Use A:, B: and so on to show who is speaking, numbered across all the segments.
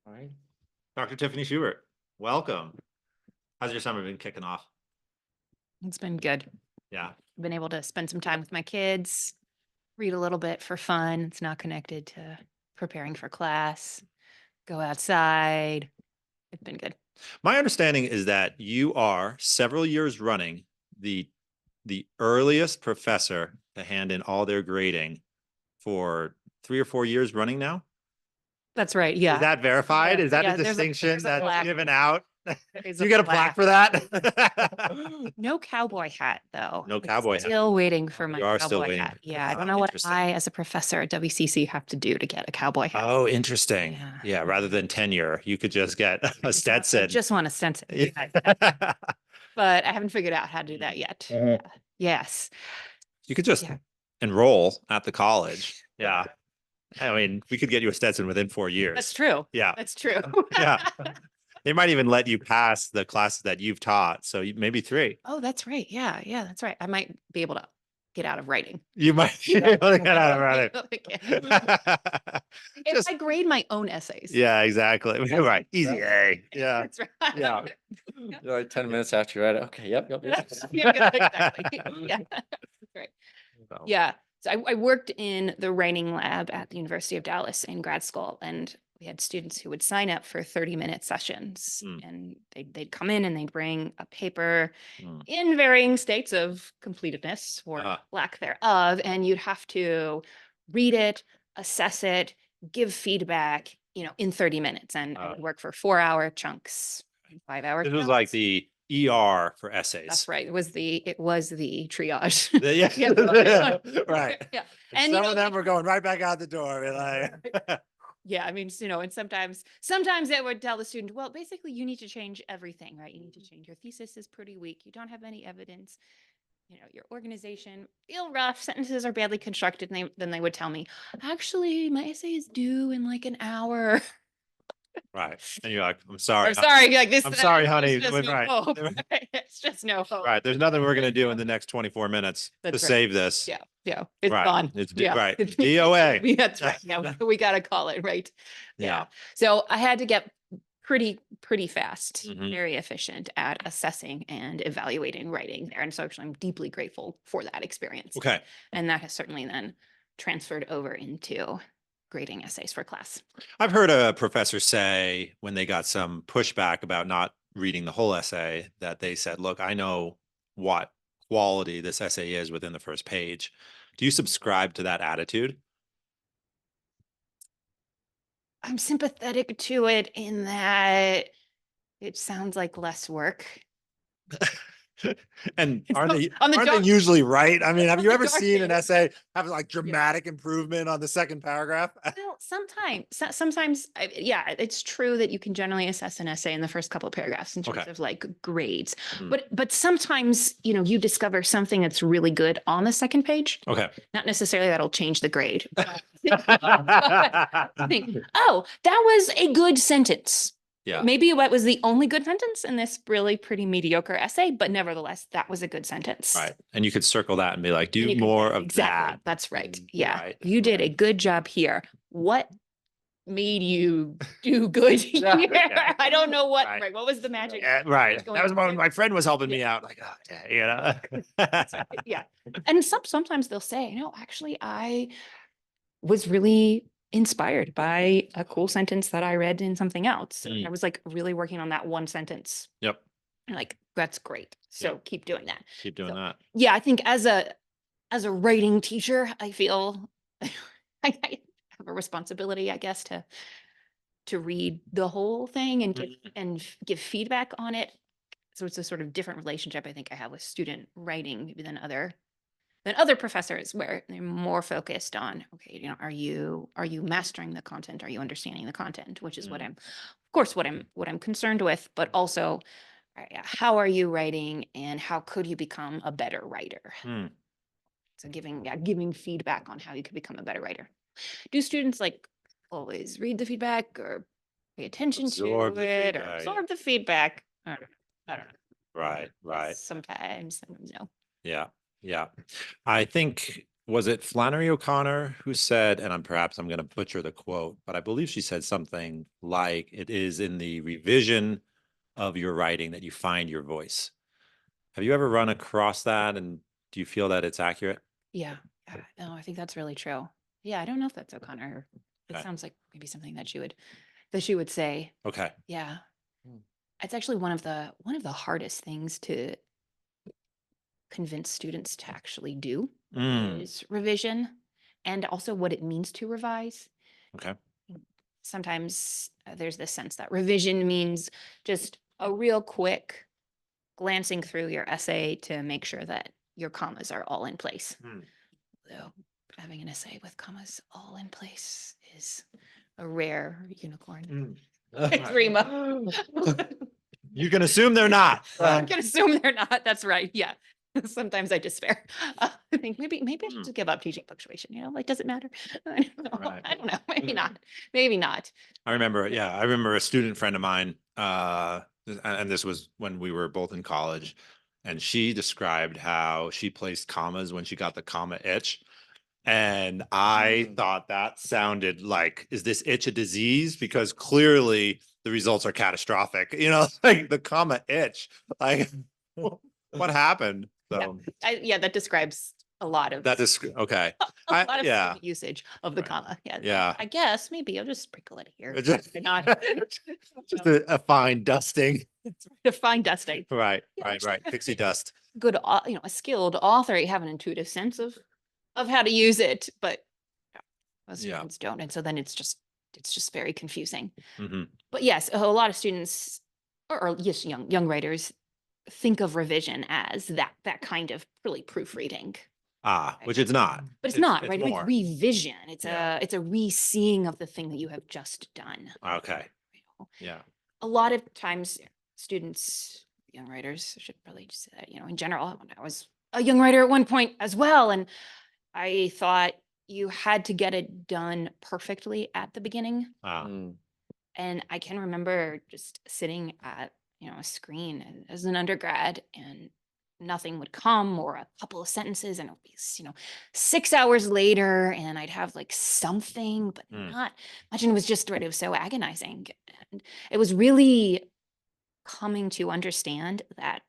A: All right. Dr. Tiffany Schubert, welcome. How's your summer been kicking off?
B: It's been good.
A: Yeah.
B: I've been able to spend some time with my kids, read a little bit for fun. It's not connected to preparing for class, go outside. It's been good.
A: My understanding is that you are several years running the the earliest professor to hand in all their grading for 3 or 4 years running now.
B: That's right.
A: Is
B: Yeah.
A: that verified? Is that a
B: Yeah,
A: distinction
B: there's a
A: that's
B: plaque.
A: given out?
B: There's
A: You
B: a
A: get a plaque
B: plaque.
A: for that?
B: No cowboy hat, though.
A: No
B: I'm
A: cowboy hat.
B: still waiting for my
A: You are still
B: cowboy
A: waiting.
B: hat. Yeah, I don't know what
A: Interesting.
B: I, as a professor at WCC, have to do to get a cowboy hat.
A: Oh, interesting.
B: Yeah.
A: Yeah, rather than tenure, you could just get a
B: I
A: Stetson.
B: just want a Stetson.
A: Yeah.
B: But I haven't figured out how to do that yet.
A: Mhm.
B: Yeah. Yes.
A: You could just
B: Yeah.
A: enroll at the college. Yeah. I mean, we could get you a Stetson within 4 years.
B: That's true.
A: Yeah.
B: That's true.
A: Yeah. They might even let you pass the classes that you've taught. So maybe 3.
B: Oh, that's right. Yeah, yeah, that's right. I might be able to get out of writing.
A: You might be able to get out of
B: If
A: it. Just,
B: I grade my own essays.
A: yeah, exactly. Right. Easy A. Yeah.
B: That's right.
A: Yeah.
C: You're like 10 minutes after you read it. Okay, yep.
B: Yeah, exactly. Yeah. That's right.
A: So,
B: Yeah. So I worked in the writing lab at the University of Dallas in grad school, and we had students who would sign up for 30-minute sessions, and they'd come in and they'd bring a paper in varying states of completedness or lack thereof, and you'd have to read it, assess it, give feedback, in 30 minutes, and I would work for 4-hour chunks, 5-hour
A: This
B: chunks.
A: was like the ER for essays.
B: That's right. It was the triage.
A: Yeah.
B: Yeah.
A: Right.
B: Yeah.
A: And some of them were going right back out the door. Like,
B: yeah, I mean, and sometimes they would tell the student, well, basically you need to change everything, right? You need to change your thesis is pretty weak. You don't have any evidence. Your organization, real rough, sentences are badly constructed. And then they would tell me, actually, my essay is due in like an hour.
A: right. And you're like, I'm sorry.
B: I'm sorry. Like this.
A: I'm sorry, honey.
B: It's just no
A: Right.
B: hope. It's just no hope.
A: Right. There's nothing we're going to do in the next 24 minutes to
B: That's right.
A: save this.
B: Yeah. Yeah. It's
A: Right.
B: gone.
A: It's
B: yeah.
A: right. DOA.
B: That's right. Yeah. We got to call it, right?
A: Yeah.
B: So I had to get pretty fast,
A: Mhm.
B: very efficient at assessing and evaluating writing there. And so actually I'm deeply grateful for that experience.
A: Okay.
B: And that has certainly then transferred over into grading essays for class.
A: I've heard a professor say when they got some pushback about not reading the whole essay that they said, look, I know what quality this essay is within the first page. Do you subscribe to that attitude?
B: I'm sympathetic to it in that it sounds like less work.
A: And
B: It's
A: aren't
B: on the
A: they
B: dark-
A: usually right? I mean, have you
B: the
A: ever
B: dark
A: seen an
B: days.
A: essay have like dramatic improvement on the second paragraph?
B: Well, sometimes, yeah, it's true that you can generally assess an essay in the first couple of paragraphs in terms
A: Okay.
B: of like grades.
A: Mm.
B: But sometimes, you discover something that's really good on the second page.
A: Okay.
B: Not necessarily that'll change the grade. But think, oh, that was a good sentence.
A: Yeah.
B: Maybe that was the only good sentence in this really pretty mediocre essay, but nevertheless, that was a good sentence.
A: Right. And you could circle that and be like,
B: And
A: do
B: you can-
A: more of
B: exactly.
A: that.
B: That's right. Yeah.
A: Right.
B: You did a good job here. What made you do good here?
A: Yeah.
B: I don't know what,
A: Right.
B: right. What was the magic?
A: Yeah, right.
B: going
A: That was
B: on?
A: when my friend was helping me out. Like, oh, yeah,
B: That's right. Yeah. And sometimes they'll say, actually, I was really inspired by a cool sentence that I read in something else. I was like really working on that one sentence.
A: Yep.
B: And like, that's great. So
A: Yep.
B: keep doing that.
A: Keep doing that.
B: Yeah, I think as a writing teacher, I feel I have a responsibility, I guess, to read the whole thing and give feedback on it. So it's a sort of different relationship I think I have with student writing maybe than other professors, where they're more focused on, okay, are you mastering the content? Are you understanding the content? Which is what I'm concerned with, but also how are you writing and how could you become a better writer? So giving feedback on how you could become a better writer. Do students like always read the feedback or pay attention
A: Absorb
B: to
A: the
B: it or
A: feedback,
B: absorb the feedback? I don't know.
A: Right.
B: Sometimes no.
A: Yeah. Yeah. I think Was it Flannery O'Connor who said, and I'm going to butcher the quote, but I believe she said something like, it is in the revision of your writing that you find your voice. Have you ever run across that, and do you feel that it's accurate?
B: Yeah. No, I think that's really true. Yeah, I don't know if that's O'Connor. It
A: Okay.
B: sounds like maybe something that she would say.
A: Okay.
B: Yeah.
C: Hmm.
B: It's actually one of the hardest things to convince students to actually do
A: Mm,
B: is revision, and also what it means to revise.
A: okay.
B: Sometimes there's this sense that revision means just a real quick glancing through your essay to make sure that your commas are all in place.
A: Mm.
B: Though having an essay with commas all in place is a rare unicorn.
A: Mm.
B: Dream of.
A: You can assume they're not.
B: I can assume they're not. That's right. Yeah. Sometimes I despair. I think maybe I should just give up teaching punctuation. Like, does it matter? I don't know.
A: Right.
B: I don't know. Maybe not. Maybe not.
A: I remember a student friend of mine, and this was when we were both in college, and she described how she placed commas when she got the comma itch. And I thought that sounded like, is this itch a disease? Because clearly the results are catastrophic, like the comma itch, like what happened? So
B: That describes a lot of
A: that is okay.
B: a lot of
A: Yeah.
B: student usage of the
A: Right.
B: comma. Yeah.
A: Yeah.
B: I guess maybe I'll just sprinkle it here.
A: Just,
B: Not
A: just a fine dusting.
B: a fine dusting.
A: Right.
B: Yeah.
A: Right. Pixie dust.
B: Good, a skilled author, you have an intuitive sense of how to use it, but most
A: Yeah.
B: students don't, and so then it's just very confusing.
A: Hmm.
B: But yes, a lot of students, or yes, young writers, think of revision as that kind of really proofreading,
A: Which it's not.
B: but it's not, right? It's
A: more.
B: revision. It's
A: Yeah.
B: a re-seeing of the thing that you have just done.
A: Okay.
B: You know?
A: Yeah.
B: A lot of times, students, young writers, I should probably just say that, in general, I was a young writer at one point as well, and I thought you had to get it done perfectly at the beginning.
C: Mm.
B: And I can remember just sitting at, a screen as an undergrad, and nothing would come, or a couple of sentences, and it would be, 6 hours later, and I'd have like something, but not much. And it was just, right, it was so agonizing. And it was really coming to understand that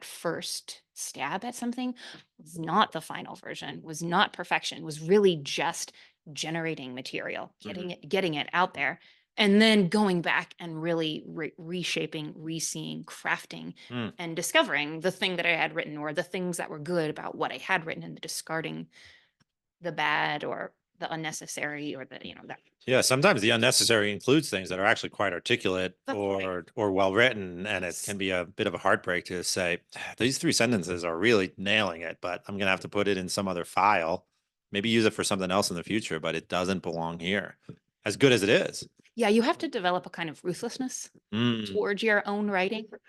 B: first stab at something was not the final version, was not perfection, was really just generating material, getting it out there, and then going back and really reshaping, reseeing, crafting,
A: Mm.
B: and discovering the thing that I had written, or the things that were good about what I had written, and discarding the bad or the unnecessary, or that.
A: Yeah, sometimes the unnecessary includes things that are actually quite articulate
B: That's right.
A: or well written, and it can be a bit of a heartbreak to say these 3 sentences are really nailing it, but I'm gonna have to put it in some other file, maybe use it for something else in the future, but it doesn't belong here, as good as it is.
B: Yeah, you have to develop a kind of ruthlessness
A: Mm.
B: towards your own writing. Like,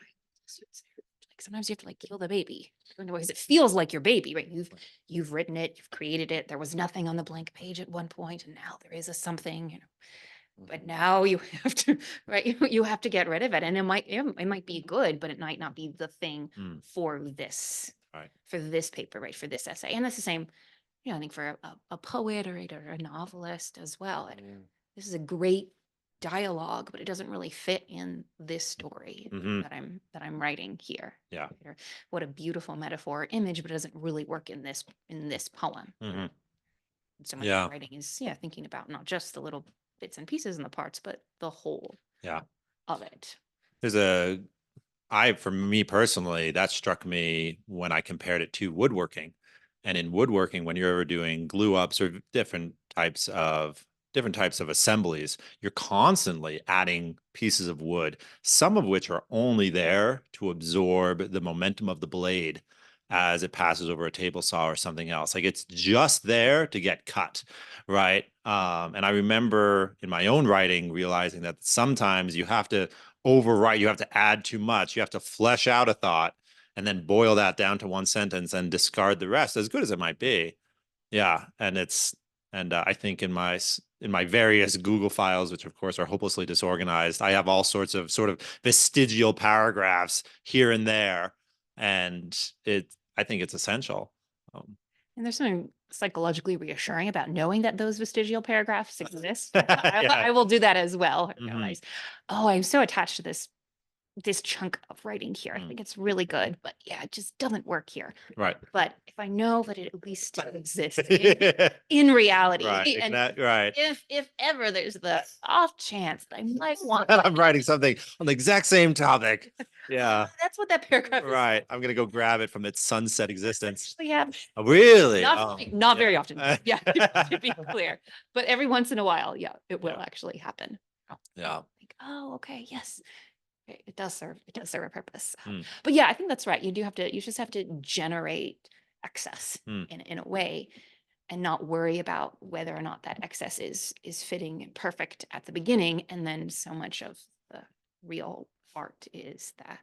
B: sometimes you have to like kill the baby, because it feels like your baby, right? You've written it, you've created it. There was nothing on the blank page at one point, and now there is a something, but now you have to, right? You have to get rid of it, and it might be good, but it might not be the thing
A: Mm.
B: for this
A: Right.
B: for this paper, right? For this essay. And that's the same, I think for a poet, or a novelist as well. This is a great dialogue, but it doesn't really fit in this story
A: Mhm.
B: that I'm writing here.
A: Yeah.
B: Or what a beautiful metaphor image, but it doesn't really work in this poem.
A: Mhm.
B: So much
A: Yeah.
B: of writing is thinking about not just the little bits and pieces and the parts, but the whole
A: Yeah.
B: of it.
A: For me personally, that struck me when I compared it to woodworking. And in woodworking, when you're ever doing glue ups or different types of assemblies, you're constantly adding pieces of wood, some of which are only there to absorb the momentum of the blade as it passes over a table saw or something else. Like, it's just there to get cut, right? And I remember in my own writing realizing that sometimes you have to overwrite, you have to add too much, you have to flesh out a thought and then boil that down to one sentence and discard the rest, as good as it might be. Yeah, and I think in my various Google files, which of course are hopelessly disorganized, I have all sorts of sort of vestigial paragraphs here and there, and I think it's essential.
B: And there's something psychologically reassuring about knowing that those vestigial paragraphs exist.
A: Yeah.
B: I will do that as well.
A: Mhm.
B: Realize, oh, I'm so attached to this chunk of writing here. I
A: Mm.
B: think it's really good, but yeah, it just doesn't work here.
A: Right.
B: But if I know that it at least exists in reality,
A: Right.
B: and
A: Right.
B: if ever there's the off chance that I might want,
A: And I'm writing something on the exact same topic. Yeah.
B: that's what that paragraph is.
A: Right. I'm gonna go grab it from its sunset existence.
B: Actually, yeah,
A: Oh, really?
B: not,
A: Oh,
B: not
A: yeah.
B: very often. Yeah, to be clear, but every once in a while, yeah, it will
A: Yeah.
B: actually happen.
A: Yeah.
B: Like, oh, okay, yes, it does serve a purpose.
A: Mm.
B: But yeah, I think that's right. You just have to generate excess
A: Mm.
B: in a way, and not worry about whether or not that excess is fitting and perfect at the beginning. And then so much of the real art is that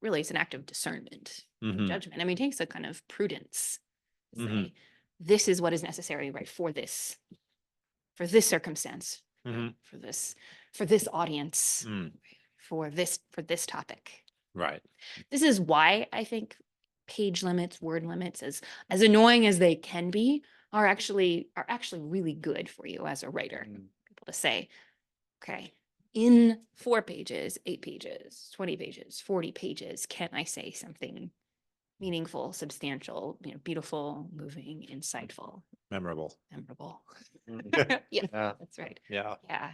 B: really is an act of discernment and
A: Mhm.
B: judgment. I mean, it takes a kind of prudence to
A: Mhm.
B: say, this is what is necessary, right, for this circumstance, right,
A: Mhm.
B: for this audience,
A: Mm.
B: for this topic.
A: Right.
B: This is why I think page limits, word limits, as annoying as they can be, are actually really good for you as a writer. People to say, okay, in 4 pages, 8 pages, 20 pages, 40 pages, can I say something meaningful, substantial, beautiful, moving, insightful,
A: Memorable.
B: memorable?
C: Mm.
B: Yeah,
C: Yeah.
B: that's right.
A: Yeah.
B: Yeah,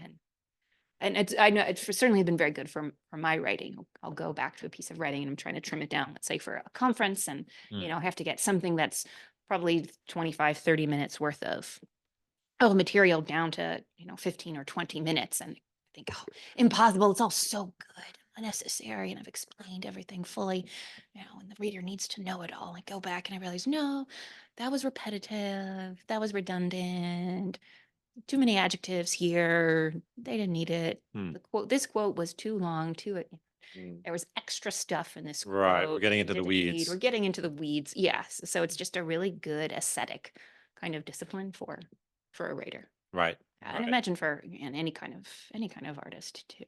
B: and I know it's certainly been very good for my writing. I'll go back to a piece of writing and I'm trying to trim it down, let's say for a conference, and
A: Mm.
B: I have to get something that's probably 25, 30 minutes worth of material down to 15 or 20 minutes, and I think, oh, impossible, it's all so good, unnecessary, and I've explained everything fully, and the reader needs to know it all. I go back and I realize, no, that was repetitive, that was redundant, too many adjectives here, they didn't need it.
A: Hmm.
B: This quote was too long,
C: Mm.
B: there was extra stuff in this
A: Right. We're
B: quote
A: getting
B: that
A: into the
B: didn't need.
A: weeds.
B: We're getting into the weeds. Yes. So it's just a really good aesthetic kind of discipline for a writer.
A: Right.
B: And I
A: Right.
B: imagine for any kind of artist too.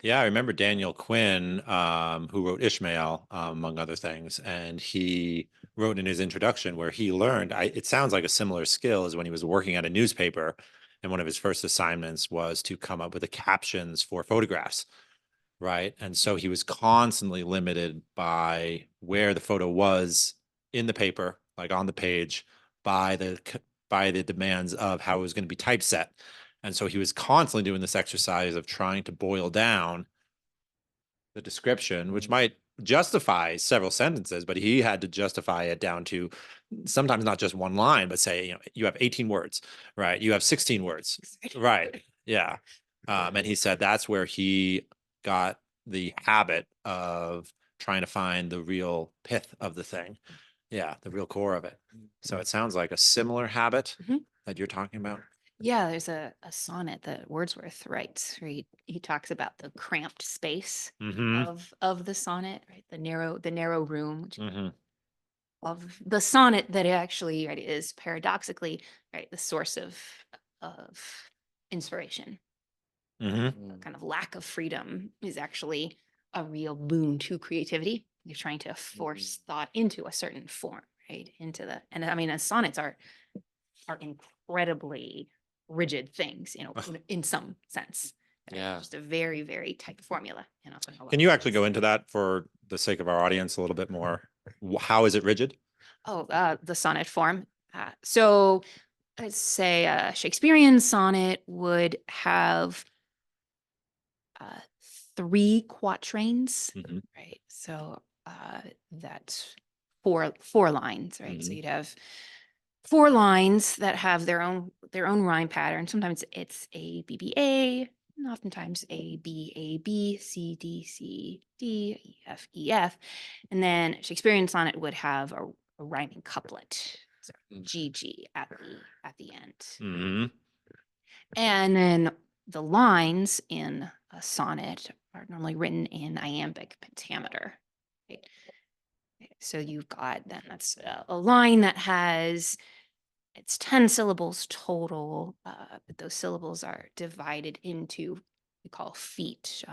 A: Yeah, I remember Daniel Quinn, who wrote Ishmael, among other things, and he wrote in his introduction where he learned. It sounds like a similar skill as when he was working at a newspaper, and one of his first assignments was to come up with the captions for photographs, right? And so he was constantly limited by where the photo was in the paper, like on the page, by the demands of how it was going to be typeset. And so he was constantly doing this exercise of trying to boil down the description, which might justify several sentences, but he had to justify it down to sometimes not just one line, but say, you have 18 words, right? You have 16 words, right? Yeah. And he said that's where he got the habit of trying to find the real pith of the thing. Yeah, the real core of it. So it sounds like a similar habit
B: Mhm.
A: that you're talking about.
B: Yeah, there's a sonnet that Wordsworth writes where he talks about the cramped space
A: Mm-hmm.
B: of the sonnet, right? The narrow room, which
A: Mm-hmm.
B: of the sonnet that actually, right, is paradoxically, right, the source of inspiration.
A: Mm-hmm.
B: Kind of lack of freedom is actually a real boon to creativity. You're trying to force thought into a certain form, right? And I mean, sonnets are incredibly rigid things, in some sense.
C: Yeah.
B: Just a very, very tight formula.
A: Can you actually go into that for the sake of our audience a little bit more? How is it rigid?
B: Oh, the sonnet form. So let's say a Shakespearean sonnet would have 3 quatrains,
A: Mhm.
B: right? So that's four lines, right? So
A: Mhm.
B: you'd have 4 lines that have their own rhyme pattern. Sometimes it's A B B A, and oftentimes A B A B C D C D E F E F, and then Shakespearean sonnet would have a rhyming couplet, so G G at the end.
A: Mhm.
B: And then the lines in a sonnet are normally written in iambic pentameter. Right? So you've got that's a line that has it's 10 syllables total, but those syllables are divided into we call feet.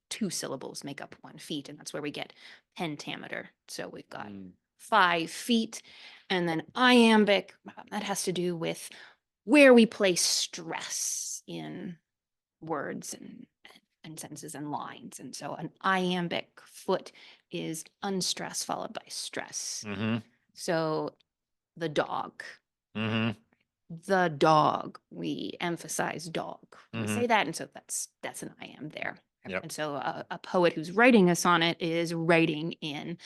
B: 2 syllables make up 1 feet, and that's where we get pentameter. So we've got 5 feet. And then iambic, that has to do with where we place stress in words and sentences and lines. And so an iambic foot is unstress followed by stress.
A: Mm-hmm.
B: So the dog,
A: Mm-hmm.
B: the dog, we emphasize dog. We
A: Mhm.
B: say that, and so that's an iamb there.
A: Yep.
B: And so a poet who's writing a sonnet is writing in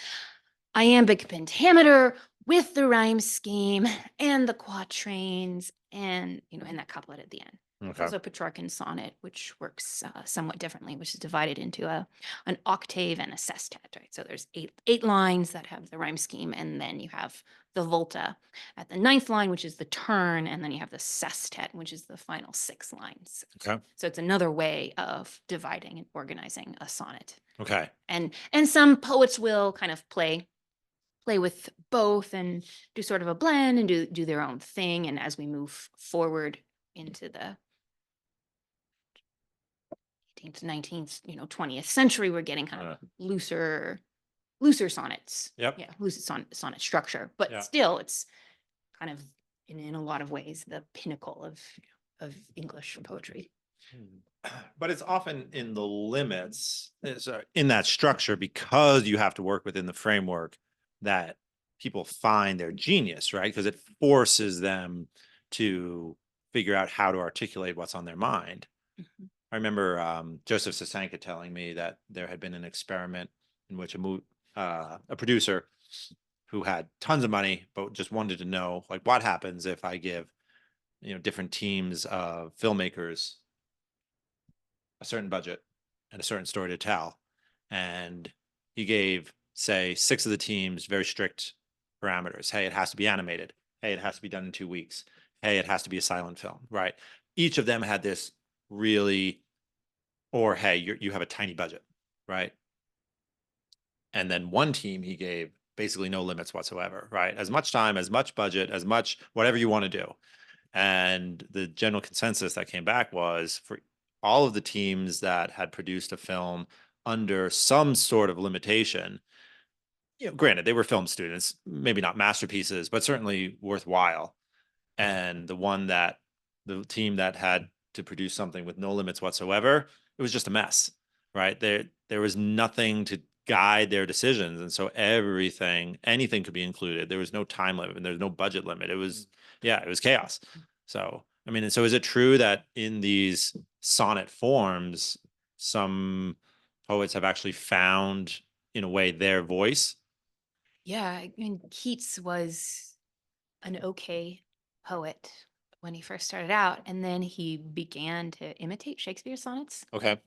B: iambic pentameter with the rhyme scheme and the quatrains and and that couplet at the end. There's
A: Okay.
B: also a Petrarchan sonnet, which works somewhat differently, which is divided into an octave and a sestet. Right, so there's eight lines that have the rhyme scheme, and then you have the volta at the 9th line, which is the turn, and then you have the sestet, which is the final 6 lines.
A: Okay.
B: So it's another way of dividing and organizing a sonnet.
A: Okay.
B: And some poets will kind of play with both and do sort of a blend and do their own thing. And as we move forward into the 18th, 19th, 20th century, we're getting kind of looser sonnets.
A: Yep.
B: Yeah, looser sonnet structure. But
A: Yeah.
B: still, it's kind of in a lot of ways the pinnacle of English poetry.
A: But it's often in the limits, in that structure, because you have to work within the framework, that people find their genius, right? Because it forces them to figure out how to articulate what's on their mind.
B: Mhm.
A: I remember Joseph Sasanka telling me that there had been an experiment in which a producer who had tons of money but just wanted to know, like, what happens if I give different teams of filmmakers a certain budget and a certain story to tell. And he gave, say, 6 of the teams very strict parameters. Hey, it has to be animated. Hey, it has to be done in 2 weeks. Hey, it has to be a silent film, right? Each of them had this really, or hey, you have a tiny budget, right? And then one team he gave basically no limits whatsoever, right? As much time, as much budget, as much whatever you want to do. And the general consensus that came back was, for all of the teams that had produced a film under some sort of limitation, granted, they were film students, maybe not masterpieces, but certainly worthwhile. And the team that had to produce something with no limits whatsoever, it was just a mess, right? There was nothing to guide their decisions. And so anything could be included. There was no time limit and there's no budget limit. It was chaos. So, I mean, and so is it true that in these sonnet forms, some poets have actually found, in a way, their voice?
B: Yeah, I mean, Keats was an okay poet when he first started out, and then he began to imitate Shakespeare's sonnets,
A: Okay.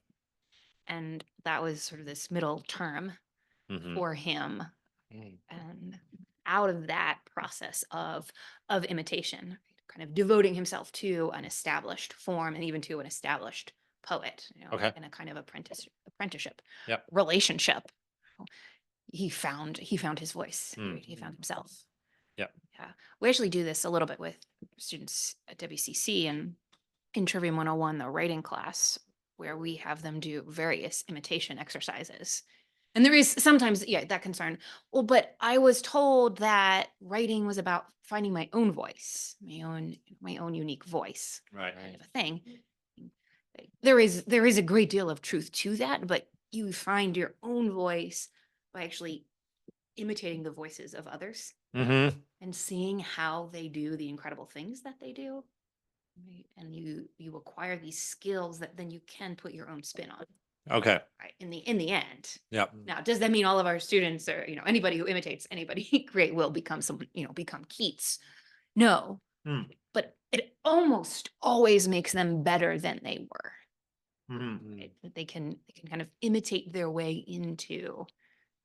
B: and that was sort of this middle term
A: Mhm.
B: for him.
C: Mm.
B: And out of that process of imitation, kind of devoting himself to an established form and even to an established poet,
A: Okay.
B: in a kind of apprenticeship
A: Yep.
B: relationship, he found his voice.
A: Mm.
B: Right? He found himself.
A: Yep.
B: Yeah, we actually do this a little bit with students at WCC and in Trivium 101, the writing class, where we have them do various imitation exercises. And there is sometimes, that concern. Well, but I was told that writing was about finding my own voice, my own unique voice,
A: Right.
B: kind of a thing. There is a great deal of truth to that, but you find your own voice by actually imitating the voices of others
A: Mm-hmm.
B: and seeing how they do the incredible things that they do. Right? And you acquire these skills that then you can put your own spin on.
A: Okay.
B: Right. In the end.
A: Yep.
B: Now, does that mean all of our students or anybody who imitates anybody great will become become Keats? No.
A: Mm.
B: But it almost always makes them better than they were.
A: Mm-hmm.
B: Right? That they can kind of imitate their way into,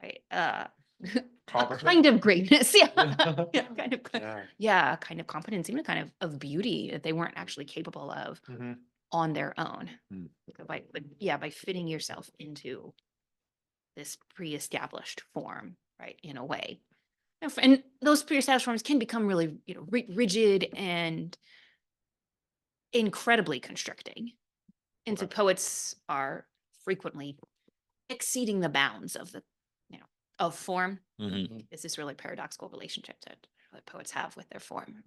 B: right, a kind of greatness. Yeah. Kind of kind of competence, even a kind of beauty that they weren't actually capable of
A: Mm-hmm.
B: on their own.
A: Mm.
B: By fitting yourself into this pre-established form, right, in a way. And those pre-established forms can become really, rigid and incredibly constricting. And so
A: Okay.
B: poets are frequently exceeding the bounds of of form.
A: Mhm.
B: Is this really paradoxical relationship that poets have with their form?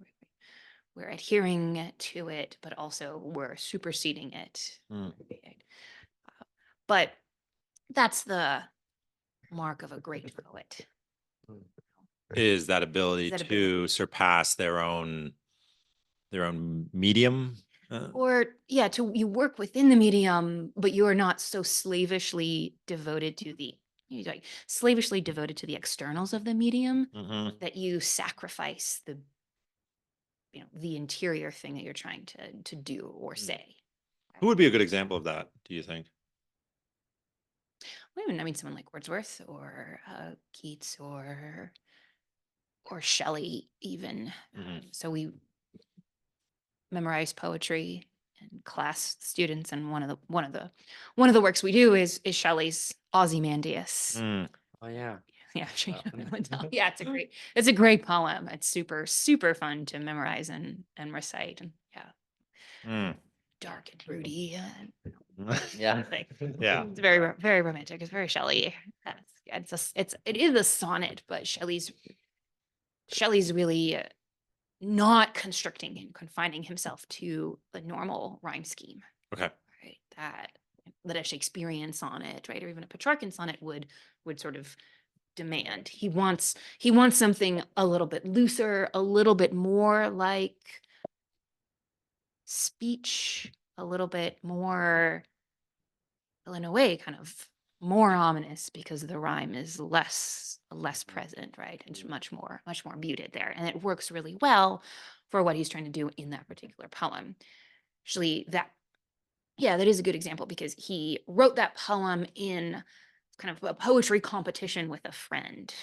B: We're adhering to it, but also we're superseding it.
A: Mm.
B: But that's the mark of a great poet.
A: Is that ability
B: Is that
A: to
B: ability.
A: surpass their own medium?
B: Or yeah, you work within the medium, but you are not so slavishly devoted to the externals of the medium
A: Mhm.
B: that you sacrifice the interior thing that you're trying to do or say.
A: Who would be a good example of that, do you think?
B: I mean, someone like Wordsworth or Keats or Shelley even.
A: Mhm.
B: So we memorize poetry in class students, and one of the works we do is Shelley's Ozymandias.
A: Mm.
C: Oh yeah.
B: Yeah, sure you
C: Wow.
B: don't know it now. Yeah, it's a great poem. It's super, super fun to memorize and recite. And yeah,
A: Mm.
B: dark and broody.
C: Yeah.
B: Like,
A: Yeah.
B: it's very, very romantic. It's very Shelley. It is a sonnet, but Shelley's really not constricting and confining himself to the normal rhyme scheme,
A: Okay.
B: right? That a Shakespearean sonnet, right, or even a Petrarchan sonnet would sort of demand. He wants something a little bit looser, a little bit more like speech, a little bit more, well, in a way, kind of more ominous, because the rhyme is less present, right? It's much more muted there, and it works really well for what he's trying to do in that particular poem. Actually, that is a good example, because he wrote that poem in kind of a poetry competition with a friend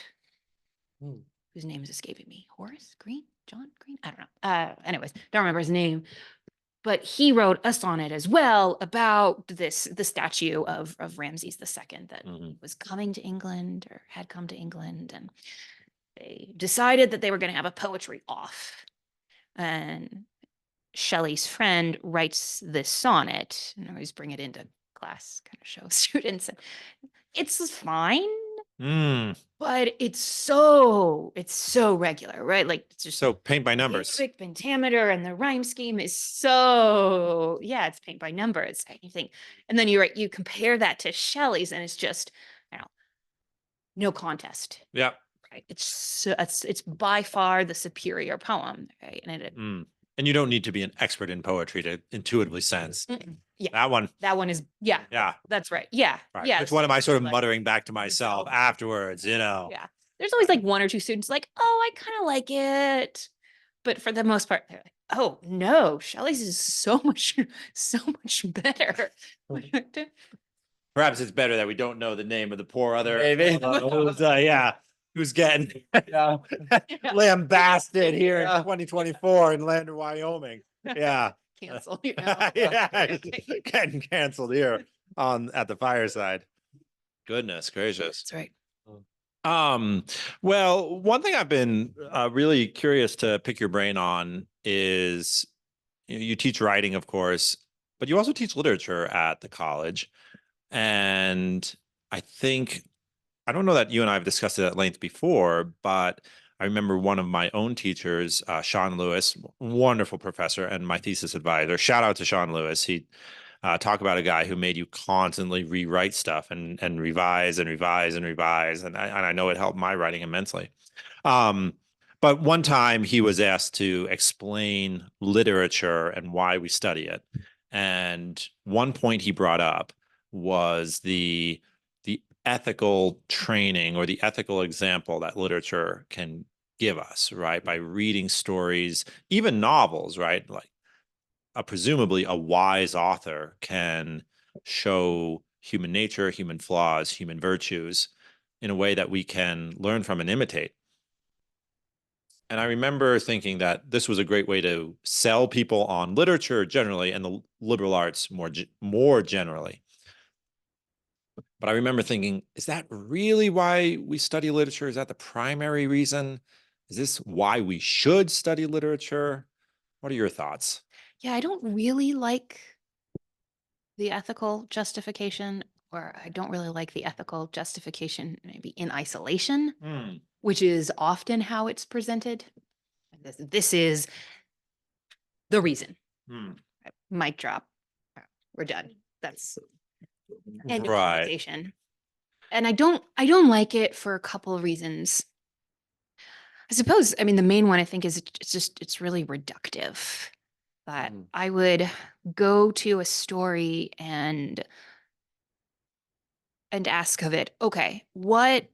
C: Hmm.
B: whose name is escaping me. Horace Green? John Green? I don't know. Anyways, don't remember his name. But he wrote a sonnet as well about the statue of Ramses II that
A: Mhm.
B: was coming to England, or had come to England, and they decided that they were going to have a poetry off. And Shelley's friend writes this sonnet, and I always bring it into class, kind of show students. And it's fine,
A: Mm.
B: but it's so regular, right? Like, it's just
A: So paint by numbers.
B: iambic pentameter, and the rhyme scheme is so, it's paint by numbers. You think, and then you compare that to Shelley's, and it's just, no contest,
A: Yeah.
B: right? It's by far the superior poem, right?
A: Mm. And you don't need to be an expert in poetry to intuitively sense
B: Yeah,
A: that one.
B: that one is, yeah, that's right. Yeah,
A: Right.
B: yeah.
A: Which one am I sort of
B: like-
A: muttering back to myself afterwards,
B: Yeah, there's always like one or two students like, oh, I kind of like it, but for the most part, they're like, oh no, Shelley's is so much better.
A: Perhaps it's better that we don't know the name of the poor other
C: Maybe.
A: who's getting
C: Yeah.
A: lambasted here in 2024 in land of Wyoming. Yeah.
B: Cancel,
A: Yeah, getting canceled here at the fireside. Goodness gracious.
B: That's right.
A: Well, one thing I've been really curious to pick your brain on is you teach writing, of course, but you also teach literature at the college. And I don't know that you and I have discussed it at length before, but I remember one of my own teachers, Sean Lewis, wonderful professor and my thesis advisor. Shout out to Sean Lewis. He talk about a guy who made you constantly rewrite stuff and revise and revise and revise. And I know it helped my writing immensely. But one time he was asked to explain literature and why we study it. And one point he brought up was the ethical training or the ethical example that literature can give us, right? By reading stories, even novels, right? Like presumably a wise author can show human nature, human flaws, human virtues in a way that we can learn from and imitate. And I remember thinking that this was a great way to sell people on literature generally and the liberal arts more generally. But I remember thinking, is that really why we study literature? Is that the primary reason? Is this why we should study literature? What are your thoughts?
B: Yeah, I don't really like the ethical justification or I don't really like the ethical justification, maybe in isolation,
A: Hmm.
B: which is often how it's presented. This is the reason.
A: Hmm.
B: Mic drop. We're done. That's end of
A: Right.
B: conversation. And I don't like it for a couple of reasons. I suppose, I mean, the main one I think is it's really reductive. That
C: Mm.
B: I would go to a story and ask of it, okay, what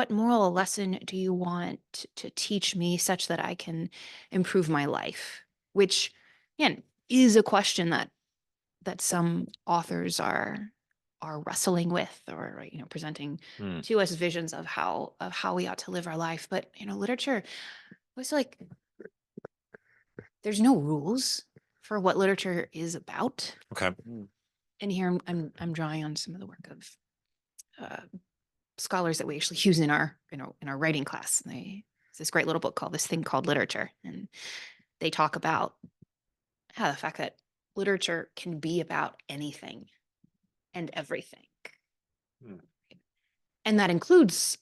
B: moral lesson do you want to teach me such that I can improve my life? Which, again, is a question that some authors are wrestling with, or presenting
A: Hmm.
B: to us visions of how we ought to live our life. But literature was like, there's no rules for what literature is about.
A: Okay.
C: Mm.
B: And here I'm drawing on some of the work of scholars that we actually use in our writing class. There's this great little book called This Thing Called Literature, and they talk about how the fact that literature can be about anything and everything.
A: Hmm.
B: And that includes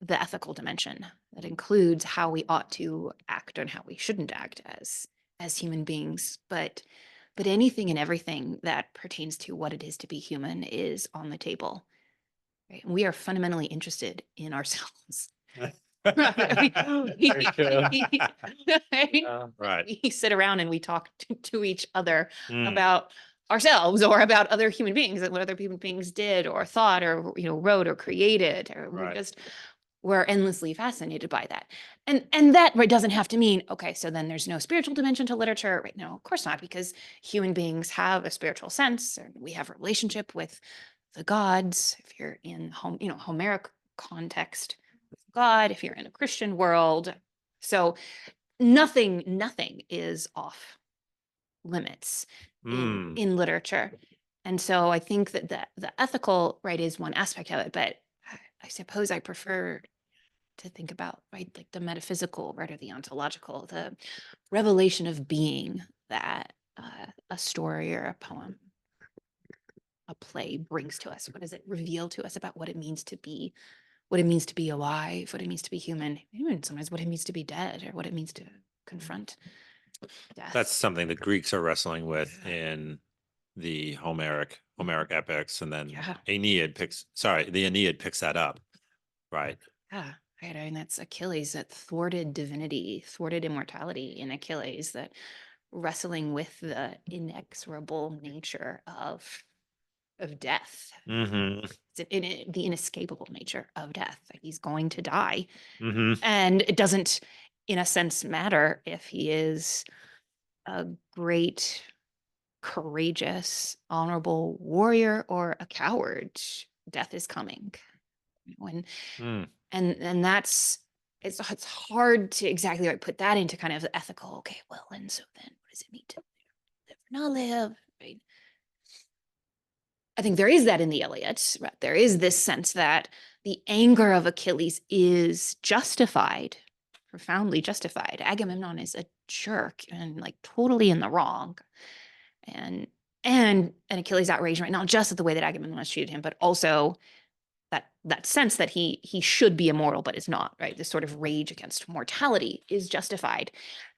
B: the ethical dimension. That includes how we ought to act and how we shouldn't act as human beings. But anything and everything that pertains to what it is to be human is on the table. Right? And we are fundamentally interested in ourselves.
C: Very true.
A: Right.
B: We sit around and we talk to each other
A: Hmm.
B: about ourselves or about other human beings and what other human beings did or thought or wrote or created, or
A: Right.
B: we're endlessly fascinated by that. And that, right, doesn't have to mean, okay, so then there's no spiritual dimension to literature. Right? No, of course not, because human beings have a spiritual sense, and we have a relationship with the gods. If you're in Homeric context, God, if you're in a Christian world. So nothing is off limits
A: Hmm.
B: in literature. And so I think that the ethical, right, is one aspect of it, but I suppose I prefer to think about, right, like the metaphysical, right, or the ontological, the revelation of being that a story or a poem, a play brings to us. What does it reveal to us about what it means to be alive, what it means to be human, even sometimes what it means to be dead, or what it means to confront death.
A: That's something the Greeks are wrestling with in the Homeric epics, and then
B: Yeah.
A: the Aeneid picks that up. Right.
B: Yeah, right. I mean, that's Achilles, that thwarted divinity, thwarted immortality in Achilles, that wrestling with the inexorable nature of death,
A: Mm-hmm.
B: the inescapable nature of death. Like, he's going to die,
A: Mm-hmm.
B: and it doesn't, in a sense, matter if he is a great, courageous, honorable warrior or a coward. Death is coming. When
A: Mm.
B: and that's it's hard to exactly, like, put that into kind of the ethical. Okay, well, and so then what does it mean to live or not live? Right? I think there is that in the Iliad. Right? There is this sense that the anger of Achilles is justified, profoundly justified. Agamemnon is a jerk and like totally in the wrong, and Achilles outraged, right, not just at the way that Agamemnon has treated him, but also that sense that he should be immortal but is not, right? This sort of rage against mortality is justified,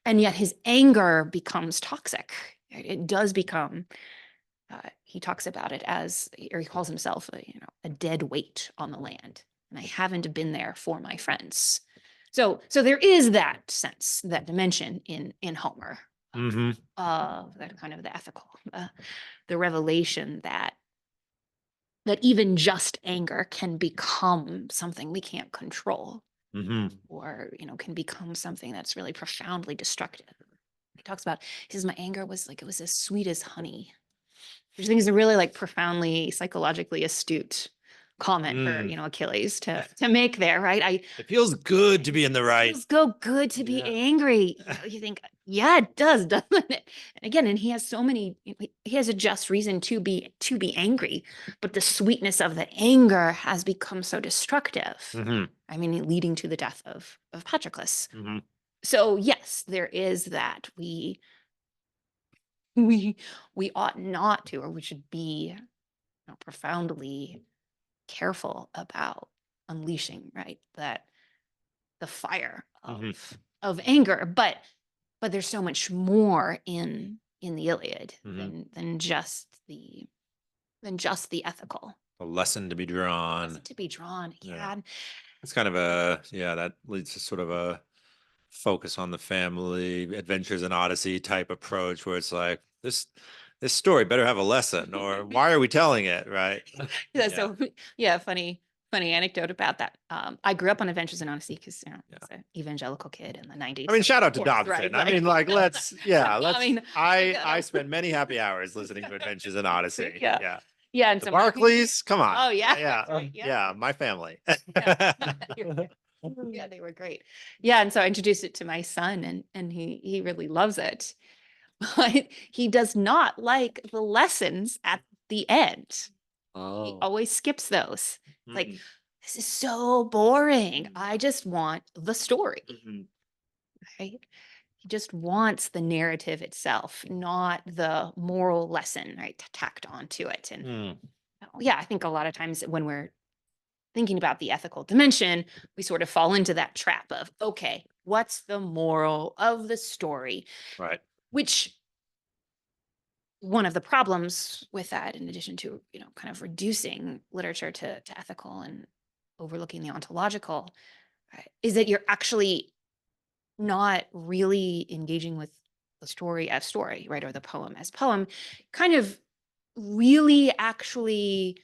B: and yet his anger becomes toxic. Right? It does become. He talks about it as, or he calls himself, a dead weight on the land, and I haven't been there for my friends. So there is that sense, that dimension in Homer,
A: Mm-hmm.
B: of that kind of the ethical, the revelation that even just anger can become something we can't control,
A: Mm-hmm.
B: or can become something that's really profoundly destructive. He talks about, he says, my anger was like, it was as sweet as honey, which I think is a really, like, profoundly psychologically astute comment for Achilles to make there, right?
A: It feels good to be in the right.
B: Feels good to be
C: Yeah.
B: angry. You think, yeah, it does, doesn't it? And again, and he has so many. He has a just reason to be angry, but the sweetness of the anger has become so destructive.
A: Mm-hmm.
B: I mean, leading to the death of Patroclus.
A: Mm-hmm.
B: So yes, there is that. We ought not to, or we should be profoundly careful about unleashing, right, that the fire
A: Mhm.
B: of anger, but there's so much more in the Iliad
A: Mhm.
B: than just the ethical
A: A lesson to be drawn.
B: to be drawn.
A: Yeah.
B: Yeah.
A: It's kind of that leads to sort of a focus on the family, adventures and Odyssey type approach where it's like this story better have a lesson, or why are we telling it, right?
B: Yeah.
A: Yeah.
B: So yeah, funny anecdote about that. I grew up on Adventures in Odyssey because I was an evangelical kid in the 90s.
A: I mean,
B: so
A: shout out
B: of
A: to
B: course,
A: Dobson.
B: right?
A: I mean, like, let's.
B: I mean,
A: I spent many happy hours listening to Adventures in Odyssey.
B: Yeah.
A: Yeah.
B: Yeah, and
A: The
B: so
A: Barclays, come on.
B: Oh yeah.
A: Yeah.
B: Right,
A: Yeah. My family.
B: Yeah, they were great. Yeah, and so I introduced it to my son, and he really loves it. But he does not like the lessons at the end. He
C: Oh.
B: always skips those. It's like,
A: Mhm.
B: this is so boring. I just want the story,
A: Mhm.
B: right? He just wants the narrative itself, not the moral lesson, right, tacked onto it. And
A: Mm.
B: yeah, I think a lot of times when we're thinking about the ethical dimension, we sort of fall into that trap of, okay, what's the moral of the story?
A: Right.
B: Which one of the problems with that, in addition to, kind of reducing literature to ethical and overlooking the ontological, right, is that you're actually not really engaging with the story as story, right? Or the poem as poem, kind of really actually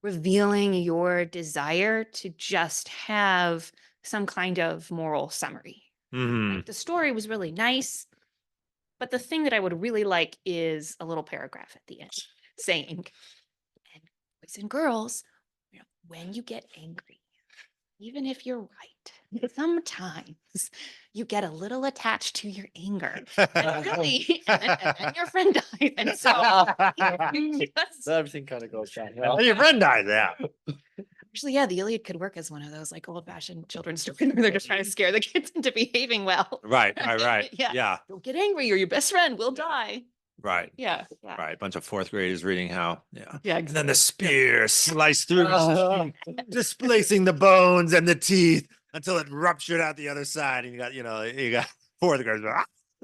B: revealing your desire to just have some kind of moral summary.
A: Mhm.
B: Like, the story was really nice, but the thing that I would really like is a little paragraph at the end saying, and boys and girls, when you get angry, even if you're right, sometimes you get a little attached to your anger. And really, and then your friend dies. And so
C: Everything kind of goes down.
A: Oh, your friend died. Yeah.
B: actually, yeah, the Iliad could work as one of those like old-fashioned children's stories where they're just trying to scare the kids into behaving well.
A: Right. Right.
B: Yeah.
A: Yeah.
B: Don't get angry or your best friend will die.
A: Right.
B: Yeah. Yeah.
A: Right. Bunch of fourth graders reading how. Yeah.
B: Yeah.
A: And then the spear sliced through his cheek, displacing the bones and the teeth until it ruptured out the other side. And you got fourth graders.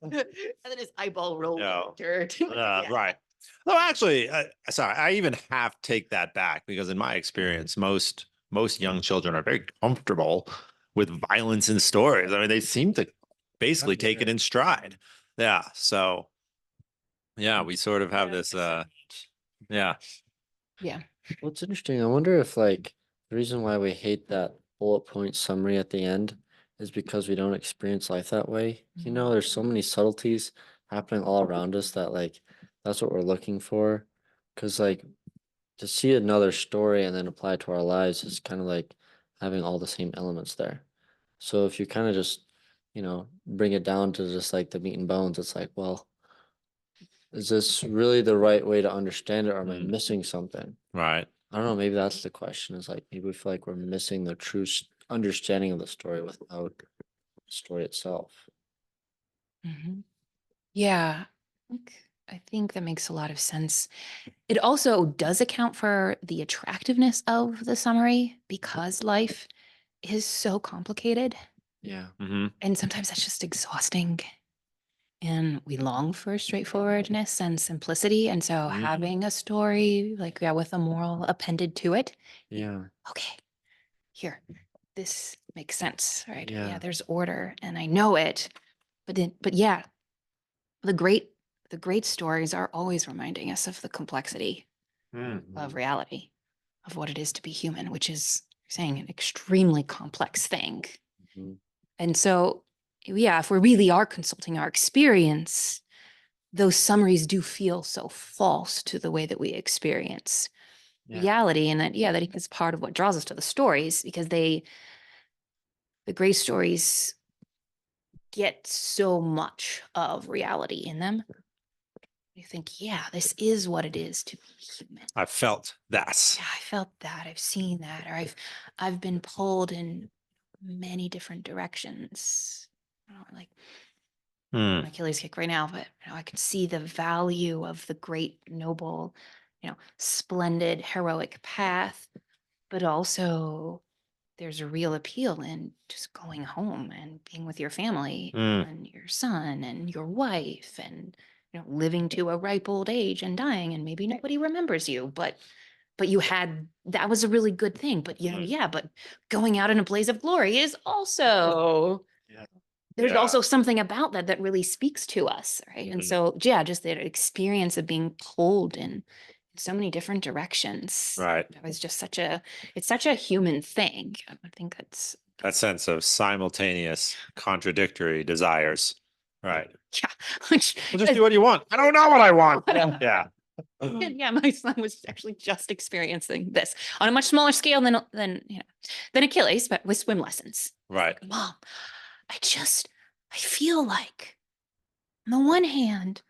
B: And then his eyeball rolled
A: No.
B: in dirt. Yeah.
A: Right. No, actually, sorry, I even half take that back because in my experience, most young children are very comfortable with violence in stories. I mean, they seem to basically take it in stride. Yeah. So yeah, we sort of have this yeah.
B: Yeah.
C: Well, it's interesting. I wonder if like the reason why we hate that bullet point summary at the end is because we don't experience life that way. There's so many subtleties happening all around us that like that's what we're looking for. Because like to see another story and then apply it to our lives is kind of like having all the same elements there. So if you kind of just, bring it down to just like the meat and bones, it's like, well, is this really the right way to understand it, or am I missing something?
A: Right.
C: I don't know. Maybe that's the question. Is like maybe we feel like we're missing the true understanding of the story without the story itself.
B: Mhm. Yeah. I think that makes a lot of sense. It also does account for the attractiveness of the summary because life is so complicated.
C: Yeah.
A: Mm-hmm.
B: And sometimes that's just exhausting. And we long for straightforwardness and simplicity. And so having a story like, yeah, with a moral appended to it.
C: Yeah.
B: Okay, here, this makes sense, right?
C: Yeah.
B: There's order and I know it. But yeah, the great stories are always reminding us of the complexity of reality, of what it is to be human, which is saying an extremely complex thing.
C: Mhm.
B: And so, yeah, if we really are consulting our experience, those summaries do feel so false to the way that we experience reality. And that is part of what draws us to the stories, because the great stories get so much of reality in them. You think, yeah, this is what it is to be human.
A: I felt that.
B: Yeah, I felt that. I've seen that. Or I've been pulled in many different directions. Like
A: Hmm.
B: Achilles kick right now, but I can see the value of the great noble splendid, heroic path, but also there's a real appeal in just going home and being with your family
A: Mm.
B: and your son and your wife and living to a ripe old age and dying, and maybe nobody remembers you, but that was a really good thing. But but going out in a blaze of glory is also there's
A: Yeah.
B: also something about that that really speaks to us, right? And
A: Mhm.
B: so just that experience of being pulled in so many different directions.
A: Right.
B: That was just it's such a human thing. I think that's
A: That sense of simultaneous contradictory desires. Right.
B: yeah. Which
A: Well, just do what you want. I don't know what I want. Yeah.
B: yeah, my son was actually just experiencing this on a much smaller scale than Achilles, but with swim lessons.
A: Right.
B: Mom, I feel like on the one hand,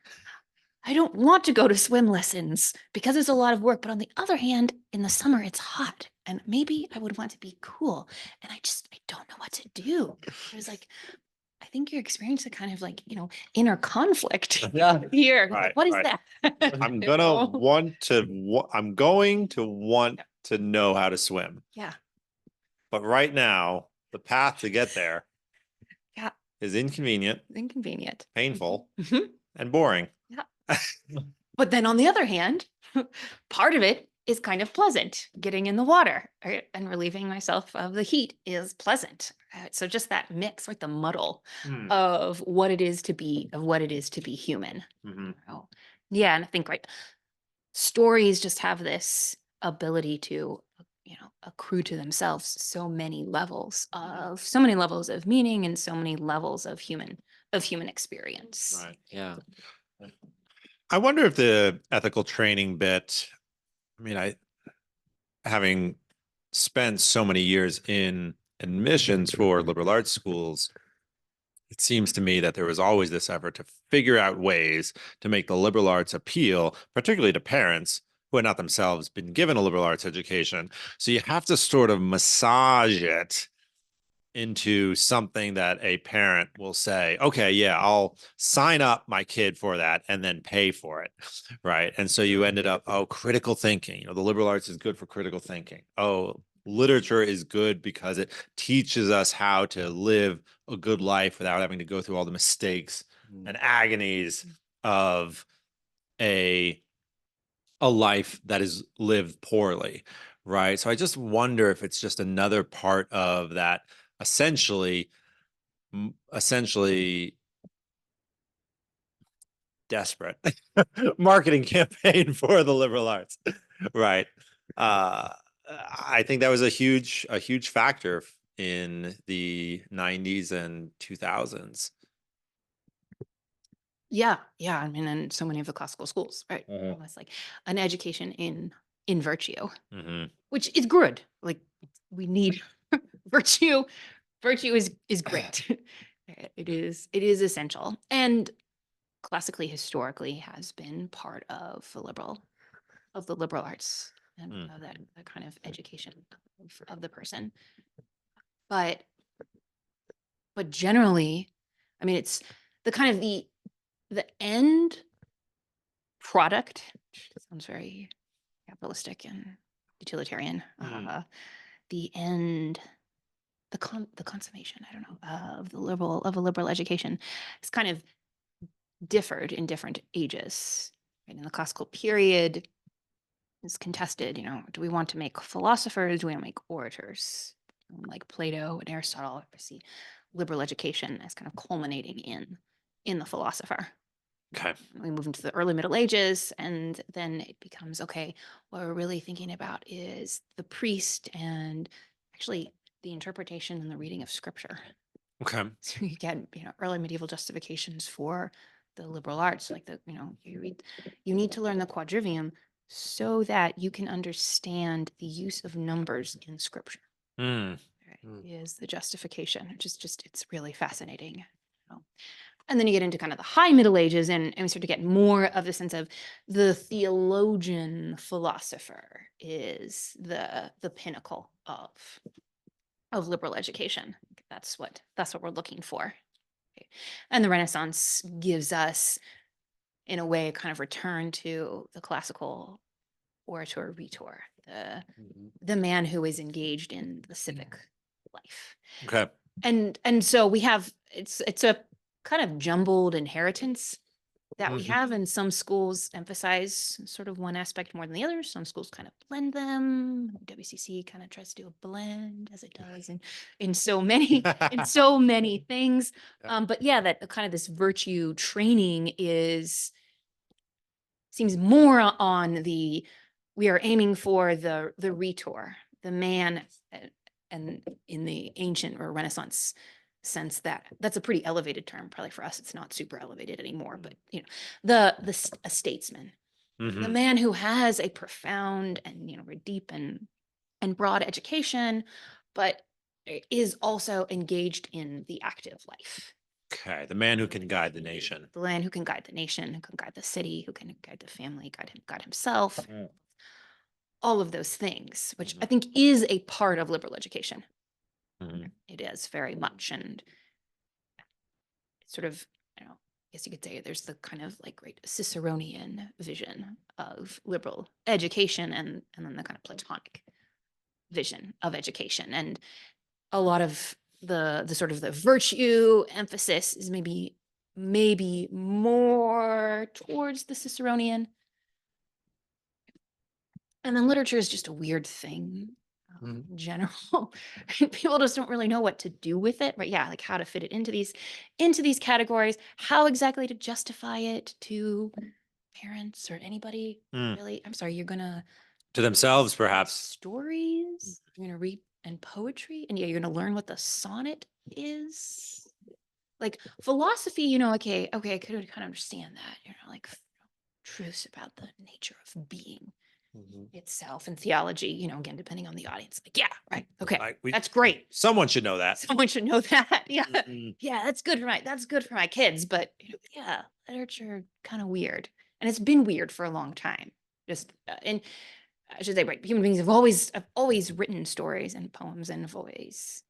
B: I don't want to go to swim lessons because it's a lot of work. But on the other hand, in the summer, it's hot and maybe I would want to be cool. And I don't know what to do. It was like, I think you're experiencing kind of like, inner conflict here. Like,
A: Right,
B: what is
A: right.
B: that?
A: I'm
B: You
A: gonna
B: know?
A: want to. I'm going to want to know how to swim.
B: Yeah.
A: But right now, the path to get there
B: Yeah.
A: is inconvenient,
B: Inconvenient.
A: painful,
B: Mhm.
A: and boring.
B: Yeah. But then on the other hand, part of it is kind of pleasant. Getting in the water, right, and relieving myself of the heat is pleasant. So just that mix, like the muddle
A: Hmm.
B: of what it is to be human.
A: Mhm.
B: Oh, yeah, and I think stories just have this ability to accrue to themselves so many levels of meaning and so many levels of human experience.
A: Right.
C: Yeah.
A: I wonder if the ethical training bit, I mean, having spent so many years in admissions for liberal arts schools, it seems to me that there was always this effort to figure out ways to make the liberal arts appeal, particularly to parents who had not themselves been given a liberal arts education. So you have to sort of massage it into something that a parent will say, okay, yeah, I'll sign up my kid for that and then pay for it. Right. And so you ended up, oh, critical thinking. The liberal arts is good for critical thinking. Oh, literature is good because it teaches us how to live a good life without having to go through all the mistakes and agonies of a life that is lived poorly. Right. So I just wonder if it's just another part of that essentially desperate marketing campaign for the liberal arts. Right. I think that was a huge factor in the 90s and 2000s.
B: Yeah, I mean, and so many of the classical schools, right?
A: Mhm.
B: Almost like an education in virtue,
A: Mhm.
B: which is good. Like we need virtue. Virtue is great. It is essential, and classically, historically, has been part of the liberal arts and
A: Mm.
B: of that kind of education of the person. But generally, I mean, it's the kind of the end product, which sounds very capitalistic and utilitarian.
A: Mm.
B: The end, the consummation, I don't know, of a liberal education is kind of differed in different ages. Right? In the classical period, is contested. Do we want to make philosophers? Do we want to make orators? Like Plato and Aristotle, I see liberal education as kind of culminating in the philosopher.
A: Okay.
B: We move into the early Middle Ages, and then it becomes okay. What we're really thinking about is the priest and actually the interpretation and the reading of scripture.
A: Okay.
B: So you get early medieval justifications for the liberal arts, like you need to learn the quadrivium so that you can understand the use of numbers in scripture.
A: Mm.
B: Right, is the justification, which is it's really fascinating. And then you get into kind of the high Middle Ages, and we start to get more of the sense of the theologian philosopher is the pinnacle of liberal education. That's what we're looking for. Okay. And the Renaissance gives us, in a way, kind of return to the classical orator, rhetor,
C: Mhm.
B: the man who is engaged in the civic life.
A: Okay.
B: And so we have, it's a kind of jumbled inheritance that we
A: Mhm.
B: have, and some schools emphasize sort of one aspect more than the other. Some schools kind of blend them. WCC kind of tries to do a blend, as it does in so many in so many things.
A: Yeah.
B: But yeah, that kind of this virtue training seems more on we are aiming for the rhetor, the man, and in the ancient or Renaissance sense, that's a pretty elevated term. Probably for us, it's not super elevated anymore, but a statesman, the
A: Mhm.
B: man who has a profound and very deep and broad education, but is also engaged in the active life.
A: Okay. The man who can guide the nation.
B: The man who can guide the nation, who can guide the city, who can guide the family, guide himself.
A: Mm.
B: All of those things, which I
A: Mhm.
B: think is a part of liberal education.
A: Mhm.
B: It is very much, and it's sort of, I guess you could say there's the kind of like great Ciceronian vision of liberal education, and then the kind of Platonic vision of education, and a lot of the sort of the virtue emphasis is maybe more towards the Ciceronian. And then literature is just a weird thing in general. People just don't really know what to do with it, right? Yeah, like how to fit it into these categories, how exactly to justify it to parents or anybody.
A: Mm.
B: Really, I'm sorry, you're gonna
A: To themselves,
B: read
A: perhaps.
B: stories. You're gonna read and poetry, and yeah, you're gonna learn what the sonnet is. Like philosophy, okay, I could kind of understand that. Like truths about the nature of being
C: Mhm.
B: itself, and theology, again, depending on the audience. Like, yeah, right. Okay.
A: Like
B: That's great.
A: someone should know that.
B: Someone should know that. Yeah.
A: Mhm.
B: Yeah, that's good for my kids. But yeah, literature kind of weird. And it's been weird for a long time. Just and I should say, right, human beings have always written stories and poems and have always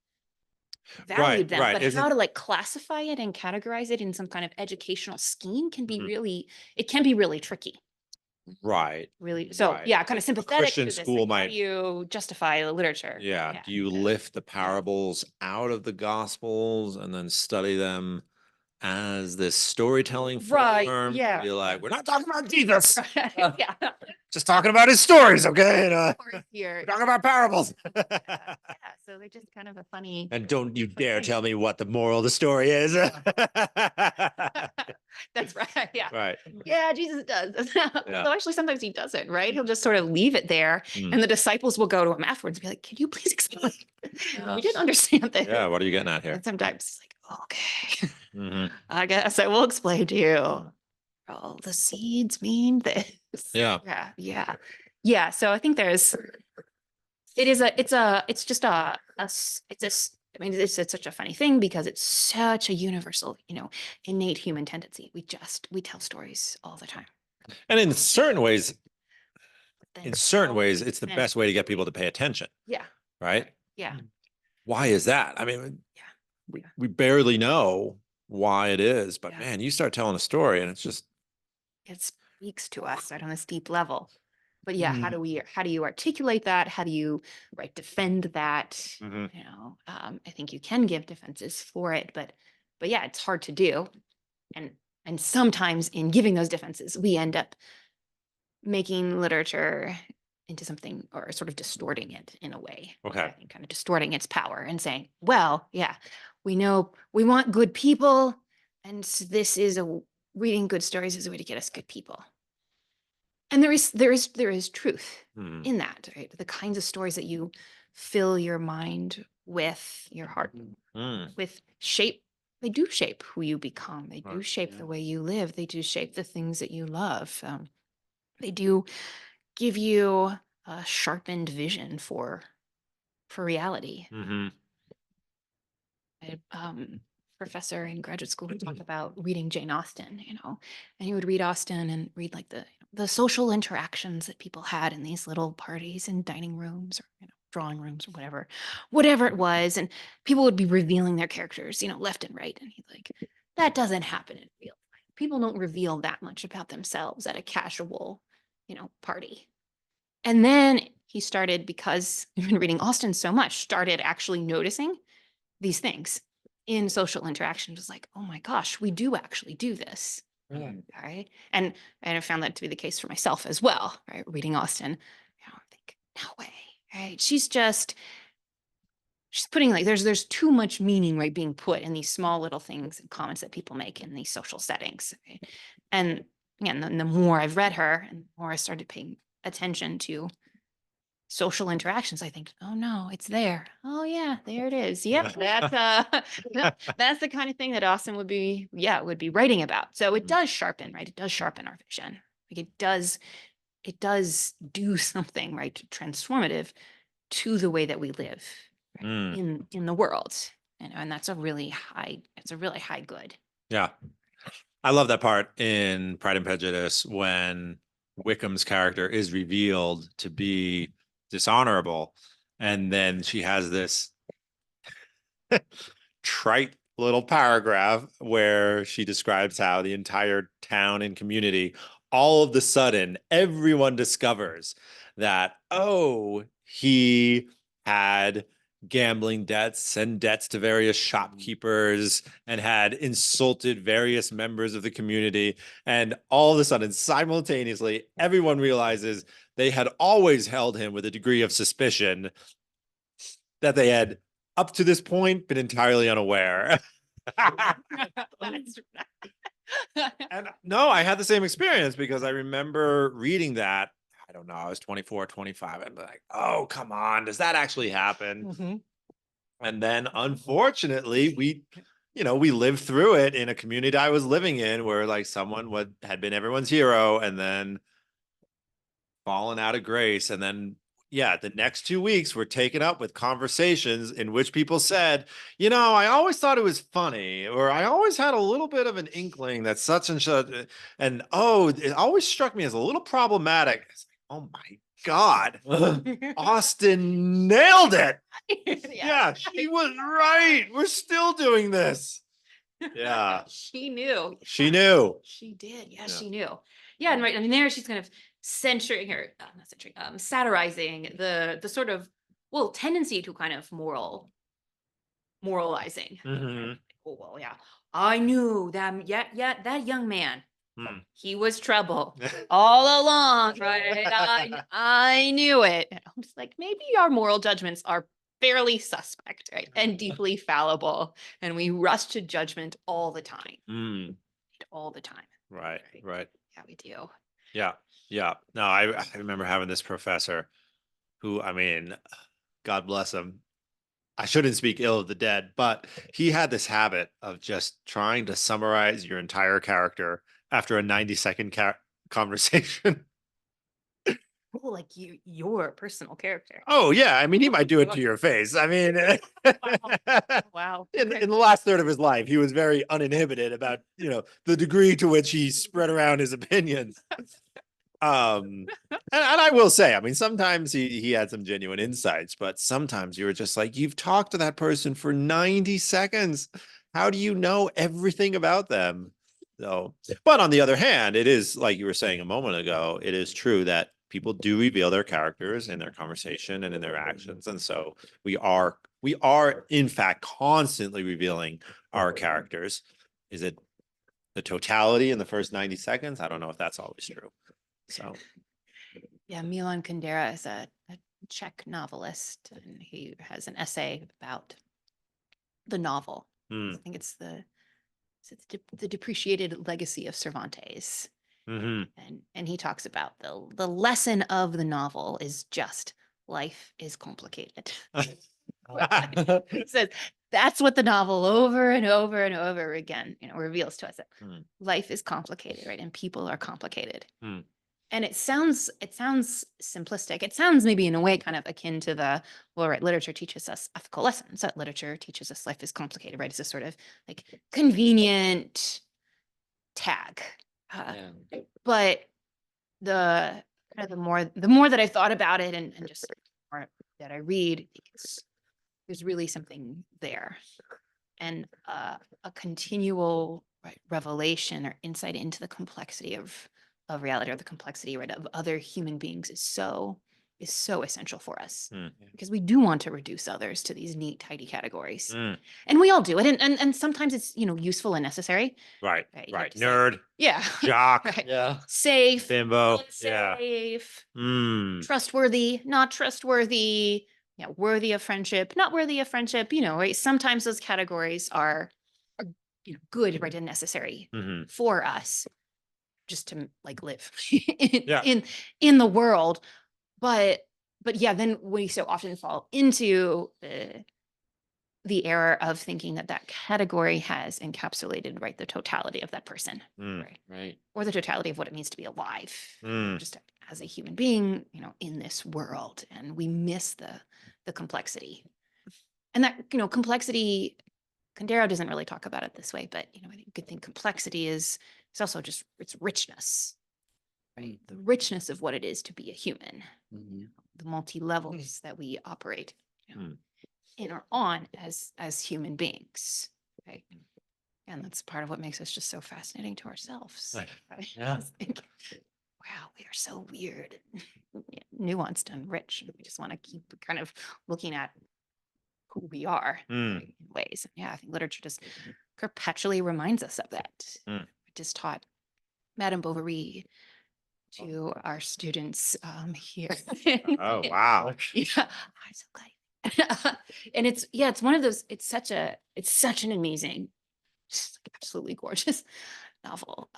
B: valued them.
A: Right.
B: But
A: Isn't
B: how to like classify it and categorize it in some kind of educational scheme can be
A: Mhm.
B: really tricky.
A: right.
B: Really, so
A: Right.
B: yeah, kind of sympathetic
A: Christian
B: to this.
A: school
B: Like, how
A: might
B: do you justify the literature?
A: Yeah. Do you lift the parables out of the gospels and then study them as this storytelling
B: Right,
A: form?
B: yeah.
A: Be like, we're not talking about Jesus,
B: Yeah.
A: just talking about his stories, okay? And,
B: Stories here.
A: we're talking about parables.
B: Yeah. So they're just kind of a funny.
A: And don't you dare
B: thing.
A: tell me what the moral of the story is.
B: That's right. Yeah.
A: Right.
B: Yeah, Jesus does. Although actually sometimes he doesn't, right? He'll just sort of leave it there,
A: Mm.
B: and the disciples will go to him afterwards and be like, "Can you please explain?
C: Yeah.
B: We didn't understand this."
A: Yeah. What are you getting at here?
B: And sometimes it's like, okay,
A: Mhm.
B: I guess I will explain to you. Oh, the seeds mean this.
A: Yeah.
B: Yeah. So I think it's such a funny thing because it's such a universal, innate human tendency. We tell stories all the time.
A: And in certain ways,
B: Then
A: it's the
B: then-
A: best way to get people to pay attention,
B: Yeah.
A: right?
B: Yeah.
A: Why is that? I mean,
B: Yeah.
A: we barely know why it is, but
B: Yeah.
A: man, you start telling a story and it's just
B: It speaks to us right on this deep level. But yeah,
A: Mm.
B: how do you articulate that? How do you defend that?
A: Mhm.
B: I think you can give defenses for it, but yeah, it's hard to do. And sometimes in giving those defenses, we end up making literature into something, or sort of distorting it in a way.
A: Okay.
B: I think kind of distorting its power and saying, well, yeah, we know we want good people, and reading good stories is a way to get us good people. And there is truth
A: Mhm.
B: in that, right? The kinds of stories that you fill your mind with, your heart
A: Mm.
B: with, they do shape who you become. They do
A: Right.
B: shape the way you live. They do shape the things that you love. They do give you a sharpened vision for reality.
A: Mhm.
B: Professor in graduate school would talk about reading Jane Austen, and he would read Austen and read like the social interactions that people had in these little parties and dining rooms, or drawing rooms, or whatever it was, and people would be revealing their characters, left and right, and he's like, that doesn't happen in real life. People don't reveal that much about themselves at a casual, party. And then he started, because we've been reading Austen so much, started actually noticing these things in social interaction. It was like, oh my gosh, we do actually do this.
C: Yeah.
B: All right. And I found that to be the case for myself as well, right? Reading Austen, I think, no way. Right. She's putting, like, there's too much meaning, right, being put in these small little things and comments that people make in these social settings. Right? And again, the more I've read her and the more I started paying attention to social interactions, I think, oh no, it's there. Oh yeah, there it is. Yep, that's the kind of thing that Austen would be writing about. So it does sharpen, right? It does sharpen our vision. Like it does do something, right, transformative to the way that we live, right,
A: Mm.
B: in the world. And that's a really high, good.
A: Yeah. I love that part in Pride and Prejudice when Wickham's character is revealed to be dishonorable. And then she has this trite little paragraph where she describes how the entire town and community, all of the sudden, everyone discovers that, oh, he had gambling debts and debts to various shopkeepers and had insulted various members of the community. And all of a sudden, simultaneously, everyone realizes they had always held him with a degree of suspicion that they had up to this point been entirely unaware.
B: That's
A: And no, I had the same experience because I remember reading that. I don't know, I was 24, 25. I'm like, oh, come on, does that actually happen?
B: Mhm.
A: And then unfortunately, we lived through it in a community I was living in where like someone had been everyone's hero and then fallen out of grace. And then, yeah, the next 2 weeks were taken up with conversations in which people said, I always thought it was funny, or I always had a little bit of an inkling that such and such, and oh, it always struck me as a little problematic. It's like, oh my God, Austen nailed it. Yeah, she was right. We're still doing this. Yeah.
B: She knew.
A: She knew.
B: She did. Yeah,
A: Yeah.
B: she knew. Yeah, and right. I mean, there she's kind of censuring her, not censuring, satirizing the sort of, well, tendency to kind of moralizing.
A: Mhm.
B: Oh well, yeah. I knew that. Yeah, that young man.
A: Mm.
B: He was trouble all along, right? I knew it. And I'm just like, maybe our moral judgments are fairly suspect, right? And deeply fallible. And we rush to judgment all the time.
A: Mm.
B: All the time.
A: Right.
B: Yeah, we do.
A: Yeah. Yeah. No, I remember having this professor who, I mean, God bless him. I shouldn't speak ill of the dead, but he had this habit of just trying to summarize your entire character after a 90-second conversation.
B: Oh, like your personal character.
A: Oh, yeah. I mean, he might do it to your face. I mean,
B: Wow.
A: in the last third of his life, he was very uninhibited about, the degree to which he spread around his opinions. And I will say, I mean, sometimes he had some genuine insights, but sometimes you were just like, you've talked to that person for 90 seconds. How do you know everything about them? So, but on the other hand, it is like you were saying a moment ago, it is true that people do reveal their characters in their conversation and in their actions. And so we are in fact constantly revealing our characters. Is it the totality in the first 90 seconds? I don't know if that's always true. So,
B: yeah, Milan Kundera is a Czech novelist, and he has an essay about the novel. I think it's the depreciated legacy of Cervantes. And he talks about the lesson of the novel is just life is complicated. He says that's what the novel over and over and over again, reveals to us that life is complicated, right? And people are complicated. And it sounds simplistic. It sounds maybe in a way kind of akin to right, literature teaches us ethical lessons. That literature teaches us life is complicated, right? It's a sort of like convenient tag. But the more that I thought about it and just more that I read, there's really something there, and a continual revelation or insight into the complexity of reality, or the complexity, right, of other human beings is so is so essential for us
A: Mm.
B: because we do want to reduce others to these neat, tidy categories.
A: Mm.
B: And we all do it. And sometimes it's, useful and necessary.
A: Right.
B: Right. You have
A: Right.
B: to say,
A: Nerd,
B: yeah.
A: jock,
B: Right.
C: Yeah.
B: Safe,
A: bimbo. Yeah.
B: unsafe,
A: Mm.
B: trustworthy, not trustworthy, worthy of friendship, not worthy of friendship, right? Sometimes those categories are good, right, and necessary
A: Hmm.
B: for us just to like live in,
A: Yeah.
B: in the world. But yeah, then we so often fall into the error of thinking that category has encapsulated, right, the totality of that person,
A: Mm.
B: right?
C: Right.
B: Or the totality of what it means to be alive,
A: Mm.
B: just as a human being, in this world. And we miss the complexity. And that, complexity, Kandera doesn't really talk about it this way, but, I think you could think complexity is also just its richness, right? The richness of what it is to be a human,
C: Mhm.
B: the multi-levels that we operate
A: Mm.
B: in or on as human beings, right? And that's part of what makes us just so fascinating to ourselves.
A: Right.
B: Right?
C: Yeah.
B: Just think, wow, we are so weird, nuanced, and rich. We just want to keep kind of looking at who we are
A: Mm.
B: in ways. Yeah, I think literature just perpetually reminds us of that.
A: Mm.
B: I just taught Madame Bovary to our students here.
A: Oh, wow.
B: Yeah, I'm so glad. And it's one of those, it's such an amazing, just like absolutely gorgeous novel.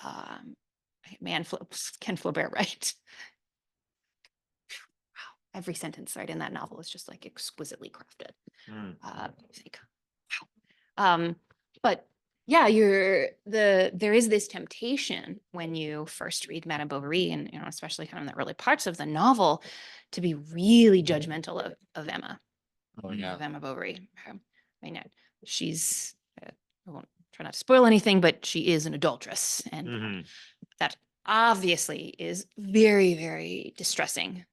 B: Ken Flaubert, right? Wow, every sentence right in that novel is just like exquisitely crafted.
A: Mm.
B: I think, wow. But yeah, there is this temptation when you first read Madame Bovary, and especially kind of in the early parts of the novel, to be really judgmental of Emma,
C: Oh yeah.
B: of Emma Bovary. I mean, she's I won't try not to spoil anything, but she is an adulteress, and
A: Mhm.
B: that obviously is very, very distressing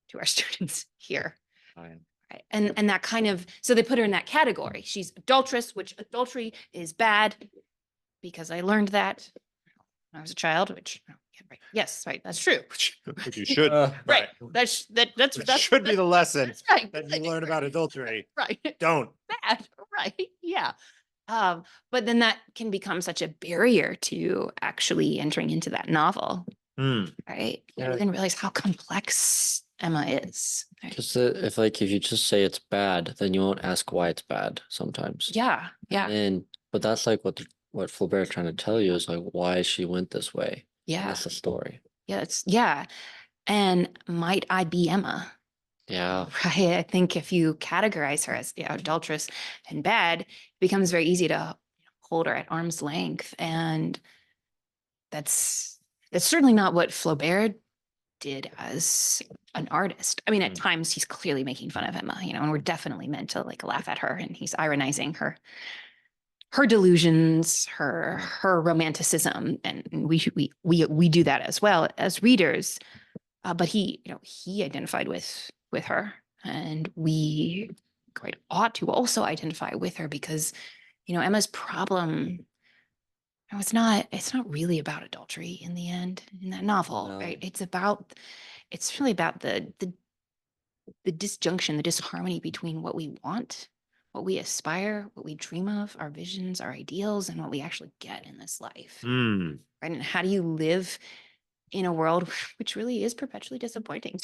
B: to our students here.
C: Fine.
B: Right. And that kind of, so they put her in that category. She's adulteress, which adultery is bad because I learned that when I was a child, which, right. Yes, right. That's true.
A: Which you should.
B: Right. That's
A: That should be the lesson
B: that's right.
A: that you learn about adultery.
B: Right.
A: Don't.
B: Bad. Right. Yeah. But then that can become such a barrier to actually entering into that novel.
A: Mm.
B: Right.
C: Yeah.
B: You didn't realize how complex Emma is. Right?
C: Because if you just say it's bad, then you won't ask why it's bad sometimes.
B: Yeah. Yeah.
C: And but that's like what Flaubert trying to tell you is like why she went this way. And
B: Yeah.
C: that's the story.
B: Yeah. And might I be Emma?
C: Yeah.
B: Right. I think if you categorize her as adulteress and bad, it becomes very easy to hold her at arm's length. And that's certainly not what Flaubert did as an artist. I mean, at times he's clearly making fun of Emma, and we're definitely meant to like laugh at her, and he's ironizing her delusions, her romanticism, and we do that as well as readers. But he identified with her, and we quite ought to also identify with her because, Emma's problem. No, it's not really about adultery in the end in that novel,
C: No.
B: right? It's really about the disjunction, the disharmony between what we want, what we aspire, what we dream of, our visions, our ideals, and what we actually get in this life.
A: Mm.
B: Right? And how do you live in a world which really is perpetually disappointing?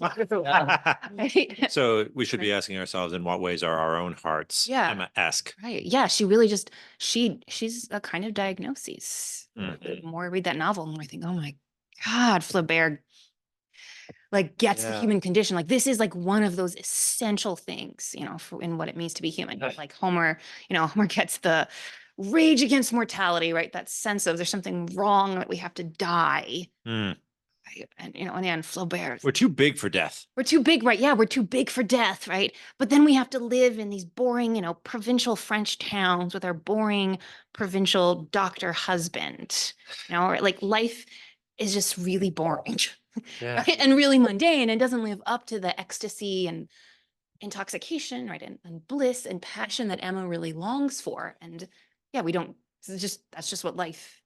B: Right?
A: So we should be asking ourselves, in what ways are our own hearts Emma-esque?
B: Right. Yeah. She really just, she's a kind of diagnosis.
A: Mhm.
B: The more I read that novel, the more I think, oh my God, Flaubert like gets the human condition. Like this is like one of those essential things, in what it means to be human. Like Homer gets the rage against mortality, right? That sense of there's something wrong, that we have to die.
A: Mm.
B: Right? And, and then Flaubert.
A: We're too big for death.
B: We're too big, right? Yeah, we're too big for death, right? But then we have to live in these boring, provincial French towns with our boring provincial doctor husband, or like life is just really boring.
C: Yeah.
B: Right? And really mundane and doesn't live up to the ecstasy and intoxication, right? And bliss and passion that Emma really longs for. And yeah, we don't, that's just what life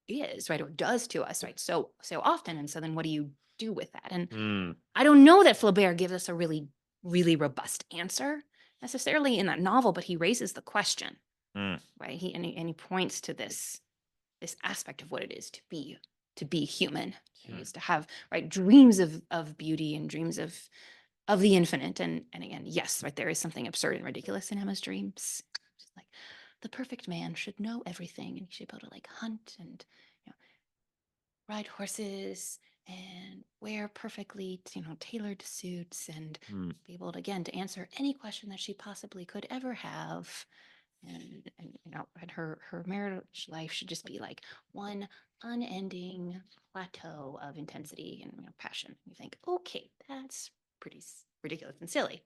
B: is, right? Or does to us, right? So often. And so then what do you do with that? And
A: Mm,
B: I don't know that Flaubert gives us a really, really robust answer necessarily in that novel, but he raises the question,
A: mm,
B: right? He points to this aspect of what it is to be human,
C: Yeah.
B: is to have right dreams of beauty and dreams of the infinite. And again, yes, right, there is something absurd and ridiculous in Emma's dreams. Just like the perfect man should know everything, and he should be able to like hunt and ride horses and wear perfectly tailored suits and
A: mm.
B: be able to again to answer any question that she possibly could ever have. And her marriage life should just be like one unending plateau of intensity and passion. You think, okay, that's pretty ridiculous and silly.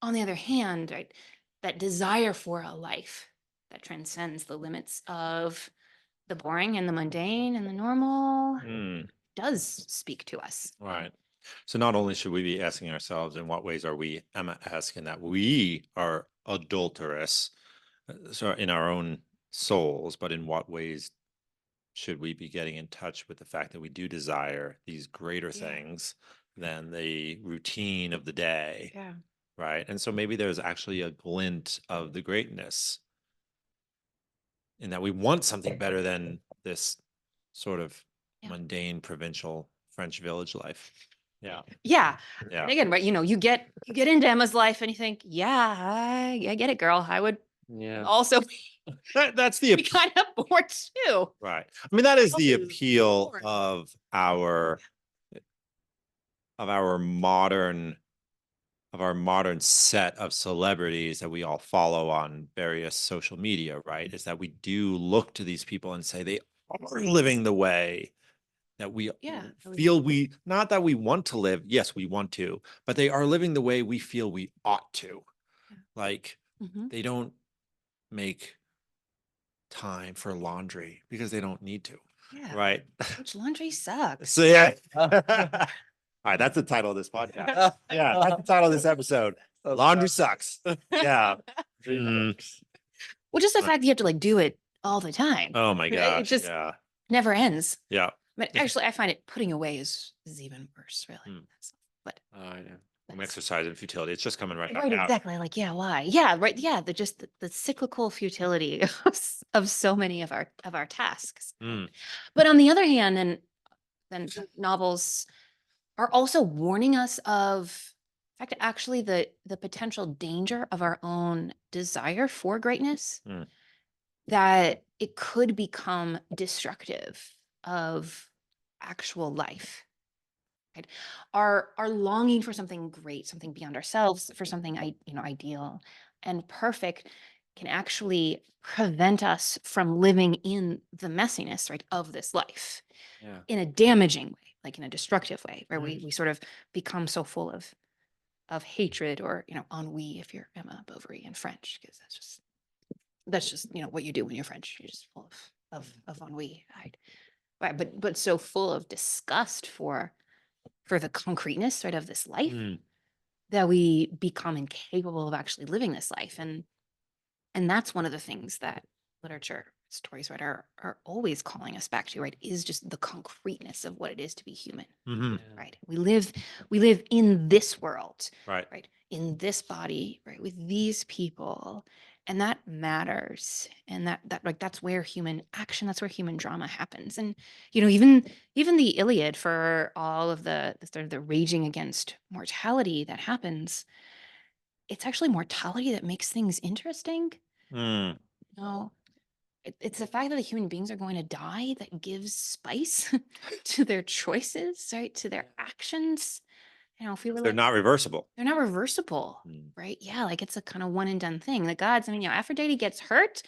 B: On the other hand, right, that desire for a life that transcends the limits of the boring and the mundane and the normal
A: Mm,
B: does speak to us.
A: right. So not only should we be asking ourselves in what ways are we Emma-esque in that we are adulterous, so in our own souls, but in what ways should we be getting in touch with the fact that we do desire these greater
B: Yeah.
A: things than the routine of the day,
B: Yeah.
A: right? And so maybe there's actually a glint of the greatness in that we want something better than this sort of
B: Yeah.
A: mundane provincial French village life. Yeah.
B: Yeah.
A: Yeah.
B: And again, right, you get into Emma's life and you think, yeah, I get it, girl. I would
C: Yeah.
B: also
A: That's the
B: be kind of bored too.
A: right. I mean, that is the
B: Also
A: appeal
B: bored.
A: of our modern set of celebrities that we all follow on various social media, right? Is that we do look to these people and say they are living the way that we
B: Yeah.
A: feel we not that we want to live. Yes, we want to, but they are living the way we feel we ought to.
B: Yeah.
A: Like
B: Mhm.
A: they don't make time for laundry because they don't need to.
B: Yeah.
A: Right.
B: Which laundry sucks.
A: So yeah. All right, that's the title of this podcast. Yeah, that's the title of this episode. Laundry sucks. Yeah. Mm.
B: Well, just the fact that you have to like do it all the time.
A: Oh my
B: It
A: gosh.
B: just
A: Yeah.
B: never ends.
A: Yeah.
B: But actually, I find it putting away is even worse, really.
A: Mm.
B: But
C: I know.
A: I'm
B: that's-
A: exercising futility. It's just coming right back
B: right,
A: out.
B: exactly. Like, yeah, why? Yeah, right. Yeah, the cyclical futility of so many of our tasks.
A: Mm.
B: But on the other hand, and then novels are also warning us of, in fact, actually the potential danger of our own desire for greatness,
A: Mm.
B: that it could become destructive of actual life. Right? Our longing for something great, something beyond ourselves, for something ideal and perfect, can actually prevent us from living in the messiness, right, of this life
C: Yeah.
B: in a damaging way, like in a destructive way, where we sort of become so full of hatred or ennui, if you're Emma Bovary in French, because that's just what you do when you're French. You're just full of ennui, right? But so full of disgust for the concreteness, right, of this life,
A: Mm.
B: that we become incapable of actually living this life. And that's one of the things that literature stories, right, are always calling us back to, right, is just the concreteness of what it is to be human.
A: Mhm.
B: Right, we live in this world,
A: Right.
B: right, in this body, right, with these people, and that matters. And that like that's where human action, that's where human drama happens. And even the Iliad, for all of the sort of the raging against mortality that happens, it's actually mortality that makes things interesting.
A: Mm.
B: No, it's the fact that the human beings are going to die that gives spice to their choices, right, to their actions. If we were
A: They're
B: like,
A: not reversible.
B: they're not reversible,
A: Mm.
B: right? Yeah, like it's a kind of one and done thing. The gods, I mean, Aphrodite gets hurt.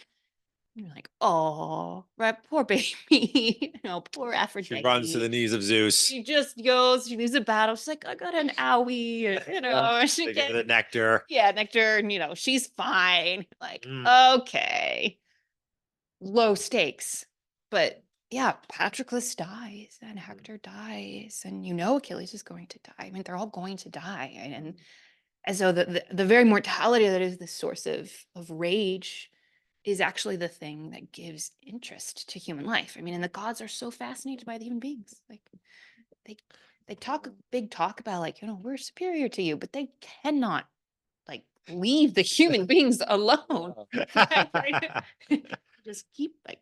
B: You're like, oh, right, poor baby. Poor Aphrodite.
A: She runs to the knees of Zeus.
B: She just goes, she loses a battle. She's like, I got an owie, and, she
A: They give her
B: gets,
A: the nectar.
B: yeah, nectar, and she's fine. Like, okay, low stakes. But yeah, Patroclus dies and Hector dies, and Achilles is going to die. I mean, they're all going to die. And so the very mortality that is the source of rage is actually the thing that gives interest to human life. I mean, and the gods are so fascinated by the human beings. Like they talk a big talk about like, we're superior to you, but they cannot like leave the human beings alone. Right? Just keep like,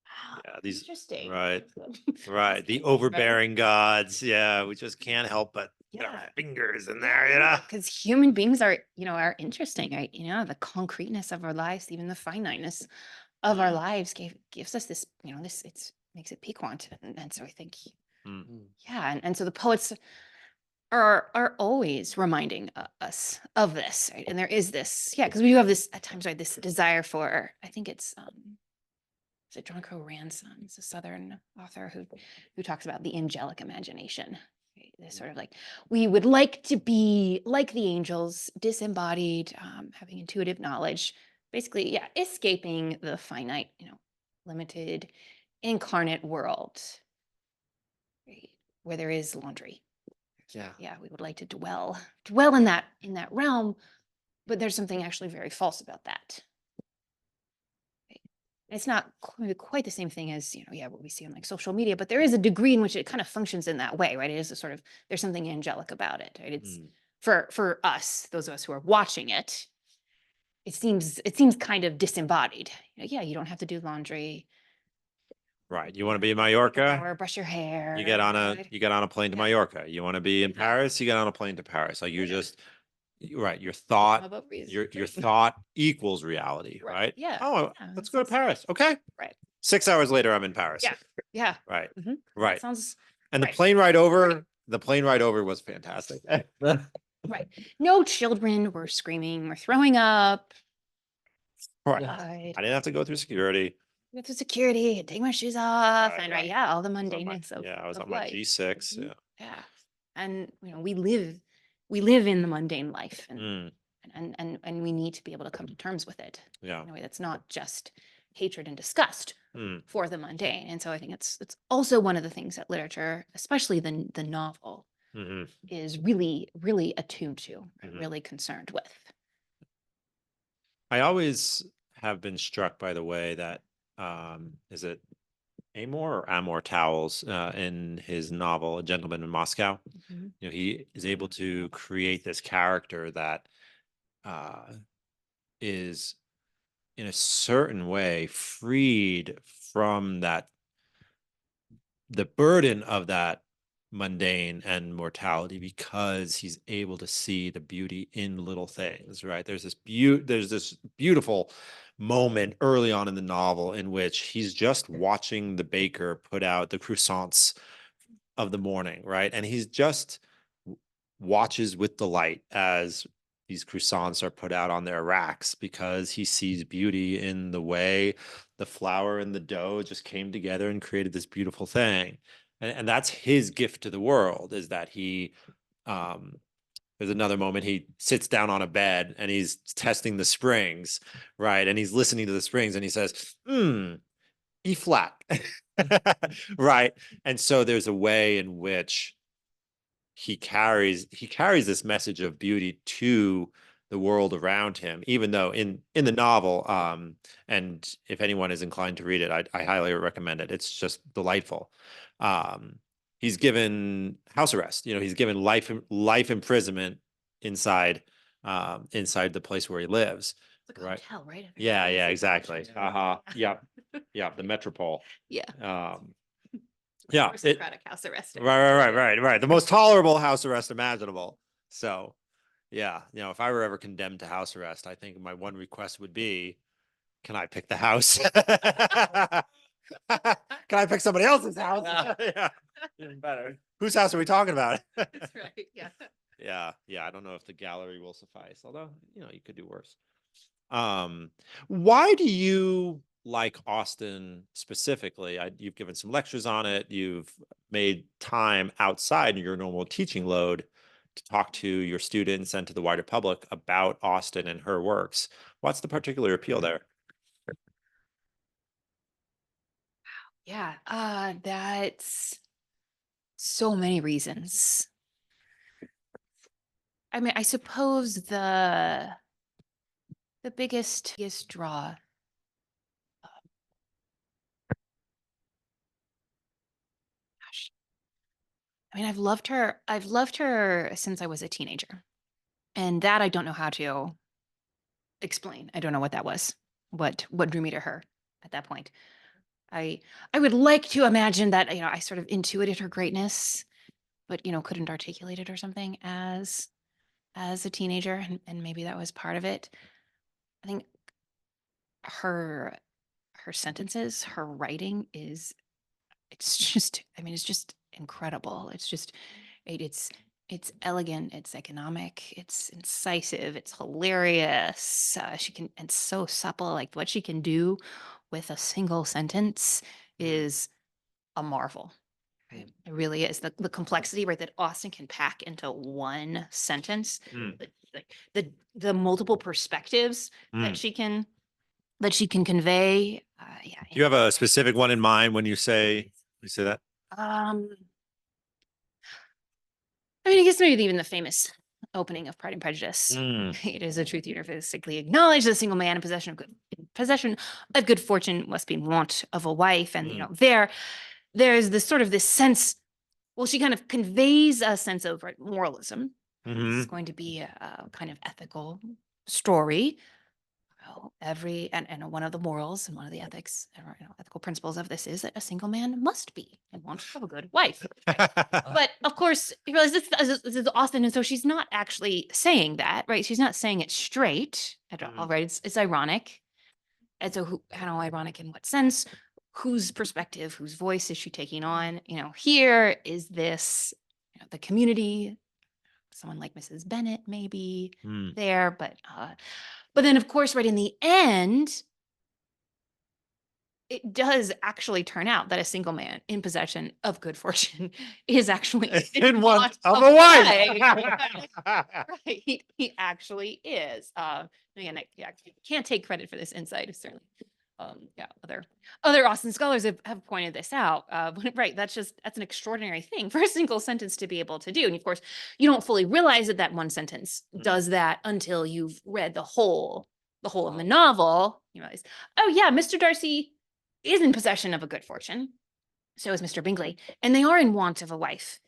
B: wow,
A: Yeah, these
B: interesting.
A: right,
B: This
A: right.
B: kind
A: The
B: of thing, right?
A: overbearing gods. Yeah, we just can't help but get our
B: Yeah.
A: fingers in there, you know.
B: Because human beings are, are interesting, right? The concreteness of our lives, even the finiteness of our lives gives us this, makes it piquant. And so I think,
A: Mm.
B: yeah. And so the poets are always reminding us of this, right? And there is this, yeah, because we do have this at times, right? This desire for, I think it's, is it John Crow Ransom? It's a Southern author who talks about the angelic imagination. Right? This sort of like, we would like to be like the angels, disembodied, having intuitive knowledge, basically, yeah, escaping the finite, limited, incarnate world, right? Where there is laundry.
C: Yeah.
B: Yeah, we would like to dwell in that realm, but there's something actually very false about that. It's not quite the same thing as, yeah, what we see on like social media, but there is a degree in which it kind of functions in that way, right? It is a sort of, there's something angelic about it, right? It's for us, those of us who are watching it, it seems kind of disembodied. Yeah, you don't have to do laundry.
A: Right. You want to be in
B: Take a
A: Mallorca?
B: shower, brush your hair.
A: You get on
B: right?
A: a plane to
B: Yeah.
A: Mallorca. You want to be in Paris? You get on a plane to Paris. Like you're
B: Yeah.
A: just right. Your
B: I'm
A: thought,
B: about breeze.
A: your thought equals reality,
B: Right.
A: right?
B: Yeah.
A: Oh,
B: Yeah,
A: let's
B: that
A: go to
B: sounds-
A: Paris. Okay.
B: Right.
A: 6 hours later, I'm in Paris.
B: Yeah. Yeah.
A: Right.
B: Mhm. That
A: Right.
B: sounds
A: And the
B: right.
A: plane ride over, was fantastic.
B: right. No children were screaming or throwing up.
A: Right.
C: Yeah.
B: Right.
A: I didn't have to go through security.
B: Go through security and take my shoes off
A: Right,
B: and
A: right.
B: yeah, all the
A: I was on my-
B: mundaneness of
A: I was
B: of
A: on my
B: life.
A: G6.
B: Mhm.
A: Yeah.
B: Yeah. And we live in the mundane life and
A: Mm,
B: and we need to be able to come to terms with it
A: yeah.
B: in a way that's not just hatred and disgust
A: Mm,
B: for the mundane. And so I think it's also one of the things that literature, especially the novel,
A: mhm,
B: is really, really attuned to,
A: Mhm.
B: really concerned with.
A: I always have been struck by the way that is it Amor or Amor Towles in his novel A Gentleman in Moscow.
B: Mhm.
A: He is able to create this character that uh, is in a certain way freed from the burden of that mundane and mortality because he's able to see the beauty in little things, right? There's this beautiful moment early on in the novel in which he's just watching the baker put out the croissants of the morning, right? And he's just watches with delight as these croissants are put out on their racks because he sees beauty in the way the flour and the dough just came together and created this beautiful thing. And that's his gift to the world is that um, there's another moment he sits down on a bed and he's testing the springs, right? And he's listening to the springs and he says, E flat, right? And so there's a way in which he carries this message of beauty to the world around him, even though in the novel, and if anyone is inclined to read it, I highly recommend it. It's just delightful. He's given house arrest. He's given life imprisonment inside inside the place where he lives.
B: It's like a
A: Right.
B: hotel, right?
A: Yeah, yeah,
B: Fancy
A: exactly.
B: mansion.
A: Uh-huh. Yep. Yep. The Metropole.
B: Yeah.
A: Yeah.
B: Aristocratic house arrest.
A: Right. The most tolerable house arrest imaginable. So, yeah, if I were ever condemned to house arrest, I think my one request would be, can I pick the house? Can I pick somebody else's house? Yeah, even better. Whose house are we talking about?
B: That's right. Yeah.
A: Yeah. I don't know if the gallery will suffice, although, you could do worse. Why do you like Austen specifically? You've given some lectures on it. You've made time outside your normal teaching load to talk to your students and to the wider public about Austen and her works. What's the particular appeal there?
B: Yeah. That's so many reasons. I mean, I suppose the biggest draw. Gosh, I mean, I've loved her since I was a teenager. And that I don't know how to explain. I don't know what that was. What drew me to her at that point. I I would like to imagine that, I sort of intuited her greatness, but, couldn't articulate it or something as a teenager, and maybe that was part of it. I think her her sentences, her writing it's just, I mean, it's just incredible. It's elegant, it's economic, it's incisive, it's hilarious. She can, and so supple. Like what she can do with a single sentence is a marvel. Right? It really is. The complexity, right, that Austen can pack into one sentence,
A: Mm.
B: like the multiple perspectives that
A: Mm.
B: she can convey. Yeah.
A: Do you have a specific one in mind when you say that?
B: Um, I mean, I guess maybe even the famous opening of Pride and Prejudice.
A: Mm.
B: It is a truth universally acknowledged that a single man in possession of good fortune must be in want of a wife. And there's this sort of this sense. Well, she kind of conveys a sense of, right, moralism. It's
A: Hmm.
B: going to be a kind of ethical story. Well, and one of the morals and one of the ethics, or, ethical principles of this is that a single man must be in want of a good wife. But of course, you realize this is Austen, and so she's not actually saying that, right? She's not saying it straight at all, right? It's ironic. And so, how ironic in what sense? Whose perspective, whose voice is she taking on? Here is this, the community, someone like Mrs. Bennet, maybe
A: Mm.
B: there, but then, of course, right in the end, it does actually turn out that a single man in possession of good fortune is actually
A: In want of
B: a
A: a
B: wife.
A: wife.
B: Right. He actually is. Again, I can't take credit for this insight. Certainly, yeah, other Austen scholars have pointed this out. But right, that's an extraordinary thing for a single sentence to be able to do. And of course, you don't fully realize that one sentence does that until you've read the whole of the novel. You realize, oh yeah, Mr. Darcy is in possession of a good fortune. So is Mr. Bingley, and they are in want of a wife.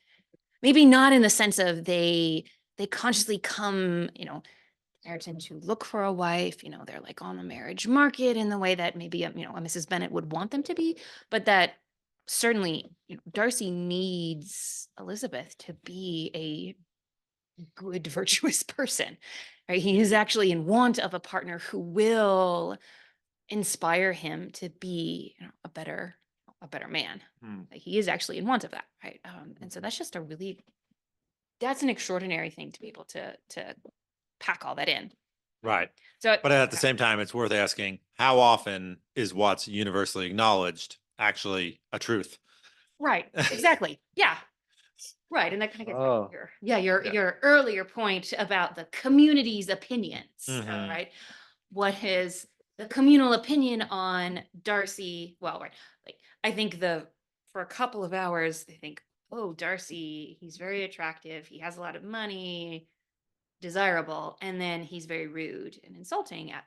B: Maybe not in the sense of they consciously come, Meryton to look for a wife. They're like on the marriage market in the way that maybe a Mrs. Bennet would want them to be, but that certainly, Darcy needs Elizabeth to be a good, virtuous person. Right? He is actually in want of a partner who will inspire him to be, a better man.
A: Mm.
B: Like, he is actually in want of that, right? And so that's an extraordinary thing to be able to pack all that in.
A: Right.
B: So,
A: But at the same time, it's worth asking, how often is what's universally acknowledged actually a truth?
B: right, exactly, yeah, right, and that kind of gets back
C: Oh,
B: to your
A: Yeah.
B: your earlier point about the community's opinions.
A: Mhm.
B: Right, what is the communal opinion on Darcy? Well, right, like I think for a couple of hours they think, oh, Darcy, he's very attractive, he has a lot of money, desirable, and then he's very rude and insulting at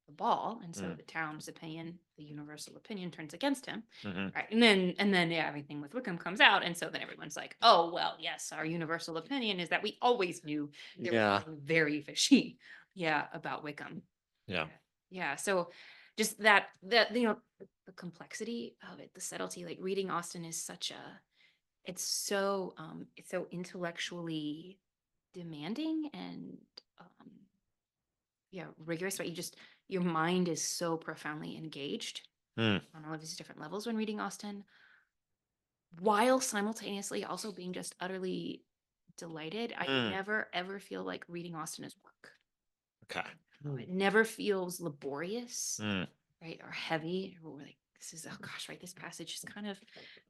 B: the ball, and so
A: Mm.
B: the town's opinion, the universal opinion, turns against him.
A: Mhm.
B: Right, and then yeah, everything with Wickham comes out, and so then everyone's like, oh well, yes, our universal opinion is that we always knew there was
C: yeah.
B: something very fishy, yeah, about Wickham.
A: Yeah.
B: Yeah, so just that the complexity of it, the subtlety, like reading Austen is it's so intellectually demanding and um yeah, rigorous, right? Your mind is so profoundly engaged
A: Mm.
B: on all of these different levels when reading Austen, while simultaneously also being just utterly delighted. I
A: Mm.
B: never ever feel like reading Austen is work.
A: Okay.
B: It never feels laborious,
A: Mm.
B: right, or heavy. Or we're like, this is, oh gosh, right, this passage is kind of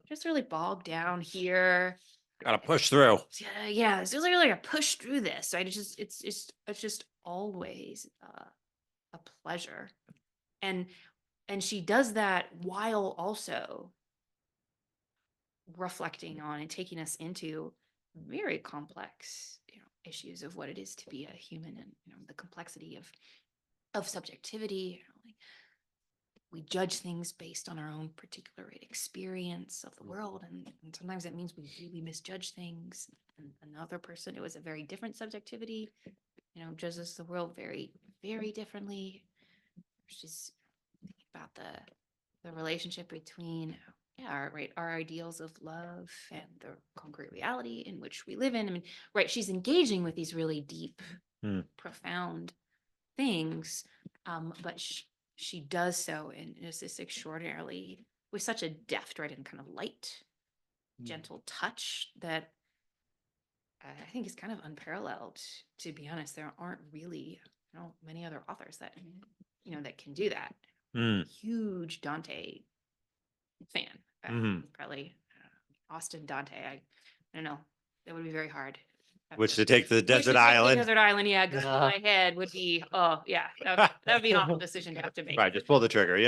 B: just really bogged down here.
A: Gotta push through.
B: Yeah, it's really like a push through this, right? It's just always a pleasure, and she does that while also reflecting on and taking us into very complex, issues of what it is to be a human, and the complexity of subjectivity, like we judge things based on our own particular experience of the world. And sometimes that means we really misjudge things. And another person, it was a very different subjectivity, judges the world very, very differently. She's thinking about the relationship between our ideals of love and the concrete reality in which we live in. I mean, right, she's engaging with these really deep, profound things, but she does so in this extraordinarily, with such a deft, right, and kind of light, gentle touch that I think is kind of unparalleled. To be honest, there aren't really many other authors that that can do that. Huge Dante fan. Probably Austen, Dante. I don't know. That would be very hard.
A: Which to take the
B: Which to
A: desert
B: take the
A: island.
B: desert island, yeah, gun to my head would be. Oh, yeah, that would be an awful decision to have to make.
A: Right, just pull the trigger.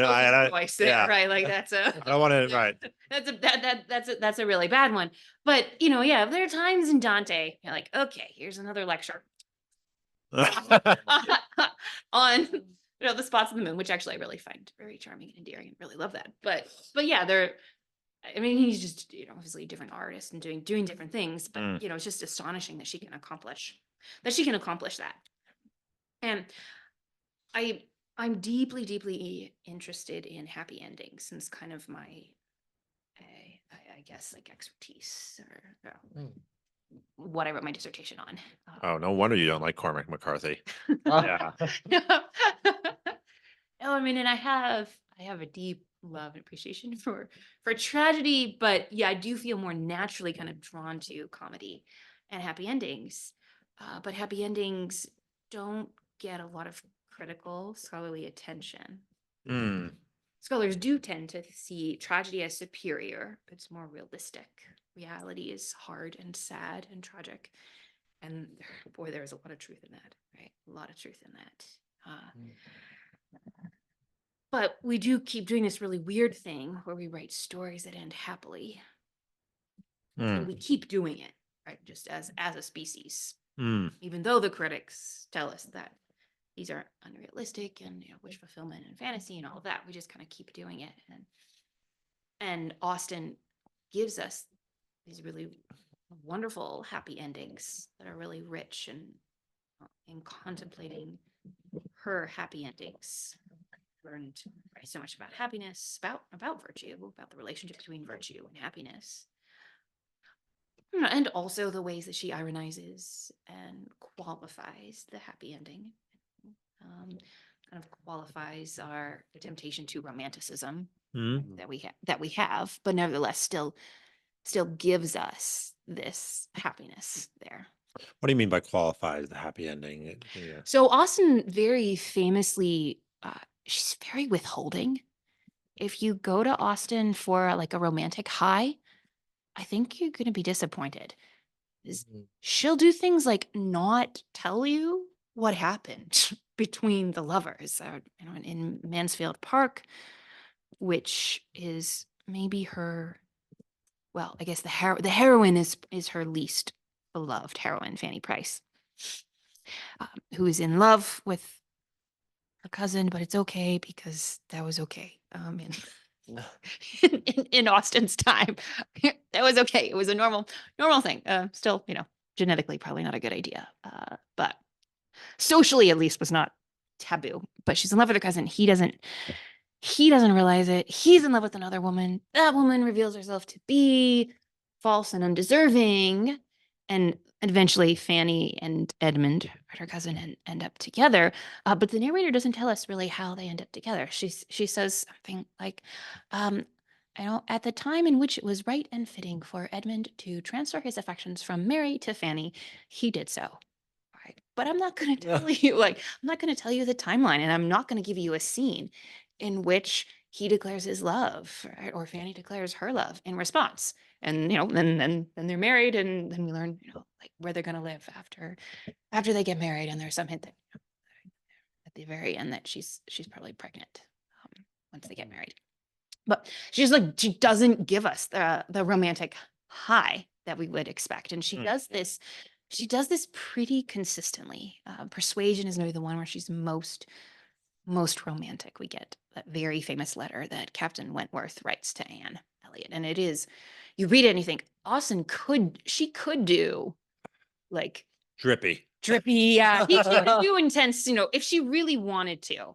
B: Voice there, right? Like that's a.
A: I don't want to. Right.
B: That's a really bad one. But yeah, there are times in Dante, you're like, okay, here's another lecture on the spots on the moon, which actually I really find very charming and endearing and really love that. But yeah, I mean, he's just obviously a different artist and doing different things, but it's just astonishing that she can accomplish that. And I'm deeply, deeply interested in happy endings, since kind of my I guess like expertise, or what I wrote my dissertation on.
A: Oh, no wonder you don't like Cormac McCarthy. Yeah.
B: No, I mean, and I have a deep love and appreciation for tragedy, but yeah, I do feel more naturally kind of drawn to comedy and happy endings. But happy endings don't get a lot of critical scholarly attention. Scholars do tend to see tragedy as superior. It's more realistic. Reality is hard and sad and tragic. And boy, there's a lot of truth in that, right? A lot of truth in that. But we do keep doing this really weird thing where we write stories that end happily. And we keep doing it, right? Just as a species. Even though the critics tell us that these are unrealistic and wish fulfillment and fantasy and all of that, we just kind of keep doing it. And Austen gives us these really wonderful happy endings that are really rich, and in contemplating her happy endings, learned so much about happiness, about virtue, about the relationship between virtue and happiness. And also the ways that she ironizes and qualifies the happy ending. Kind of qualifies the temptation to romanticism that we have, but nevertheless still gives us this happiness there.
A: What do you mean by qualifies the happy ending? Yeah.
B: So Austen very famously, she's very withholding. If you go to Austen for like a romantic high, I think you're going to be disappointed. She'll do things like not tell you what happened between the lovers. In Mansfield Park, which is maybe her, well, I guess the heroine is her least beloved heroine, Fanny Price, who is in love with her cousin, but it's okay because that was okay. In Austen's time, that was okay. It was a normal thing. Still, genetically probably not a good idea, but socially at least was not taboo. But she's in love with her cousin. He doesn't realize it. He's in love with another woman. That woman reveals herself to be false and undeserving, and eventually Fanny and Edmund, her cousin, end up together. But the narrator doesn't tell us really how they end up together. She says something like, at the time in which it was right and fitting for Edmund to transfer his affections from Mary to Fanny, he did so. Right. But I'm not going to tell you, I'm not going to tell you the timeline, and I'm not going to give you a scene in which he declares his love, right, or Fanny declares her love in response. And then they're married, and then we learn where they're going to live after they get married. And there's some hint that at the very end that she's probably pregnant once they get married. But she doesn't give us the romantic high that we would expect, and she does this. She does this pretty consistently. Persuasion is maybe the one where she's most romantic. We get that very famous letter that Captain Wentworth writes to Anne Elliot. And it is, you read it and you think she could do like
A: Drippy.
B: drippy, he could do intense, if she really wanted to.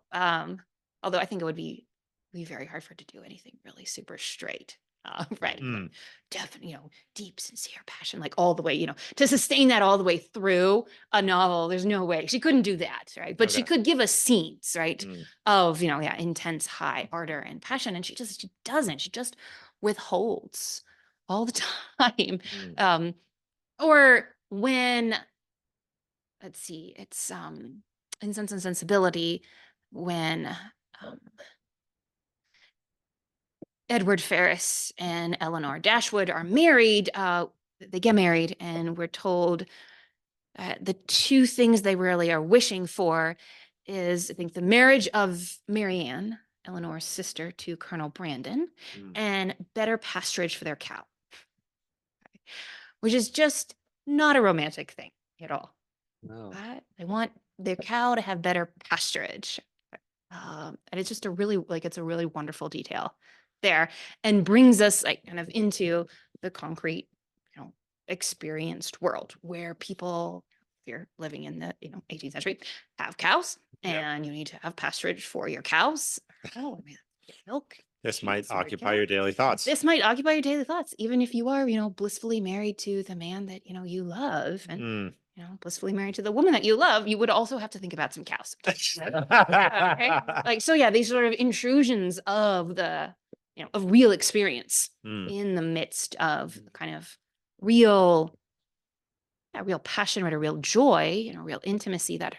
B: Although I think it would be very hard for her to do anything really super straight. Right.
A: Mm.
B: Definitely, deep, sincere passion, like all the way, to sustain that all the way through a novel. There's no way she couldn't do that. Right. But she
A: Okay.
B: could give us scenes, right,
A: Mm.
B: of, intense, high ardor and passion. And she doesn't. She just withholds all the time.
A: Mm.
B: Or when, let's see, it's in Sense and Sensibility, when Edward Ferrars and Eleanor Dashwood are married. They get married, and we're told the two things they really are wishing for is, I think, the marriage of Marianne, Eleanor's sister, to Colonel Brandon,
A: Mm.
B: and better pasturage for their cow, which is just not a romantic thing at all.
C: No.
B: But they want their cow to have better pasturage. And it's just it's a really wonderful detail there, and brings us like kind of into the concrete, experienced world where people, if you're living in the 18th century, have cows,
A: Yep.
B: and you need to have pasturage for your cows. Oh, I mean, milk.
A: This might
B: cheese, or
A: occupy
B: cow.
A: your daily thoughts.
B: This might occupy your daily thoughts, even if you are, blissfully married to the man that you love, and
A: Mm.
B: blissfully married to the woman that you love. You would also have to think about some cows. Okay. Like, so yeah, these sort of intrusions of the, of real experience
A: Mm.
B: in the midst of kind of real passion, right, a real joy, real intimacy that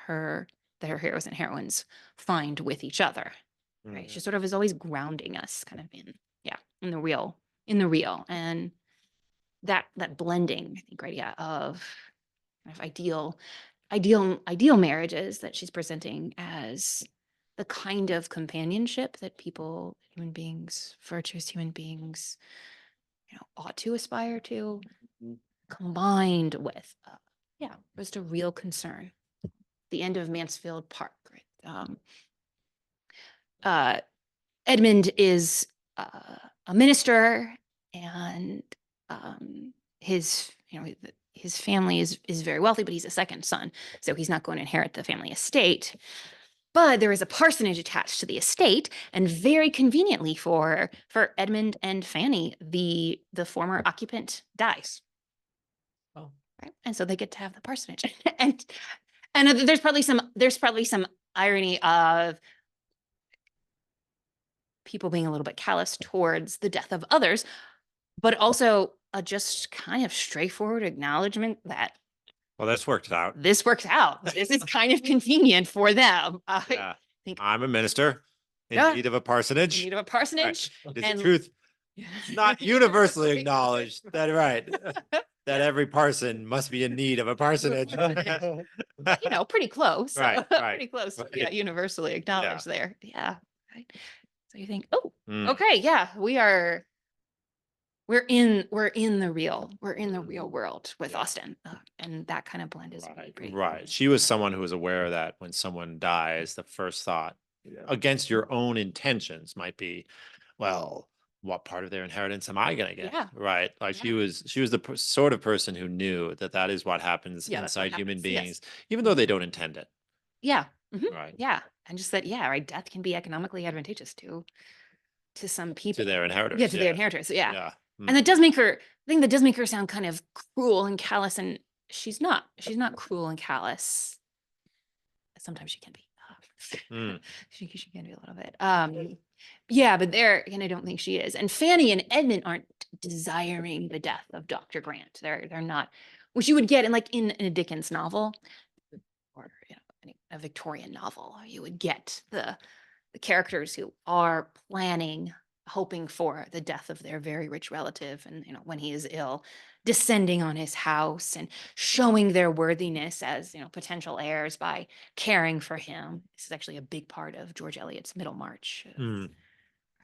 B: her heroes and heroines find with each other. Right.
A: Mm.
B: She sort of is always grounding us kind of in the real, and that blending, I think, right, yeah, of kind of ideal marriages that she's presenting as the kind of companionship that human beings, virtuous human beings, ought to aspire to, combined with, just a real concern. The end of Mansfield Park, right? Edmund is a minister, and his family is very wealthy, but he's a second son, so he's not going to inherit the family estate. But there is a parsonage attached to the estate, and very conveniently for Edmund and Fanny, the former occupant dies.
C: Oh.
B: Right? And so they get to have the parsonage. and there's probably some irony of people being a little bit callous towards the death of others, but also a just kind of straightforward acknowledgement that,
A: Well, this worked out.
B: this works out. This is kind of convenient for them.
A: Yeah.
B: think-
A: I'm a minister in
B: Yeah.
A: need of a parsonage.
B: In need of a parsonage.
A: It's
B: and-
A: the truth. It's not universally acknowledged that, right, that every person must be in need of a parsonage.
B: Pretty close.
A: Right, right,
B: Pretty close.
A: right.
B: Yeah, universally acknowledged there. Yeah. Right. So you think, oh,
A: Mm.
B: okay, yeah, we're in the real world with Austen, and that kind of blend is really
A: Right,
B: great.
A: right. She was someone who was aware that when someone dies, the first thought against your own intentions might be, well, what part of their inheritance am I going to get?
B: Yeah.
A: Right. Like
B: Yeah.
A: she was the sort of person who knew that is what happens
B: Yeah, that's what
A: inside human
B: happens, yes.
A: beings, even though they don't intend it.
B: Yeah. Mhm.
A: Right.
B: Yeah. And just that, yeah, right. Death can be economically advantageous to some people.
A: To their inheritors.
B: Yeah, to their inheritors. Yeah.
A: Yeah.
B: And that does make her, I think that does make her sound kind of cruel and callous, and she's not cruel and callous. Sometimes she can be.
A: Mm.
B: She can be a little bit. Yeah, but and I don't think she is. And Fanny and Edmund aren't desiring the death of Dr. Grant. They're not, which you would get in a Dickens novel, or a Victorian novel. You would get the characters who are planning, hoping for the death of their very rich relative, and when he is ill, descending on his house and showing their worthiness as potential heirs by caring for him. This is actually a big part of George Eliot's Middlemarch.
A: Mm.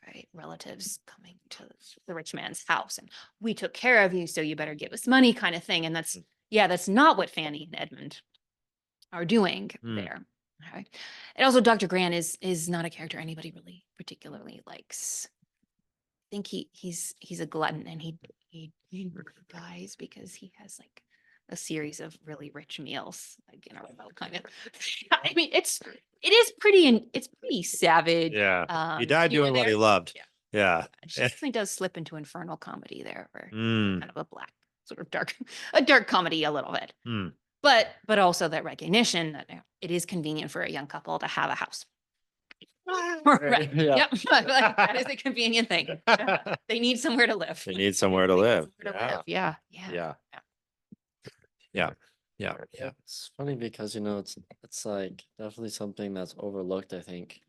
B: Right, relatives coming to the rich man's house, and we took care of you, so you better give us money, kind of thing. And that's not what Fanny and Edmund are doing
A: Mm.
B: there. All right. And also Dr. Grant is not a character anybody really particularly likes. I think he's a glutton, and he dies because he has like a series of really rich meals, like in a row, kind of. I mean, it's pretty savage.
A: Yeah. He died
B: humor
A: doing what he
B: there.
A: loved.
B: Yeah.
A: Yeah.
B: She definitely does slip into infernal comedy there, where
A: Mm,
B: kind of a black, sort of dark, a dark comedy a little bit.
A: mm.
B: But also that recognition that it is convenient for a young couple to have a house. Right.
C: Yeah.
B: Yep. Like, that is a convenient thing. They need somewhere to live.
A: They need somewhere to
B: They need
A: live.
B: somewhere to
A: Yeah.
B: live. Yeah. Yeah.
A: Yeah. Yeah. Yeah. Yeah.
C: It's funny because, you know, it's like definitely something that's overlooked, I think,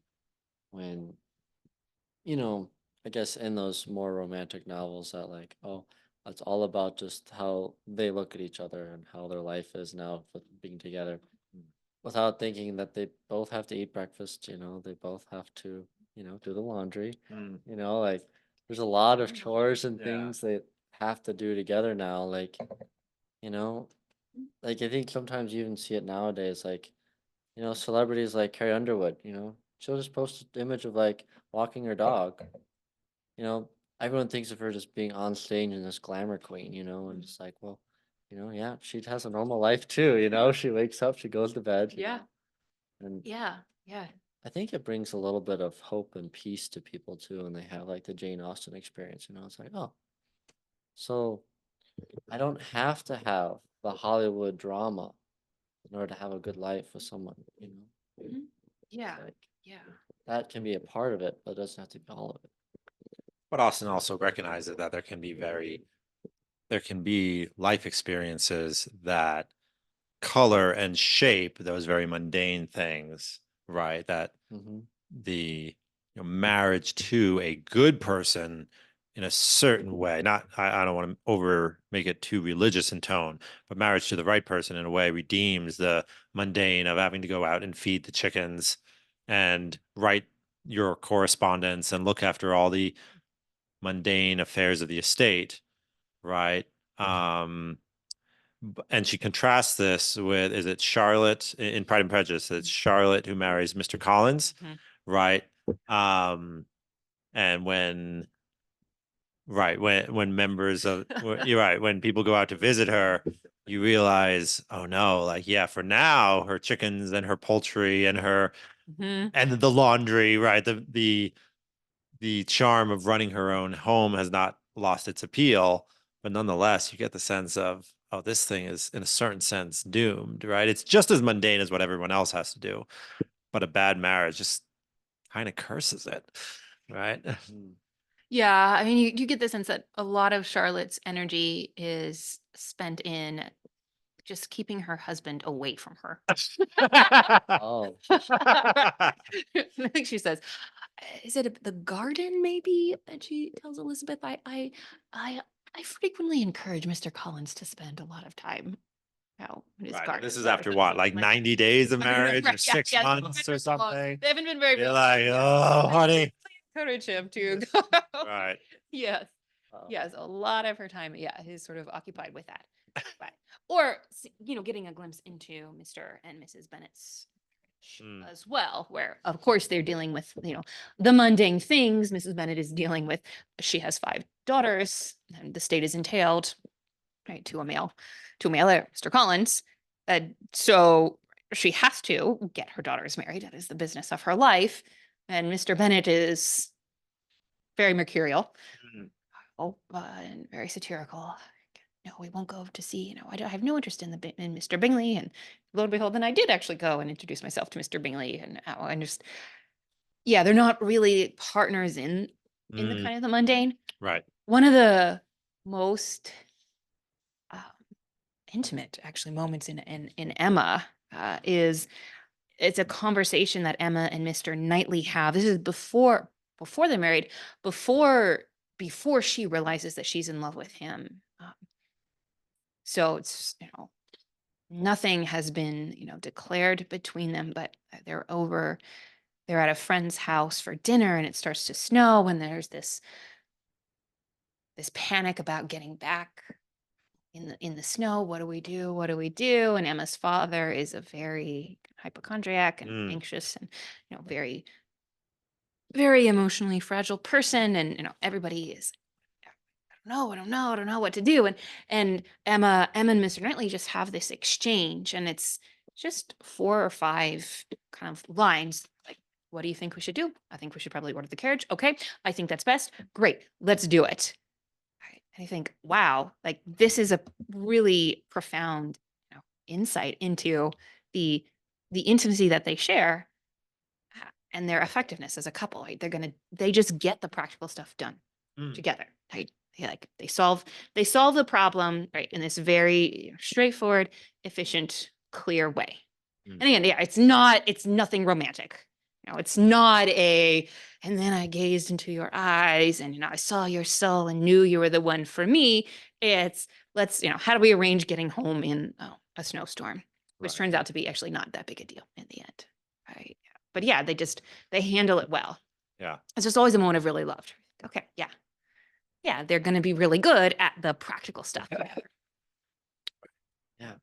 C: when, you know, I guess in those more romantic novels that like, oh, it's all about just how they look at each other and how their life is now with being together without thinking that they both have to eat breakfast, you know, they both have to, you know, do the laundry,
A: Mm.
C: you know, like there's a lot of chores and
A: Yeah.
C: things they have to do together now, like, you know, like I think sometimes you even see it nowadays, like, you know, celebrities like Carrie Underwood, you know, she'll just post an image of like walking her dog. You know, everyone thinks of her just being on stage and this glamour queen, you know, and it's like, well, you know, yeah, she has a normal life too, you know, she wakes up, she goes to bed, you
B: Yeah.
C: know, and
B: Yeah. Yeah.
C: I think it brings a little bit of hope and peace to people too, when they have like the Jane Austen experience, you know, it's like, oh, so I don't have to have the Hollywood drama in order to have a good life with someone, you know.
B: Mhm. Yeah.
C: Like
B: Yeah.
C: that can be a part of it, but it doesn't have to be all of it.
A: But Austin also recognizes that there can be life experiences that color and shape those very mundane things, right? That
C: Mm-hmm.
A: the marriage to a good person in a certain way, not I don't want to over make it too religious in tone, but marriage to the right person in a way redeems the mundane of having to go out and feed the chickens and write your correspondence and look after all the mundane affairs of the estate, right? And she contrasts this with, is it Charlotte in Pride and Prejudice? It's Charlotte who marries Mr. Collins,
B: Mhm.
A: right? And when members of you're right, when people go out to visit her, you realize, oh no, like yeah, for now, her chickens and her poultry and her
B: Mhm.
A: and the laundry, right? The charm of running her own home has not lost its appeal, but nonetheless, you get the sense of, oh, this thing is in a certain sense doomed, right? It's just as mundane as what everyone else has to do, but a bad marriage just kind of curses it, right?
B: Yeah, I mean, you get the sense that a lot of Charlotte's energy is spent in just keeping her husband away from her.
C: Oh,
B: I think she says, is it the garden maybe that she tells Elizabeth? I I frequently encourage Mr. Collins to spend a lot of time out in his
A: Right. And
B: garden.
A: this is
B: or
A: after
B: something
A: what, like
B: like that.
A: 90 days of
B: Right,
A: marriage or
B: right, yeah,
A: 6
B: yeah,
A: months or
B: so long.
A: something?
B: They haven't been very
A: You're
B: long,
A: like,
B: yeah.
A: oh, honey.
B: Encourage him to go.
A: Right.
B: Yes.
C: wow.
B: Yes, a lot of her time, yeah, is sort of occupied with that. But or getting a glimpse into Mr. and Mrs. Bennett's
A: Mm.
B: as well, where of course they're dealing with, the mundane things. Mrs. Bennet is dealing with, she has 5 daughters, and the state is entailed, right, to a male heir, Mr. Collins. So she has to get her daughters married. That is the business of her life. And Mr. Bennet is very mercurial,
A: Mm.
B: and very satirical. No, we won't go to see, I have no interest in Mr. Bingley. And lo and behold, then I did actually go and introduce myself to Mr. Bingley. And just, yeah, they're not really partners in the
A: Mm.
B: kind of the mundane.
A: Right.
B: One of the most um, intimate, actually, moments in Emma is it's a conversation that Emma and Mr. Knightley have. This is before they're married, before she realizes that she's in love with him. So it's, nothing has been, declared between them, but they're at a friend's house for dinner, and it starts to snow, and there's this panic about getting back in the snow. What do we do? What do we do? And Emma's father is a very hypochondriac and
A: Mm.
B: anxious and very very emotionally fragile person, and everybody is, I don't know what to do. And Emma and Mr. Knightley just have this exchange, and it's just 4 or 5 kind of lines like, what do you think we should do? I think we should probably order the carriage. Okay, I think that's best. Great, let's do it. Right. And I think, wow, like this is a really profound, insight into the intimacy that they share, and their effectiveness as a couple. Right? They just get the practical stuff done
A: Mm.
B: together. Right? They solve the problem, right, in this very straightforward, efficient, clear way.
A: Mm.
B: And again, yeah, it's nothing romantic. It's not and then I gazed into your eyes and I saw your soul and knew you were the one for me. It's how do we arrange getting home in a snowstorm, which
A: Right.
B: turns out to be actually not that big a deal in the end. Right. But yeah, they handle it well.
A: Yeah.
B: It's just always a moment of really love. Okay. Yeah. Yeah. They're going to be really good at the practical stuff.
C: Yeah.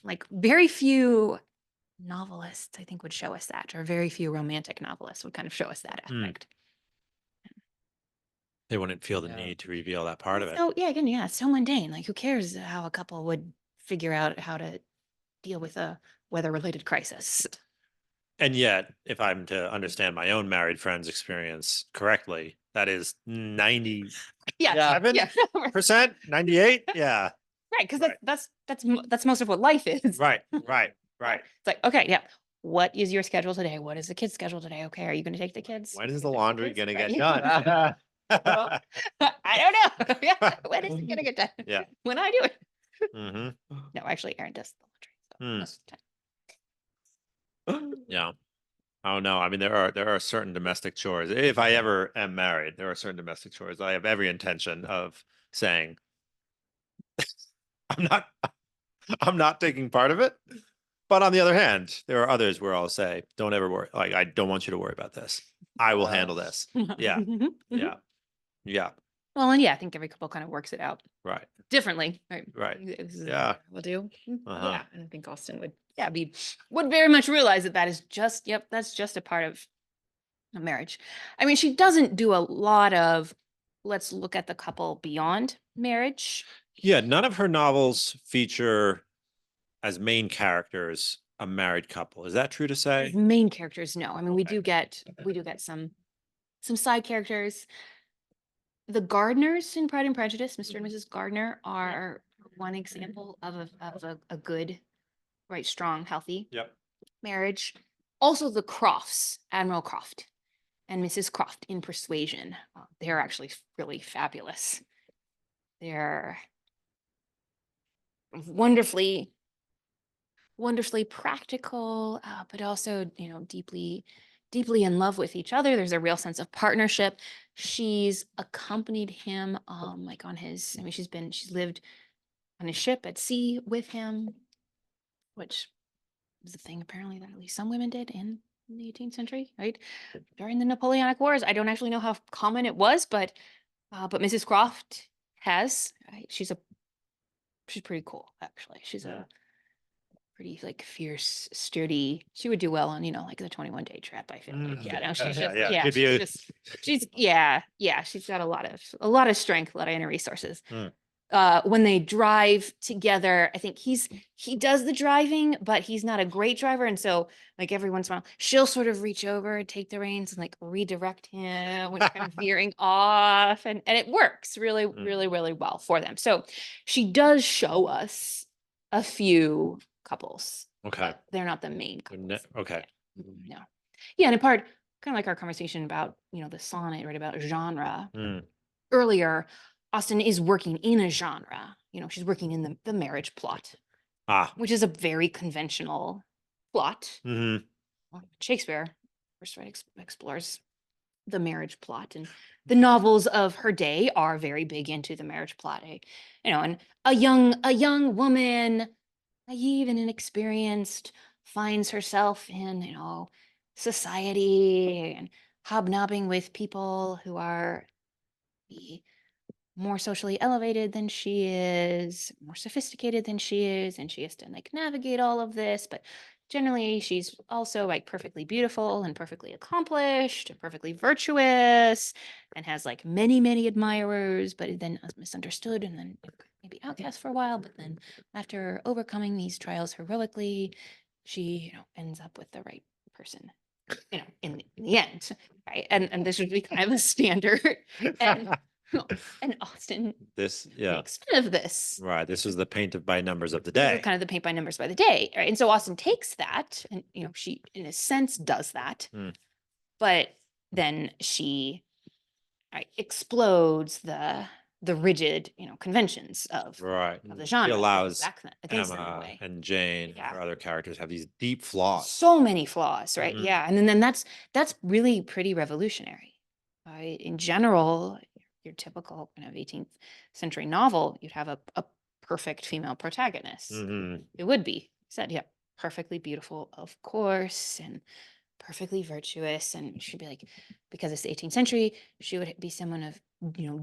B: Like very few novelists, I think, would show us that, or very few romantic novelists would kind of show us that
A: Mm.
B: aspect.
A: They wouldn't feel the
C: Yeah.
A: need to reveal that part of it.
B: So yeah, again, yeah, it's so mundane. Like, who cares how a couple would figure out how to deal with a weather-related crisis?
A: And yet, if I'm to understand my own married friend's experience correctly, that is 97%,
B: Yeah, yeah, right,
A: 98. Yeah.
B: because
A: Right.
B: that's most of what life is.
A: Right. Right. Right.
B: It's like, okay, yeah. What is your schedule today? What is the kids' schedule today? Okay, are you going to take the kids?
A: When is
B: You
A: the
B: gonna take
A: laundry
B: kids?
A: going to
B: Right,
A: get
B: yeah.
A: done?
B: I don't know. Yeah, when is it going to get done?
A: Yeah.
B: When I do it.
A: Hmm.
B: No, actually, Aaron does the laundry. So
A: Hmm.
B: most of the time.
A: Yeah. Oh no. I mean, there are certain domestic chores. If I ever am married, there are certain domestic chores I have every intention of saying, I'm not I'm not taking part of it. But on the other hand, there are others where I'll say, don't ever worry. Like, I don't want you to worry about this. I will handle this. Yeah.
B: Mhm, mhm.
A: Yeah. Yeah.
B: Well, and yeah, I think every couple kind of works it out
A: Right.
B: differently, right?
A: Right.
B: This is
A: Yeah.
B: what we'll do.
A: Uh-huh.
B: Yeah, and I think Austen would very much realize that is just, yep, that's just a part of a marriage. I mean, she doesn't do a lot of let's look at the couple beyond marriage.
A: Yeah. None of her novels feature as main characters a married couple. Is that true to
B: As
A: say?
B: main characters, no. I mean, we
A: Okay.
B: do get some side characters. The Gardners in Pride and Prejudice, Mr. and Mrs. Gardner, are one example of a good, right, strong, healthy
A: Yep.
B: marriage. Also, the Crofts, Admiral Croft and Mrs. Croft in Persuasion, they're actually really fabulous. They're wonderfully practical, but also deeply in love with each other. There's a real sense of partnership. She's accompanied him like on his, I mean, she's lived on his ship at sea with him, which is a thing apparently that at least some women did in the 18th century, right? During the Napoleonic Wars. I don't actually know how common it was, but Mrs. Croft has, right? She's pretty cool, actually. She's
A: Yeah.
B: a pretty like fierce, sturdy. She would do well on, like the 21-day trip, I feel like. Yeah, no, she's just,
A: Yeah. Give you.
B: she's got a lot of strength, a lot of inner resources.
A: Mm.
B: When they drive together, I think he does the driving, but he's not a great driver. And so like every once in a while, she'll sort of reach over, take the reins and like redirect him when kind of veering off. And it works really, really, really well for them. So she does show us a few couples.
A: Okay.
B: But they're not the main couples.
A: Okay.
B: No. Yeah, and in part, kind of like our conversation about, the sonnet, right, about genre.
A: Mm.
B: Earlier, Austen is working in a genre. She's working in the marriage plot, which is a very conventional plot.
A: Mm-hmm.
B: Shakespeare first, right, explores the marriage plot, and the novels of her day are very big into the marriage plot. And a young woman, naive and inexperienced, finds herself in society and hobnobbing with people who are the more socially elevated than she is, more sophisticated than she is, and she has to like navigate all of this. But generally, she's also like perfectly beautiful and perfectly accomplished and perfectly virtuous and has like many, many admirers, but then is misunderstood and then maybe outcast for a while. But then after overcoming these trials heroically, she, ends up with the right person, in the end, right? And this would be kind of a standard. And and Austen
A: This, yeah,
B: makes fun of this.
A: right. This was the painted by numbers of the
B: This is
A: day.
B: kind of the paint by numbers by the day, right? And so Austen takes that, and she, in a sense, does that,
A: Mm.
B: but then she, right, explodes the rigid, conventions of
A: Right.
B: the
A: She
B: genre
A: allows
B: against them in a
A: Emma
B: way.
A: and Jane,
B: Yeah.
A: her other characters, have these deep flaws.
B: So many flaws, right?
A: Mhm.
B: Yeah, and then that's really pretty revolutionary. Right? In general, your typical kind of 18th century novel, you'd have a perfect female protagonist.
A: Mhm.
B: It would be said, yeah, perfectly beautiful, of course, and perfectly virtuous, and she'd be like, because it's the 18th century, she would be someone of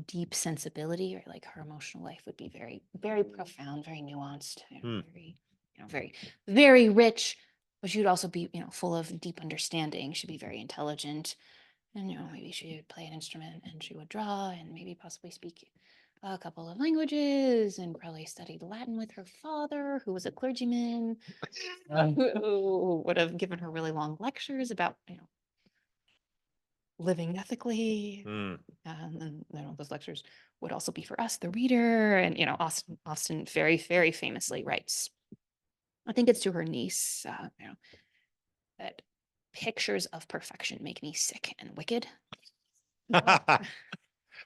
B: deep sensibility, or like her emotional life would be very, very profound, very nuanced,
A: Hmm.
B: very, very, very rich, but she would also be full of deep understanding. She'd be very intelligent, and maybe she would play an instrument, and she would draw, and maybe possibly speak a couple of languages, and probably studied Latin with her father, who was a clergyman, who would have given her really long lectures about living ethically.
A: Mm.
B: And those lectures would also be for us, the reader. And Austen very, very famously writes, I think it's to her niece, that pictures of perfection make me sick and wicked.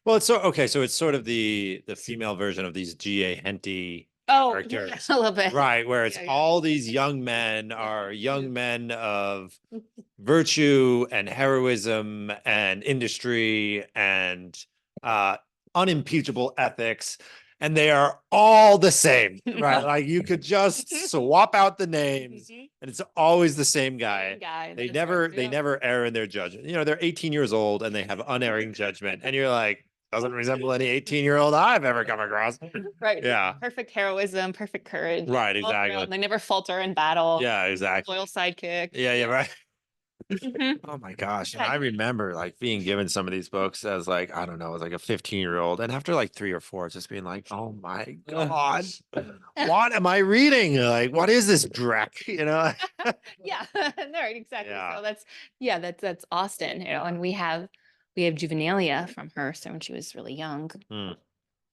A: Well, it's okay. So it's sort of the female version of these G.A. Henty
B: Oh,
A: characters,
B: a little bit.
A: right? Where it's
B: Yeah, yeah.
A: all these young men are young men of virtue and heroism and industry and unimpeachable ethics, and they are all the same, right? Like you could just swap out the names, and it's always the same guy. They never err in their judgment. They're 18 years old and they have unerring judgment, and you're like, doesn't resemble any 18-year-old I've ever come across.
B: Right.
A: Yeah.
B: Perfect heroism, perfect courage.
A: Right,
B: all around.
A: exactly.
B: They never falter in battle.
A: Yeah, exactly.
B: Loyal sidekick.
A: Yeah, right.
B: Mhm.
A: Oh my gosh. And
B: Yeah.
A: I remember like being given some of these books as like, I don't know, as like a 15-year-old. And after like 3 or 4, just being like, oh my God, what am I reading? Like, what is this dreck?
B: Yeah, no, exactly.
A: Yeah.
B: So that's Austen, and we have juvenilia from her, so when she was really young,
A: Hmm.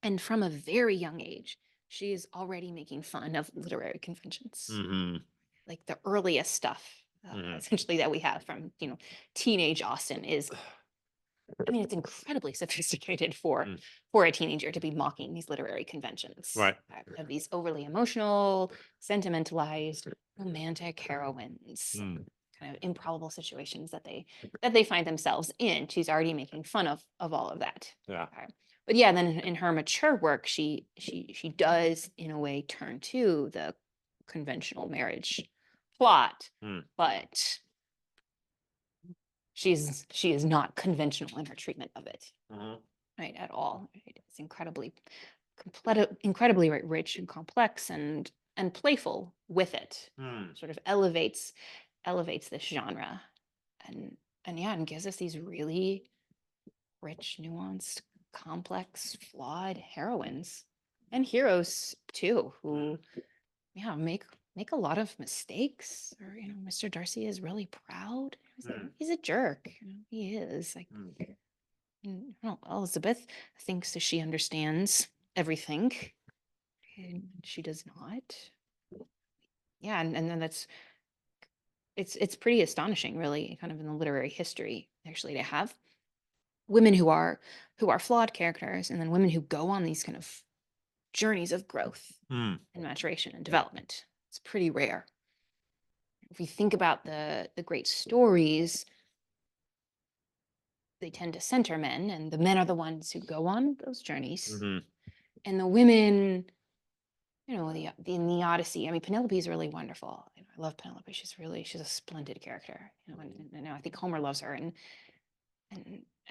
B: and from a very young age, she is already making fun of literary conventions,
A: Hmm.
B: like the earliest stuff, essentially, that we have from teenage Austen is. I mean, it's incredibly sophisticated for
A: Mm.
B: a teenager to be mocking these literary conventions,
A: Right.
B: of these overly emotional, sentimentalized, romantic heroines,
A: Mm.
B: kind of improbable situations that they find themselves in. She's already making fun of all of that.
A: Yeah.
B: But yeah, then in her mature work, she does in a way turn to the conventional marriage plot,
A: Mm.
B: but she is not conventional in her treatment of it,
A: Mhm.
B: right, at all. Right? It's incredibly rich and complex and playful with it.
A: Mm.
B: Sort of elevates this genre, and yeah, and gives us these really rich, nuanced, complex, flawed heroines and heroes too, who make a lot of mistakes. Or Mr. Darcy is really proud. He's a jerk. He is like. And, Elizabeth thinks that she understands everything, and she does not. Yeah, and then it's pretty astonishing, really, kind of in the literary history, actually, to have women who are flawed characters, and then women who go on these kind of journeys of growth
A: Mm.
B: and maturation and development. It's pretty rare. If you think about the great stories, they tend to center men, and the men are the ones who go on those journeys,
A: Mhm.
B: and the women, in the Odyssey. I mean, Penelope is really wonderful. I love Penelope. She's a splendid character. And I think Homer loves her, and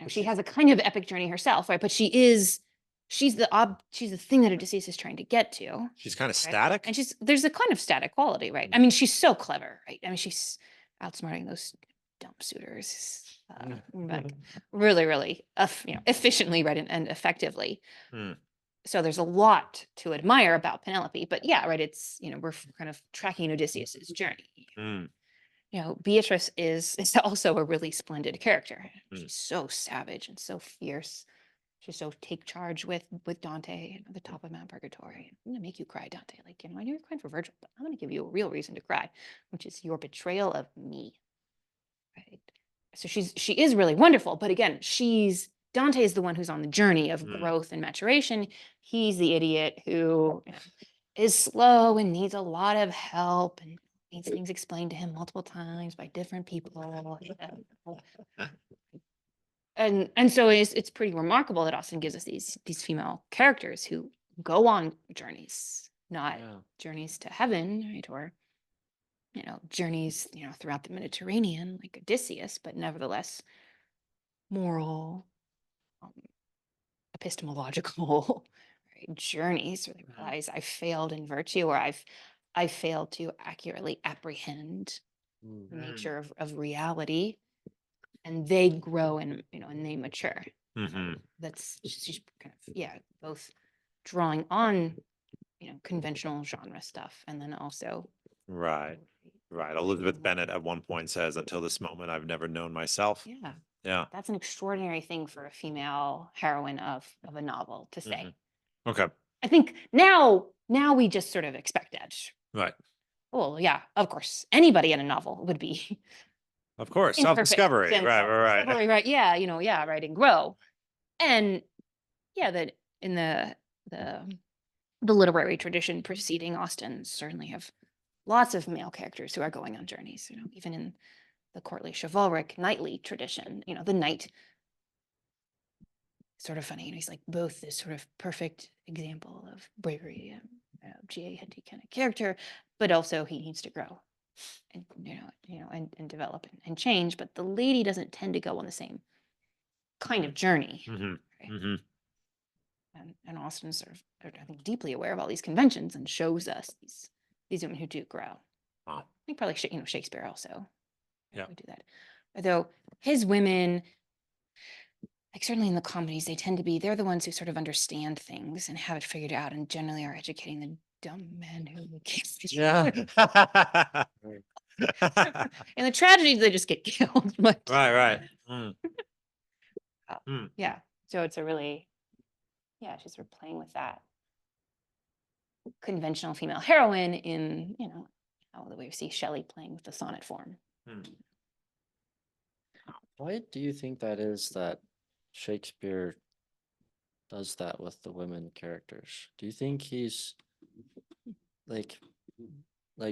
B: she has a kind of epic journey herself, right? But she is she's the thing that Odysseus is trying to get to.
A: She's kind of
B: Right?
A: static.
B: And there's a kind of static quality, right? I mean, she's so clever, right? I mean, she's outsmarting those dumb suitors, like really, really, efficiently, right, and effectively.
A: Hmm.
B: So there's a lot to admire about Penelope, but yeah, right. It's, we're kind of tracking Odysseus's journey.
A: Hmm.
B: Beatrice is also a really splendid character.
A: Mm.
B: She's so savage and so fierce. She's so take charge with Dante at the top of Mount Purgatory. I'm gonna make you cry, Dante. Like, I know you're crying for Virgil, but I'm gonna give you a real reason to cry, which is your betrayal of me. Right. So she is really wonderful, but again, Dante is the one who's on the journey of growth and maturation. He's the idiot who is slow and needs a lot of help and needs things explained to him multiple times by different people. And so it's pretty remarkable that Austen gives us these female characters who go on journeys, not journeys to heaven, right? Or journeys throughout the Mediterranean like Odysseus, but nevertheless moral, epistemological right, journeys where they realize I failed in virtue, or I failed to accurately apprehend the nature of reality, and they grow and and they mature. That's she's kind of both drawing on conventional genre stuff, and then also
A: Right. Elizabeth Bennet at one point says, "Until this moment, I've never known myself." Yeah.
B: That's an extraordinary thing for a female heroine of a novel to say.
A: Okay.
B: I think now we just sort of expect that.
A: Right.
B: Well, yeah, of course, anybody in a novel would be
A: Of course,
B: imperfect
A: self-discovery.
B: and
A: Right.
B: self-discovery, right? Yeah, right, and grow. And yeah, that in the literary tradition preceding Austen certainly have lots of male characters who are going on journeys, even in the courtly chivalric knightly tradition, the knight, sort of funny, he's like both this sort of perfect example of bravery and G.A. Henty kind of character, but also he needs to grow and and develop and change. But the lady doesn't tend to go on the same kind of journey. Right? And Austen's sort of, I think, deeply aware of all these conventions and shows us these women who do grow.
A: Wow.
B: I think probably Shakespeare also would do that. Although his women, like certainly in the comedies, they're the ones who sort of understand things and have it figured out, and generally are educating the dumb men who can't.
C: Yeah.
B: In the tragedies, they just get killed. But
A: Right.
B: yeah, so it's a really, she's sort of playing with that conventional female heroine in, the way we see Shelley playing with the sonnet form.
C: Why do you think that is that Shakespeare does that with the women characters? Do you think he's like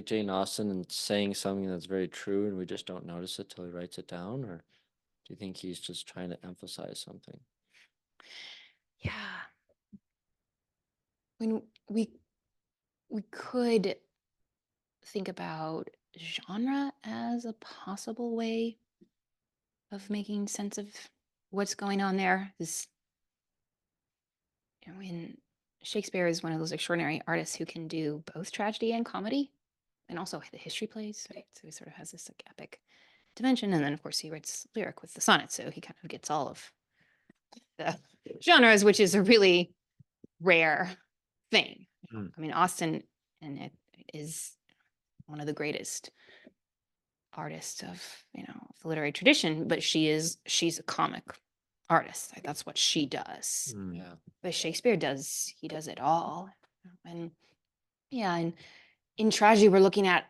C: Jane Austen and saying something that's very true and we just don't notice it till he writes it down? Or do you think he's just trying to emphasize something?
B: Yeah. When we could think about genre as a possible way of making sense of what's going on there. This, in Shakespeare is one of those extraordinary artists who can do both tragedy and comedy, and also the history plays, right? So he sort of has this like epic dimension, and then of course he writes lyric with the sonnet, so he kind of gets all of the genres, which is a really rare thing. I mean, Austen, and it is one of the greatest artists of the literary tradition, but she's a comic artist. Like, that's what she does.
C: Yeah.
B: But Shakespeare does it all. And and in tragedy, we're looking at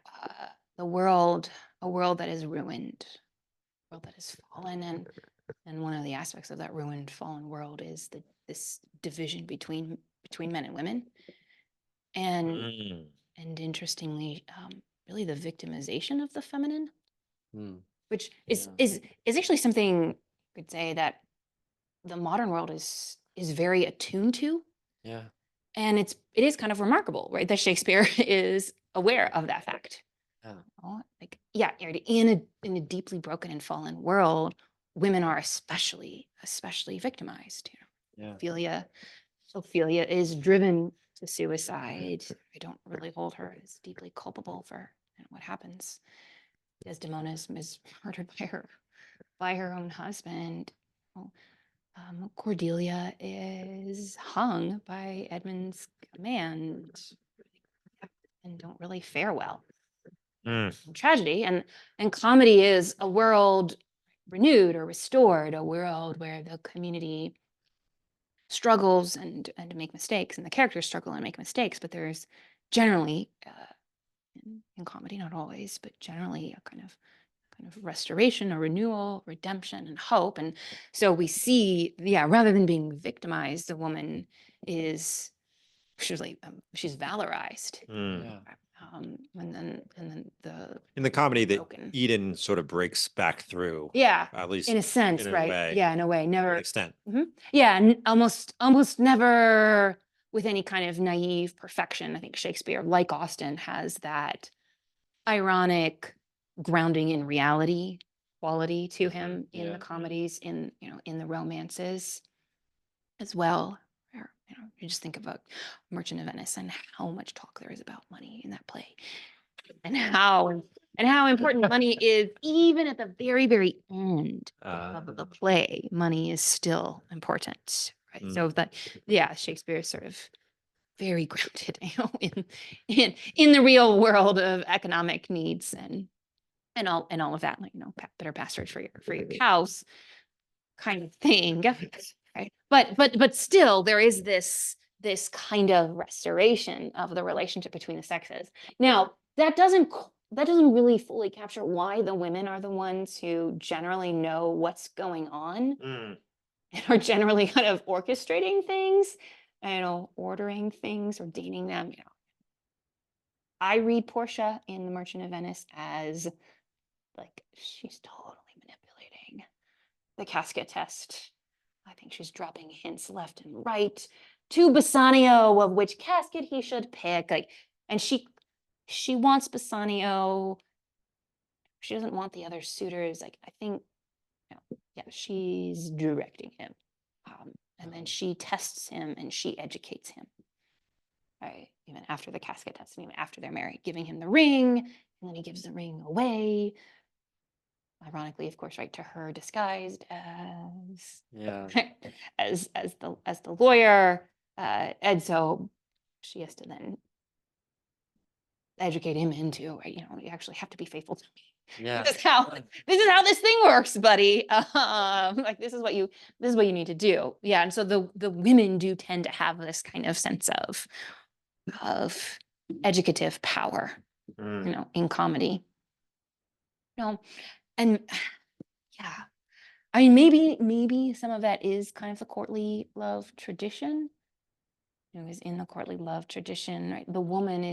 B: a world that is ruined, a world that has fallen, and one of the aspects of that ruined, fallen world is this division between men and women, and interestingly, really the victimization of the feminine, which is actually something I could say that the modern world is very attuned to.
C: Yeah.
B: And it is kind of remarkable, right, that Shakespeare is aware of that fact.
C: Yeah.
B: In a deeply broken and fallen world, women are especially victimized.
C: Yeah.
B: Ophelia Ophelia is driven to suicide. I don't really hold her as deeply culpable for what happens. Desdemona is murdered by her own husband. Well, Cordelia is hung by Edmund's command and don't really fare well. Tragedy and comedy is a world renewed or restored, a world where the community struggles and make mistakes, and the characters struggle and make mistakes. But there's generally in comedy, not always, but generally a kind of restoration, a renewal, redemption, and hope. And so we see, rather than being victimized, the woman is she's valorized.
C: Yeah.
B: And then the
A: In the comedy that
B: broken.
A: Eden sort of breaks back through,
B: Yeah,
A: at least
B: in a sense,
A: in a
B: right?
A: way,
B: Yeah, in a way,
A: to
B: never.
A: an extent.
B: Yeah, almost never with any kind of naive perfection. I think Shakespeare, like Austen, has that ironic grounding in reality quality to him in the comedies, in the romances as well. Or, you just think about Merchant of Venice and how much talk there is about money in that play, and how important money is, even at the very, very end of the play. Money is still important, right? So that, Shakespeare is sort of very grounded, in the real world of economic needs and all of that, like, better pasturage for your cows kind of thing, right? But still, there is this kind of restoration of the relationship between the sexes. Now, that doesn't really fully capture why the women are the ones who generally know what's going on and are generally kind of orchestrating things, ordering things, ordaining them. I read Portia in The Merchant of Venice as like she's totally manipulating the casket test. I think she's dropping hints left and right to Bassanio of which casket he should pick. And she wants Bassanio. She doesn't want the other suitors. I think, she's directing him. And then she tests him and she educates him. Right, even after the casket test, and even after they're married, giving him the ring, and then he gives the ring away. Ironically, of course, right, to her disguised as as the lawyer, and so she has to then educate him into, right, you actually have to be faithful to me.
C: Yeah.
B: This is how this thing works, buddy. Like this is what you need to do. Yeah, and so the women do tend to have this kind of sense of educative power, in comedy. And yeah, I mean, maybe some of that is kind of the courtly love tradition. Is in the courtly love tradition, right? The woman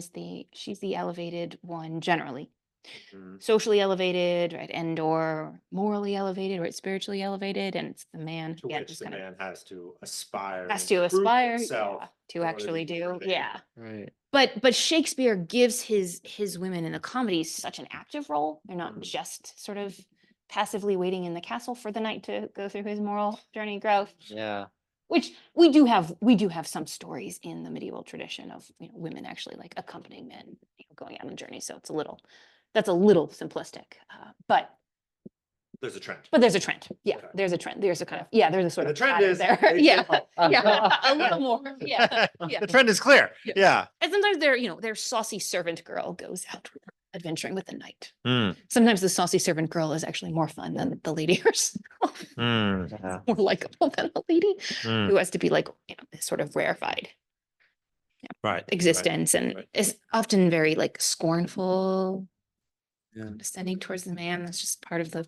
B: she's the elevated one generally. Socially elevated, right, and or morally elevated, or spiritually elevated, and it's the man
A: To which the man has to aspire.
B: To actually do,
C: Right.
B: But Shakespeare gives his women in the comedies such an active role. They're not just sort of passively waiting in the castle for the knight to go through his moral journey growth.
C: Yeah.
B: Which we do have some stories in the medieval tradition of women actually like accompanying men going out on a journey. So that's a little simplistic, but
A: there's a trend.
B: There's a trend. Yeah,
A: Okay.
B: there's a trend. There's a kind of there's a sort of
A: the trend
B: pattern
A: is
B: there. A little more. Yeah.
A: The trend is clear. Yeah.
B: And sometimes their saucy servant girl goes out adventuring with the knight.
A: Mm.
B: Sometimes the saucy servant girl is actually more fun than the lady herself.
C: Yeah.
B: More likable than the lady who has to be like this sort of rarefied existence and is often very like scornful, descending towards the man. That's just part of the.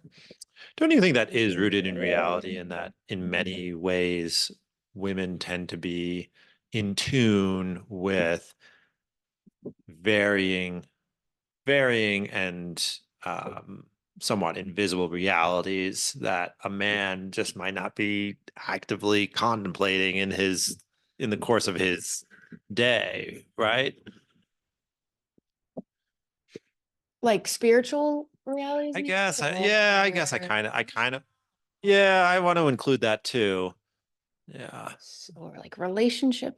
A: Don't you think that is rooted in reality, and that in many ways women tend to be in tune with varying and somewhat invisible realities that a man just might not be actively contemplating in the course of his day, right?
B: Like spiritual realities?
A: I guess. I kind of. Yeah, I want to include that too. Yeah.
B: or like relationships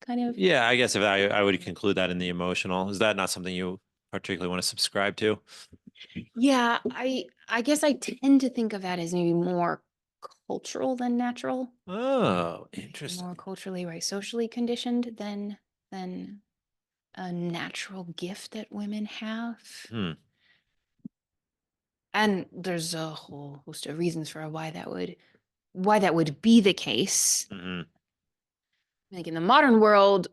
B: kind of.
A: Yeah, I guess if I would conclude that in the emotional. Is that not something you particularly want to subscribe to?
B: Yeah, I guess I tend to think of that as maybe more cultural than natural.
A: Oh,
B: Maybe
A: interesting.
B: more culturally, right, socially conditioned than a natural gift that women have.
A: Hmm.
B: And there's a whole host of reasons for why that would be the case.
A: Hmm.
B: Like in the modern world,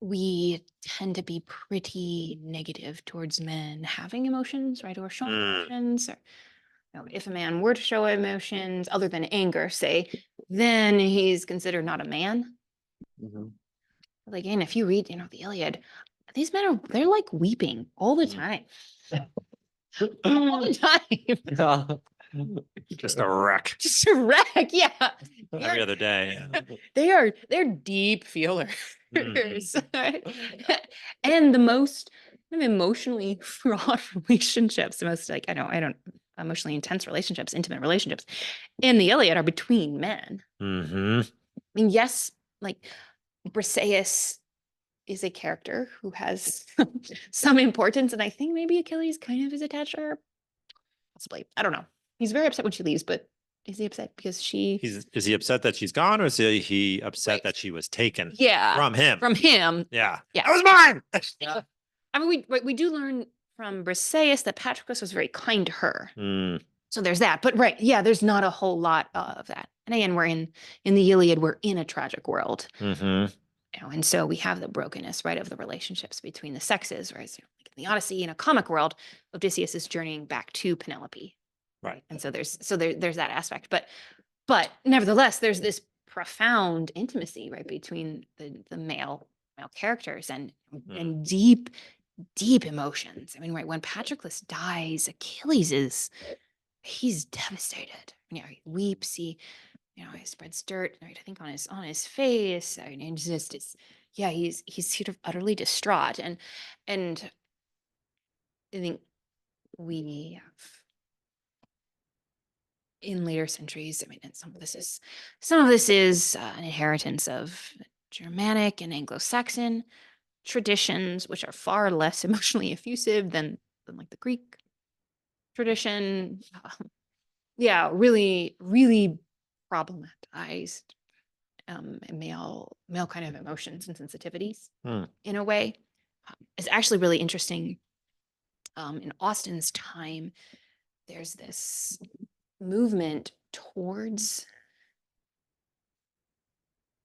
B: we tend to be pretty negative towards men having emotions, right? Or showing emotions. Or, if a man were to show emotions other than anger, say, then he's considered not a man.
C: Mhm.
B: Like, and if you read, the Iliad, these men they're like weeping all the time. All the time.
A: Just a wreck
B: Just a wreck. Yeah.
A: every other day.
B: They're deep feelers. And the most kind of emotionally fraught relationships, the most like I don't emotionally intense relationships, intimate relationships in the Iliad are between men.
A: Hmm.
B: I mean, yes, like Briseis is a character who has some importance, and I think maybe Achilles kind of is attached to her. Possibly. I don't know. He's very upset when she leaves, but is he upset because she
A: Is he upset that she's gone, or is he upset
B: right.
A: that she was taken
B: Yeah.
A: from him?
B: From him.
A: Yeah.
B: Yeah.
A: That was mine.
B: Yeah. I mean, we do learn from Briseis that Patroclus was very kind to her.
A: Mm,
B: So there's that. But right, yeah, there's not a whole lot of that. And again, we're in the Iliad, we're in a tragic world.
A: hmm.
B: And so we have the brokenness, right, of the relationships between the sexes, right? So like in the Odyssey, in a comic world, Odysseus is journeying back to Penelope.
A: Right.
B: And so there's that aspect. But nevertheless, there's this profound intimacy, right, between the male characters and deep emotions. I mean, right, when Patroclus dies, he's devastated. He weeps, he spreads dirt, right, I think on his face. I mean, he's sort of utterly distraught. And I think we have in later centuries, I mean, and some of this is an inheritance of Germanic and Anglo-Saxon traditions, which are far less emotionally effusive than like the Greek tradition. Yeah, really, really problematized male kind of emotions and sensitivities
A: Hmm.
B: in a way. It's actually really interesting. In Austen's time, there's this movement towards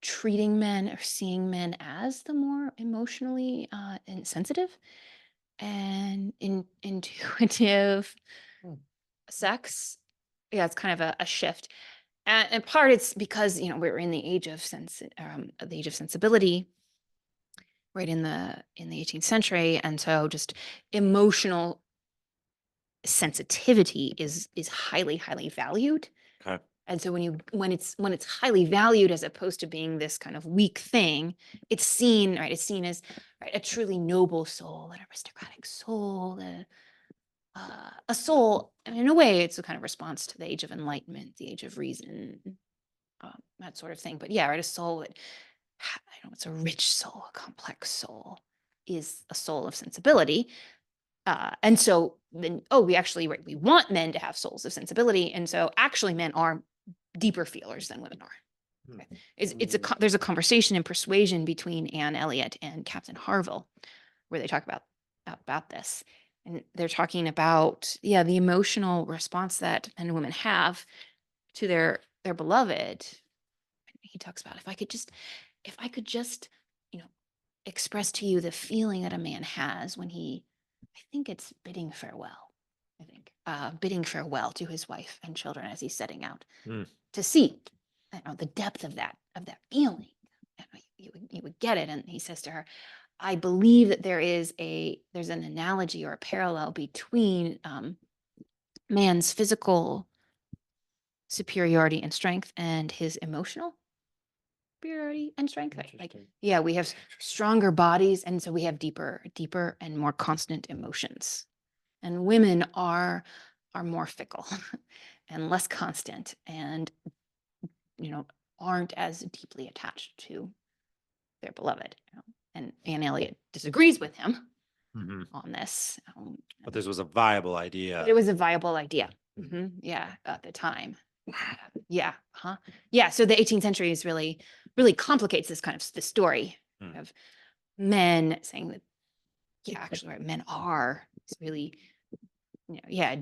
B: treating men or seeing men as the more emotionally insensitive and intuitive
C: Hmm.
B: sex. Yeah, it's kind of a shift. And part it's because we're in the age of sensibility, right in the 18th century, and so just emotional sensitivity is highly valued.
A: Okay.
B: And so when it's highly valued as opposed to being this kind of weak thing, it's seen as right, a truly noble soul, an aristocratic soul, a soul. And in a way, it's a kind of response to the age of enlightenment, the age of reason, that sort of thing. But yeah, right, a soul that it's a rich soul, a complex soul, is a soul of sensibility. And so then, we want men to have souls of sensibility, and so actually, men are deeper feelers than women are.
A: Hmm.
B: There's a conversation in Persuasion between Anne Elliot and Captain Harville, where they talk about this, and they're talking about the emotional response that men and women have to their beloved. He talks about if I could just express to you the feeling that a man has when I think it's bidding farewell. Bidding farewell to his wife and children as he's setting out
A: Hmm.
B: to sea. The depth of that feeling. You would get it. And he says to her, I believe that there's an analogy or a parallel between man's physical superiority and strength and his emotional superiority and strength. We have stronger bodies, and so we have deeper and more constant emotions. And women are more fickle and less constant, and aren't as deeply attached to their beloved. And Anne Elliot disagrees with him
A: Mhm.
B: on this.
A: But this was a viable idea.
B: But it was a viable idea. Yeah, at the time. Yeah. Yeah. So the 18th century is really, really complicates this kind of the story of men saying that, yeah, actually, right, men are really,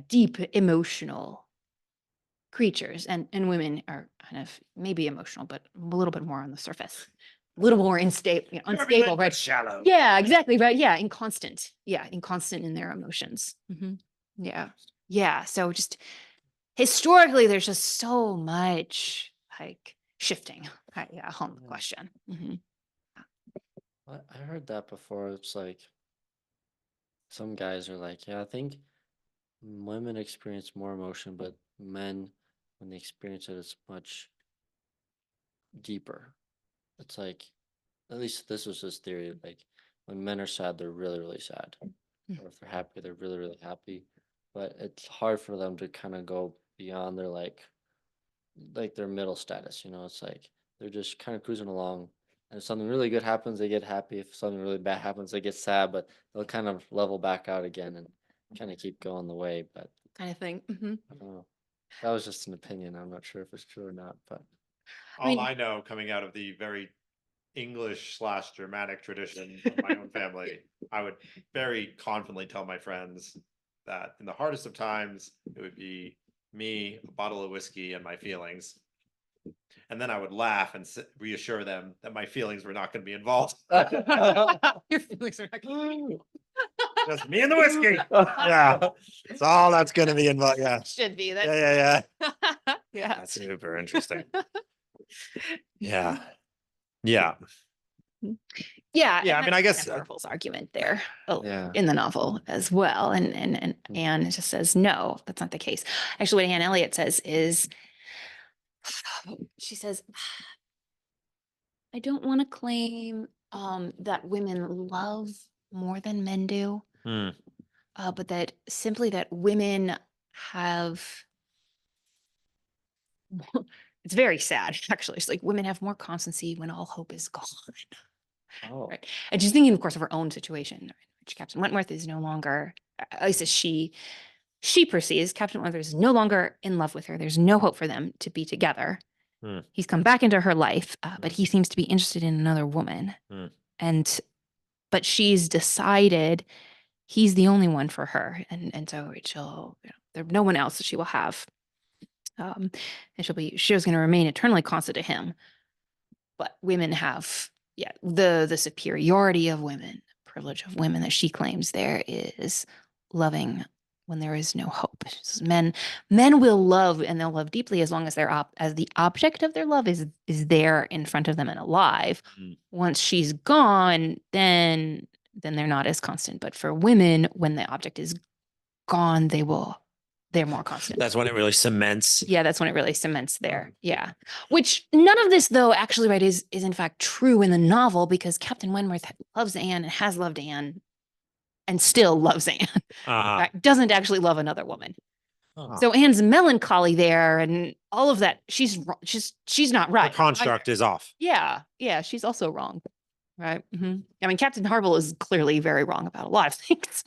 B: deep emotional creatures, and women are kind of maybe emotional, but a little bit more on the surface, a little more unstable, right?
A: Shallow.
B: Yeah, exactly, right. Yeah, inconstant. Yeah, inconstant in their emotions. Yeah, yeah. So just historically, there's just so much like shifting. On the question.
C: I heard that before. It's like some guys are like, yeah, I think women experience more emotion, but men, when they experience it, it's much deeper. It's like, at least this was his theory. Like, when men are sad, they're really, really sad. Or if they're happy, they're really, really happy. But it's hard for them to kind of go beyond their like their middle status. It's like they're just kind of cruising along. And if something really good happens, they get happy. If something really bad happens, they get sad. But they'll kind of level back out again and kind of keep going the way. But
B: Kind of thing.
C: I don't know. That was just an opinion. I'm not sure if it's true or not. But
A: All I know, coming out of the very English/Germanic tradition of my own family, I would very confidently tell my friends that in the hardest of times, it would be me, a bottle of whiskey, and my feelings. And then I would laugh and reassure them that my feelings were not going to be involved.
B: Your feelings are not
A: Just me and the whiskey. Yeah, that's all that's going to be involved. Yeah,
B: should be. That's
A: yeah.
B: yeah.
A: That's super interesting. Yeah. Yeah.
B: Yeah.
A: I mean, I guess
B: Marvel's argument there
C: Yeah.
B: in the novel as well. And Anne just says, no, that's not the case. Actually, what Anne Elliot says is, she says, I don't want to claim that women love more than men do, but that simply that women have, it's very sad, actually. It's like women have more constancy when all hope is gone.
C: Oh.
B: Right. And she's thinking, of course, of her own situation, which Captain Wentworth is no longer, at least as she perceives, Captain Wentworth is no longer in love with her. There's no hope for them to be together. He's come back into her life, but he seems to be interested in another woman. But she's decided he's the only one for her. And so she'll, there's no one else that she will have. And she was going to remain eternally constant to him. But women have, the superiority of women, privilege of women that she claims there is loving when there is no hope. Men will love, and they'll love deeply as long as as the object of their love is there in front of them and alive. Once she's gone, then they're not as constant. But for women, when the object is gone, they're more constant.
A: that's when it really cements.
B: Yeah, that's when it really cements there. Yeah. Which none of this, though, actually, right, is in fact true in the novel, because Captain Wentworth loves Anne and has loved Anne and still loves Anne. Right? Doesn't actually love another woman. So Anne's melancholy there and all of that, she's not right.
A: The construct is off.
B: Yeah. She's also wrong. Right. I mean, Captain Harville is clearly very wrong about a lot of things.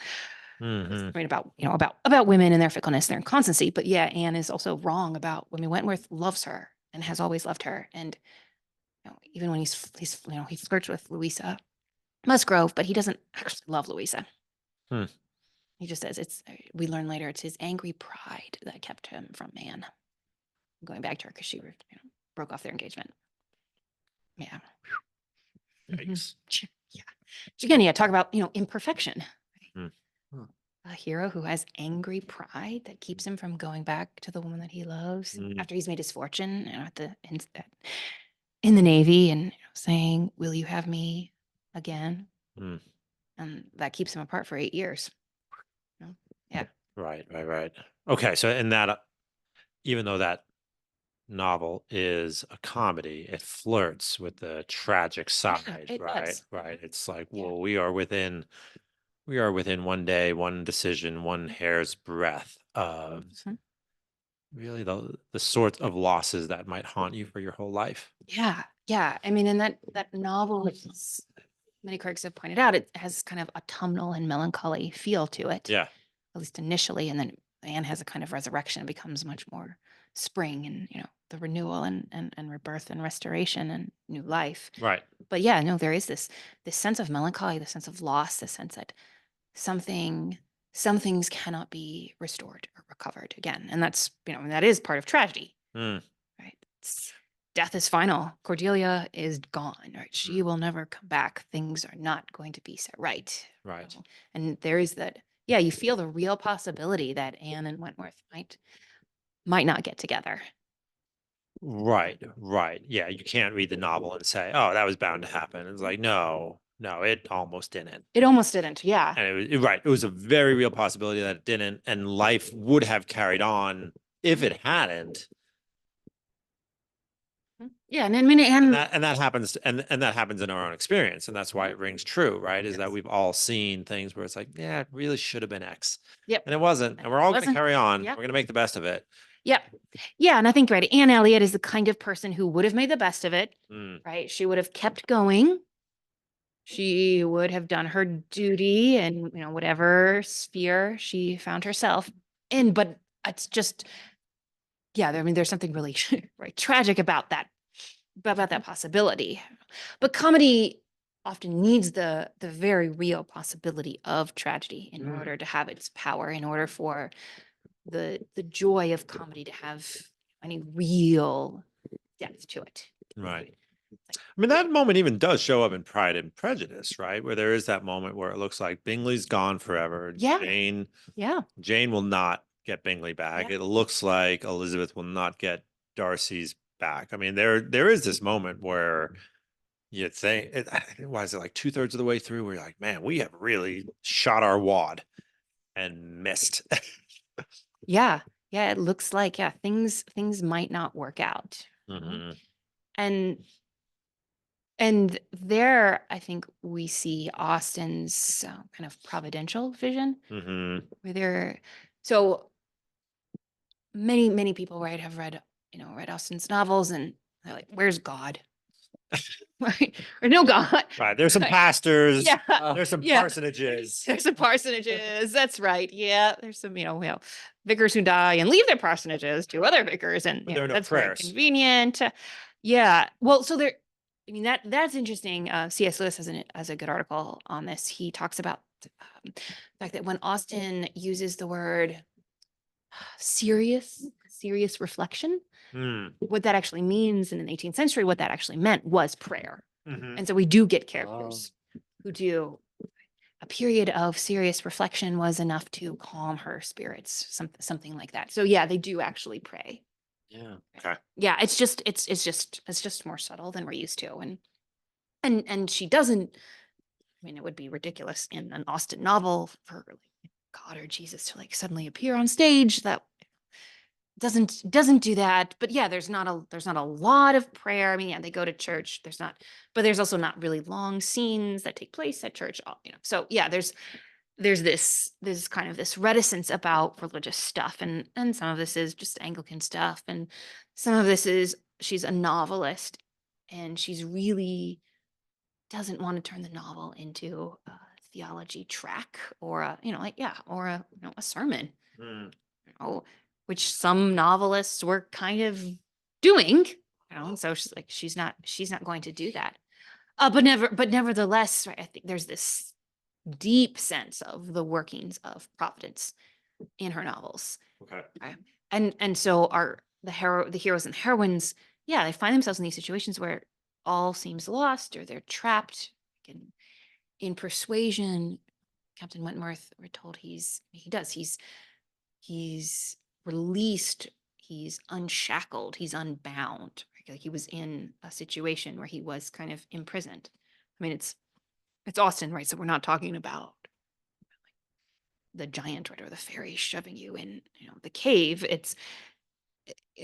B: I mean, about women and their fickleness, their inconstancy. But yeah, Anne is also wrong about women. Wentworth loves her and has always loved her. And even when he flirts with Louisa Musgrove, but he doesn't actually love Louisa. He just says we learn later it's his angry pride that kept him from Anne going back to her, because she broke off their engagement. Yeah.
A: Yikes.
B: Yeah. Again, talk about imperfection. A hero who has angry pride that keeps him from going back to the woman that he loves after he's made his fortune in the Navy, and saying, "Will you have me again?" And that keeps him apart for 8 years. Yeah.
A: Right. Okay, so in that, even though that novel is a comedy, it flirts with the tragic side,
B: it
A: right?
B: does.
A: Right. It's like, well, we are within one day, one decision, one hair's breadth of really the sort of losses that might haunt you for your whole life.
B: Yeah, yeah. I mean, and that novel, as many critics have pointed out, it has kind of autumnal and melancholy feel to it,
A: Yeah.
B: at least initially, and then Anne has a kind of resurrection, it becomes much more spring and the renewal and rebirth and restoration and new life.
A: Right.
B: But yeah, no, there is this sense of melancholy, the sense of loss, the sense that something some things cannot be restored or recovered again. And that's, and that is part of tragedy,
A: Mm.
B: right? Death is final. Cordelia is gone, right? She will never come back. Things are not going to be set right.
A: Right.
B: And there is that, yeah, you feel the real possibility that Anne and Wentworth might not get together.
A: Right. Right. Yeah. You can't read the novel and say, oh, that was bound to happen. It's like, no, it almost didn't.
B: It almost didn't, yeah.
A: And right. It was a very real possibility that it didn't. And life would have carried on if it hadn't.
B: Yeah, and I mean,
A: And that happens, and that happens in our own experience, and that's why it rings true, right? Is that
B: Yes.
A: we've all seen things where it's like, yeah, it really should have been X,
B: Yep.
A: and it wasn't, and we're all going to
B: Wasn't.
A: carry on.
B: Yep.
A: We're going to make the best of it.
B: Yep. Yeah, and I think, right, Anne Elliot is the kind of person who would have made the best of it, right? She would have kept going. She would have done her duty in, whatever sphere she found herself in. But it's just, yeah, I mean, there's something really right tragic about that possibility. But comedy often needs the very real possibility of tragedy in order to have its power, in order for the joy of comedy to have any real depth to it.
A: Right. I mean, that moment even does show up in Pride and Prejudice, right? Where there is that moment where it looks like Bingley's gone forever.
B: Yeah.
A: Jane will not get Bingley back.
B: Yeah.
A: It looks like Elizabeth will not get Darcy's back. I mean, there is this moment where you'd think, why is it like 2/3 of the way through? Where you're like, man, we have really shot our wad and missed.
B: Yeah. Yeah. It looks like, things might not work out.
A: Mhm.
B: And there, I think we see Austen's kind of providential vision,
A: Mhm.
B: where so many people, right, have read Austen's novels, and they're like, "Where's God?" Right? Or no God.
A: Right. There's some pastors.
B: Yeah.
A: There's some
B: Yeah.
A: parsonages.
B: There's some parsonages. That's right. Yeah. There's some, vicars who die and leave their parsonages to other vicars, and
A: But there are no
B: that's very
A: prayers.
B: convenient. Yeah. Well, so there. I mean, that's interesting. C.S. Lewis has a good article on this. He talks about the fact that when Austen uses the word serious reflection, what that actually means in the 18th century, what that actually meant was prayer. And so we do get characters who do a period of serious reflection was enough to calm her spirits, something like that. So yeah, they do actually pray.
C: Yeah.
A: Okay.
B: Yeah, it's just more subtle than we're used to. And she doesn't, I mean, it would be ridiculous in an Austen novel for God or Jesus to suddenly appear on stage. That doesn't do that. But yeah, there's not a lot of prayer. I mean, yeah, they go to church. But there's also not really long scenes that take place at church. So yeah, there's this kind of this reticence about religious stuff, and some of this is just Anglican stuff, and some of this is she's a novelist, and she's really doesn't want to turn the novel into a theology track or a a sermon. Which some novelists were kind of doing, so she's not going to do that. But nevertheless, right, I think there's this deep sense of the workings of providence in her novels.
A: Okay.
B: Right? And so the heroes and heroines, yeah, they find themselves in these situations where all seems lost, or they're trapped in persuasion. Captain Wentworth, we're told he's released, he's unshackled, he's unbound. Like he was in a situation where he was kind of imprisoned. I mean, it's Austen, right? So we're not talking about the giant, right, or the fairy shoving you in, the cave. It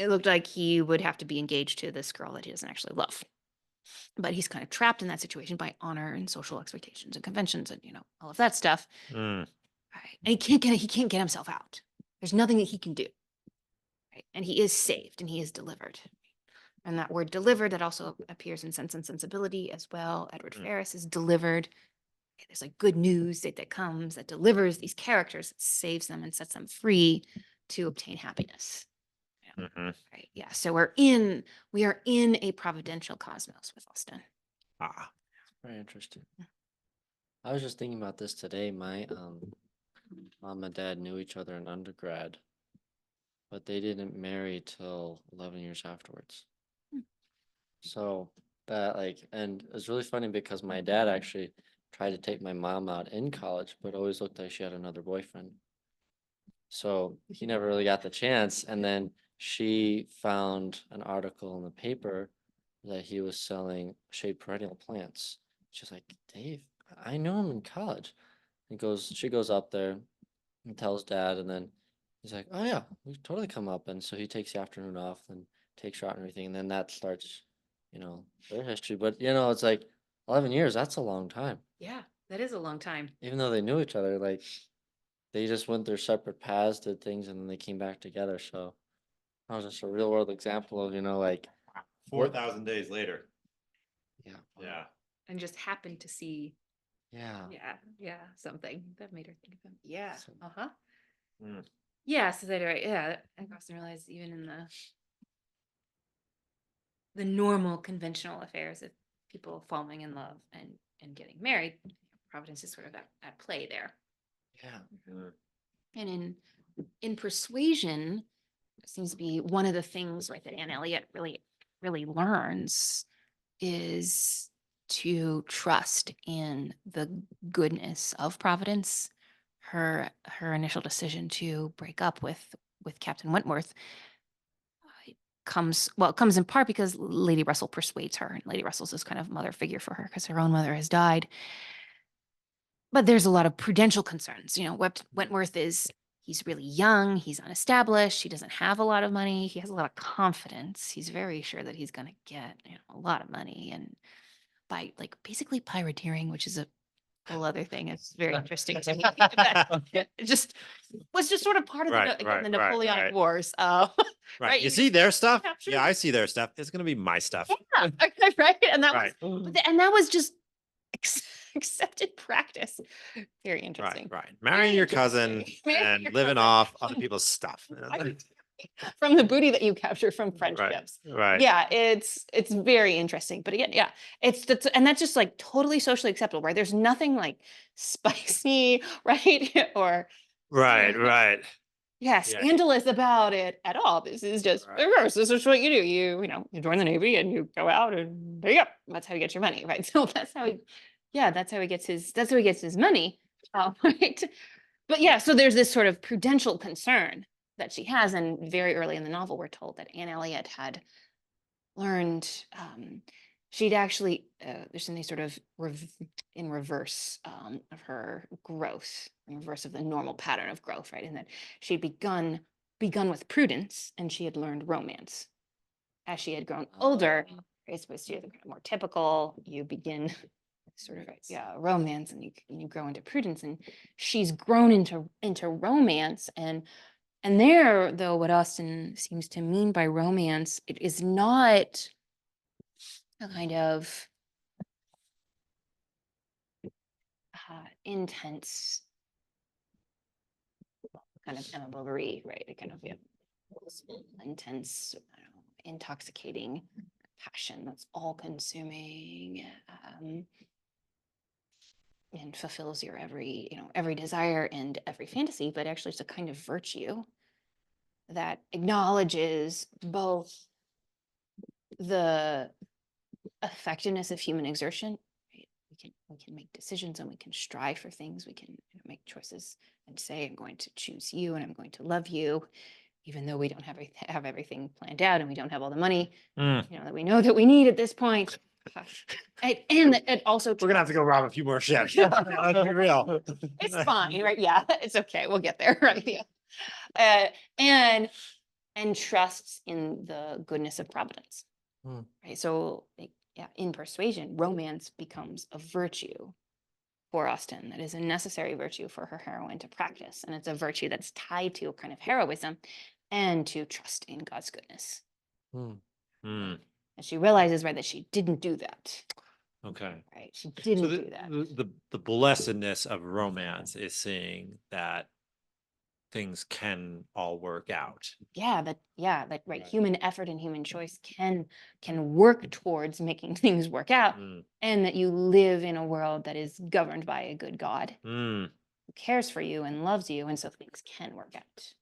B: looked like he would have to be engaged to this girl that he doesn't actually love. But he's kind of trapped in that situation by honor and social expectations and conventions and all of that stuff. Right. And he can't get himself out. There's nothing that he can do. right? And he is saved and he is delivered. And that word delivered, that also appears in Sense and Sensibility as well. Edward
A: Mm.
B: Ferrars is delivered. There's like good news that comes, that delivers these characters, that saves them and sets them free to obtain happiness.
A: Mhm.
B: Right. Yeah. So we are in a providential cosmos with Austen.
A: Ah,
C: Very interesting. I was just thinking about this today. My mom and dad knew each other in undergrad, but they didn't marry till 11 years afterwards.
B: Hmm.
C: So that and it's really funny because my dad actually tried to take my mom out in college, but always looked like she had another boyfriend. So he never really got the chance. And then she found an article in the paper that he was selling shade perennial plants. She's like, Dave, I know him in college. She goes up there and tells dad, and then he's like, oh yeah, we totally come up. And so he takes the afternoon off and takes her out and everything. And then that starts, their history. But it's like 11 years, that's a long time.
B: Yeah, that is a long time.
C: Even though they knew each other, like they just went their separate paths, did things, and then they came back together. So that was just a real world example of,
A: 4,000 days later.
C: yeah.
A: Yeah.
B: And just happened to see,
C: Yeah.
B: something that made her think of him. Yeah.
C: So-
B: Uh-huh.
A: Mm.
B: Yeah, so that right. Yeah. I often realize even in the normal conventional affairs of people falling in love and getting married, Providence is sort of at play there.
C: Yeah.
A: Mm.
B: And in Persuasion, it seems to be one of the things, right, that Anne Elliot really learns is to trust in the goodness of Providence. Her initial decision to break up with Captain Wentworth comes in part because Lady Russell persuades her, and Lady Russell's this kind of mother figure for her because her own mother has died. But there's a lot of prudential concerns. Wentworth he's really young, he's unestablished, he doesn't have a lot of money, he has a lot of confidence. He's very sure that he's going to get a lot of money, and by basically pirateering, which is a whole other thing. It's very interesting to me. It just was just sort of part of the Napoleonic
A: right.
B: Wars.
A: Right. You see their stuff?
B: capture
A: Yeah, I see their stuff. It's going to be my stuff.
B: Yeah, right. And that
A: Right.
B: and that was just accepted practice. Very
A: Right.
B: interesting.
A: Right. Marrying your cousin
B: interesting. Marrying
A: and
B: your
A: living
B: cousin.
A: off other people's stuff.
B: From the booty that you capture from French
A: Right.
B: ships.
A: Right.
B: Yeah, it's very interesting. But again, yeah, and that's just totally socially acceptable, right? There's nothing spicy, right? Or
A: Right. Right. Yeah.
B: scandalous about it at all. This is just
A: Right.
B: the reverse. This is what you do. You join the Navy and you go out and there you go. That's how you get your money, right? So that's how he gets his money. Right. But yeah, so there's this sort of prudential concern that she has, and very early in the novel, we're told that Anne Elliot had learned she'd actually there's something sort of in reverse of her growth, in reverse of the normal pattern of growth, right? And that she'd begun with prudence, and she had learned romance as she had grown older. It's supposed to be more typical. You begin sort of romance, and you grow into prudence, and she's grown into romance, and there, though, what Austen seems to mean by romance, it is not a kind of intense kind of Emma Bovary, right? A kind of intense, I don't know, intoxicating passion that's all consuming and fulfills your every desire and every fantasy, but actually it's a kind of virtue that acknowledges both the effectiveness of human exertion. Right? We can make decisions, and we can strive for things. We can make choices and say, I'm going to choose you and I'm going to love you, even though we don't have everything planned out and we don't have all the money that we know that we need at this point. And it also
A: We're going to have to go rob a few more ships. Let's be real.
B: It's fine, right? Yeah, it's okay. We'll get there, right? Yeah. And trusts in the goodness of Providence. Right. So in Persuasion, romance becomes a virtue for Austen. That is a necessary virtue for her heroine to practice. And it's a virtue that's tied to a kind of heroism. and to trust in God's goodness.
C: Hmm.
A: Mm,
B: And she realizes, right, that she didn't do that,
A: okay.
B: right? She
A: So
B: didn't do that.
A: the blessedness of romance is seeing that things can all work out.
B: Yeah, that right,
A: Right.
B: human effort and human choice can work towards making things work out,
A: Mm,
B: and that you live in a world that is governed by a good God
A: mm,
B: who cares for you and loves you, and so things can work out.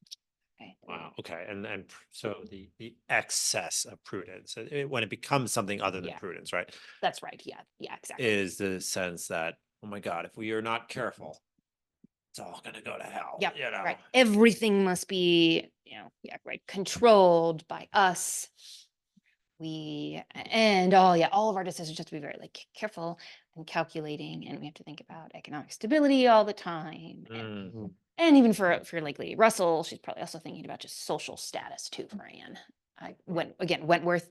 B: Right?
A: wow. Okay. So the excess of prudence, when it becomes something other than
B: Yeah.
A: prudence, right,
B: That's right. Yeah. Yeah, exactly.
A: is the sense that, oh my God, if we are not careful, it's all gonna go to hell.
B: Yep.
A: You know.
B: Right. Everything must be, yeah, right, controlled by us. All of our decisions have to be very like careful and calculating, and we have to think about economic stability all the time.
A: Mm,
C: Hmm.
B: And even for like Lady Russell, she's probably also thinking about just social status too for Anne. When Wentworth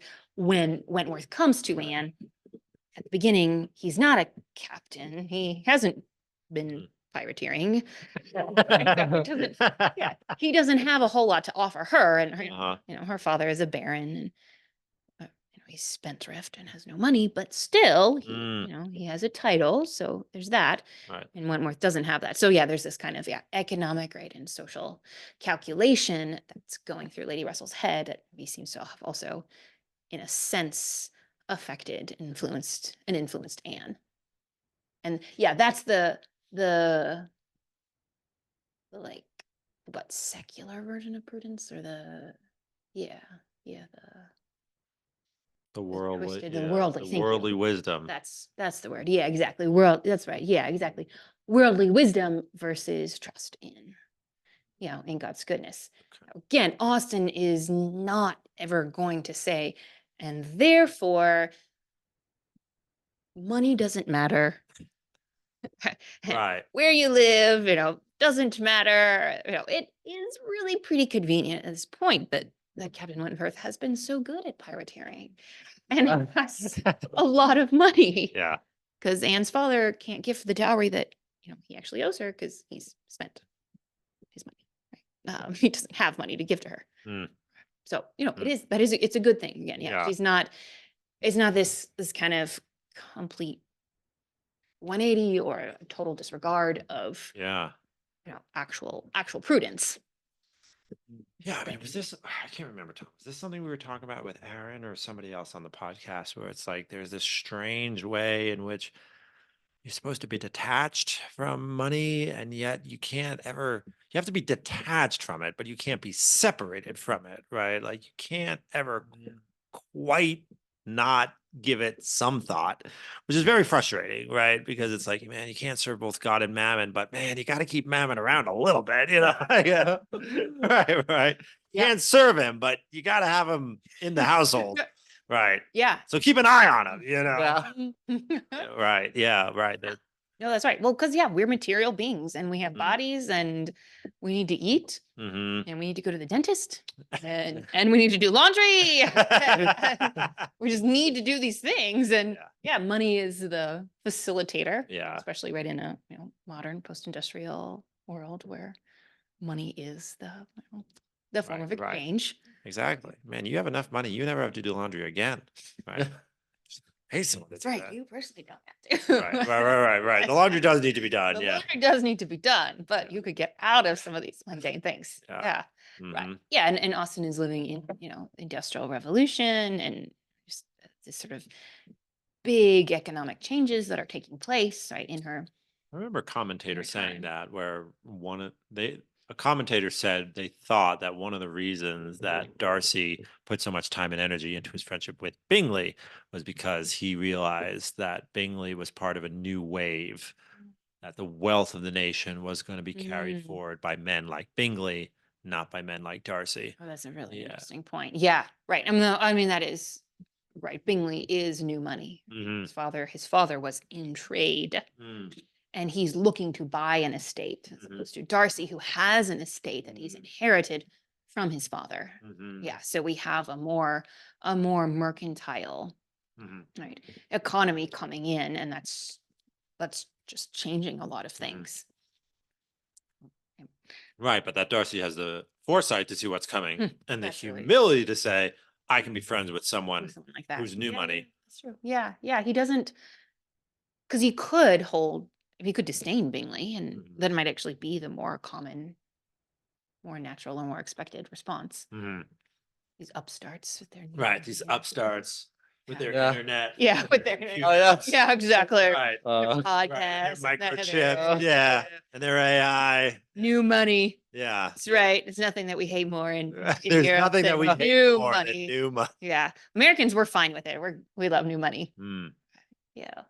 B: comes to Anne at the beginning, he's not a captain. He hasn't been pirateering. Yeah, he doesn't have a whole lot to offer her, and
A: uh-huh.
B: her father is a baron, and he's spendthrift and has no money, but still, he has a title, so there's that.
A: Right.
B: And Wentworth doesn't have that. So yeah, there's this kind of economic, right, and social calculation that's going through Lady Russell's head that he seems to have also, in a sense, affected, influenced Anne. And yeah, that's the like what secular version of prudence, or the yeah
A: The
B: the
A: yeah,
B: worldly.
A: the
B: Thank you.
A: worldly wisdom.
B: That's the word. Yeah, exactly. That's right. Yeah, exactly. Worldly wisdom versus trust in God's goodness.
A: Okay.
B: Again, Austen is not ever going to say, and therefore money doesn't matter.
A: Right.
B: Where you live, doesn't matter. It is really pretty convenient at this point that Captain Wentworth has been so good at pirateering and has a lot of money.
A: Yeah.
B: Because Anne's father can't give the dowry that he actually owes her because he's spent his money. Right? He doesn't have money to give to her.
A: Mm,
B: So it's a good thing. Again,
A: Yeah.
B: she's not. It's not this kind of complete 180 or a total disregard of
A: yeah.
B: actual prudence.
A: Yeah. I mean, I can't remember, Tom. Was this something we were talking about with Aaron or somebody else on the podcast, where it's like there's this strange way in which you're supposed to be detached from money, and yet you have to be detached from it, but you can't be separated from it, right? Like you can't ever quite not give it some thought, which is very frustrating, right? Because it's like, man, you can't serve both God and mammon, but man, you got to keep mammon around a little bit, yeah. Right. You
B: Yeah.
A: can't serve him, but you got to have him in the household. Right.
B: Yeah.
A: So keep an eye on him,
C: Yeah.
A: Right. Yeah. Right.
B: No, that's right. Well, because we're material beings and we have bodies, and we need to eat,
A: Mhm.
B: and we need to go to the dentist, and we need to do laundry. We just need to do these things, and money is the facilitator.
A: Yeah.
B: Especially right in a modern post-industrial world where money is the form of
A: Right.
B: exchange.
A: Exactly. Man, you have enough money. You never have to do laundry again. Right. Pay someone to do
B: Right,
A: that.
B: you personally don't have to.
A: Right. The laundry does need to be done.
B: The
A: Yeah.
B: laundry does need to be done, but you could get out of some of these mundane things.
A: Yeah.
B: Yeah. Right.
A: Mhm.
B: Yeah. And Austen is living in, industrial revolution, and just this sort of big economic changes that are taking place, right, in her.
A: I remember a commentator saying
B: time.
A: that, where a commentator said they thought that one of the reasons that Darcy put so much time and energy into his friendship with Bingley was because he realized that Bingley was part of a new wave, that the wealth of the nation was going to be carried forward by men like Bingley, not by men like Darcy.
B: Oh, that's a really interesting point. Yeah. Right. I mean, that is right. Bingley is new money.
A: Mhm.
B: His father was in trade. And he's looking to buy an estate, as opposed to Darcy, who has an estate that he's inherited from his father. Yeah, so we have a more mercantile, right, economy coming in, and that's just changing a lot of things.
A: Right, but that Darcy has the foresight to see what's coming and the
B: That's really-
A: humility to say, I can be friends with someone
B: With someone like that.
A: who's new
B: Yeah,
A: money.
B: yeah, that's true. Yeah, yeah. He doesn't, because he could disdain Bingley, and
A: Mhm.
B: that might actually be the more common, more natural, and more expected response.
A: Mhm.
B: These upstarts with their new
A: Right, these
B: money.
A: upstarts with their
C: Yeah.
A: internet.
B: Yeah, with their
A: computers.
C: Oh, yeah.
B: Yeah, exactly.
A: Right.
C: Uh,
A: Right,
B: Podcasts,
A: and their
B: and
A: microchip, yeah, and their AI,
B: new money.
A: yeah.
B: That's right. It's nothing that we hate more in
A: There's
B: Europe
A: nothing that
B: than
A: we hate
B: new
A: more than
B: money.
A: new money.
B: Yeah, Americans, we're fine with it. We love new money.
A: Mm,
B: Yeah,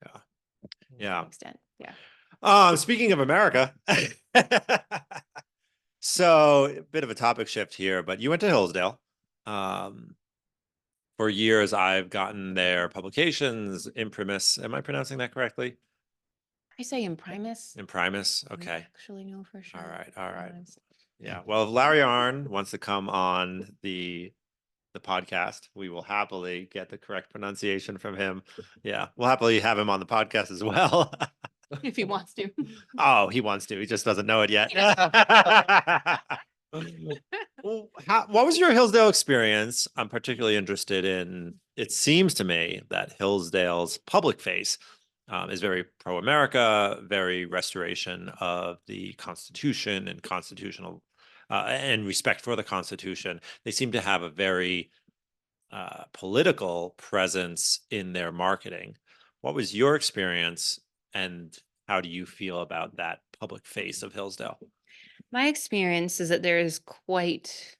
A: yeah,
B: to
A: yeah.
B: an extent. Yeah.
A: Speaking of America, so a bit of a topic shift here, but you went to Hillsdale. For years, I've gotten their publications, Imprimis. Am I pronouncing that correctly?
B: I say imprimis.
A: Imprimis.
B: I don't
A: Okay.
B: actually know for sure.
A: All right. All right.
B: Sometimes.
A: Yeah. Well, if Larry Arn wants to come on the podcast, we will happily get the correct pronunciation from him. Yeah, we'll happily have him on the podcast as well.
B: If he wants to.
A: Oh, he wants to. He just doesn't know it yet. Well, what was your Hillsdale experience? I'm particularly interested in. It seems to me that Hillsdale's public face is very pro-America, very restoration of the Constitution and constitutional and respect for the Constitution. They seem to have a very political presence in their marketing. What was your experience, and how do you feel about that public face of Hillsdale?
B: My experience is that there is quite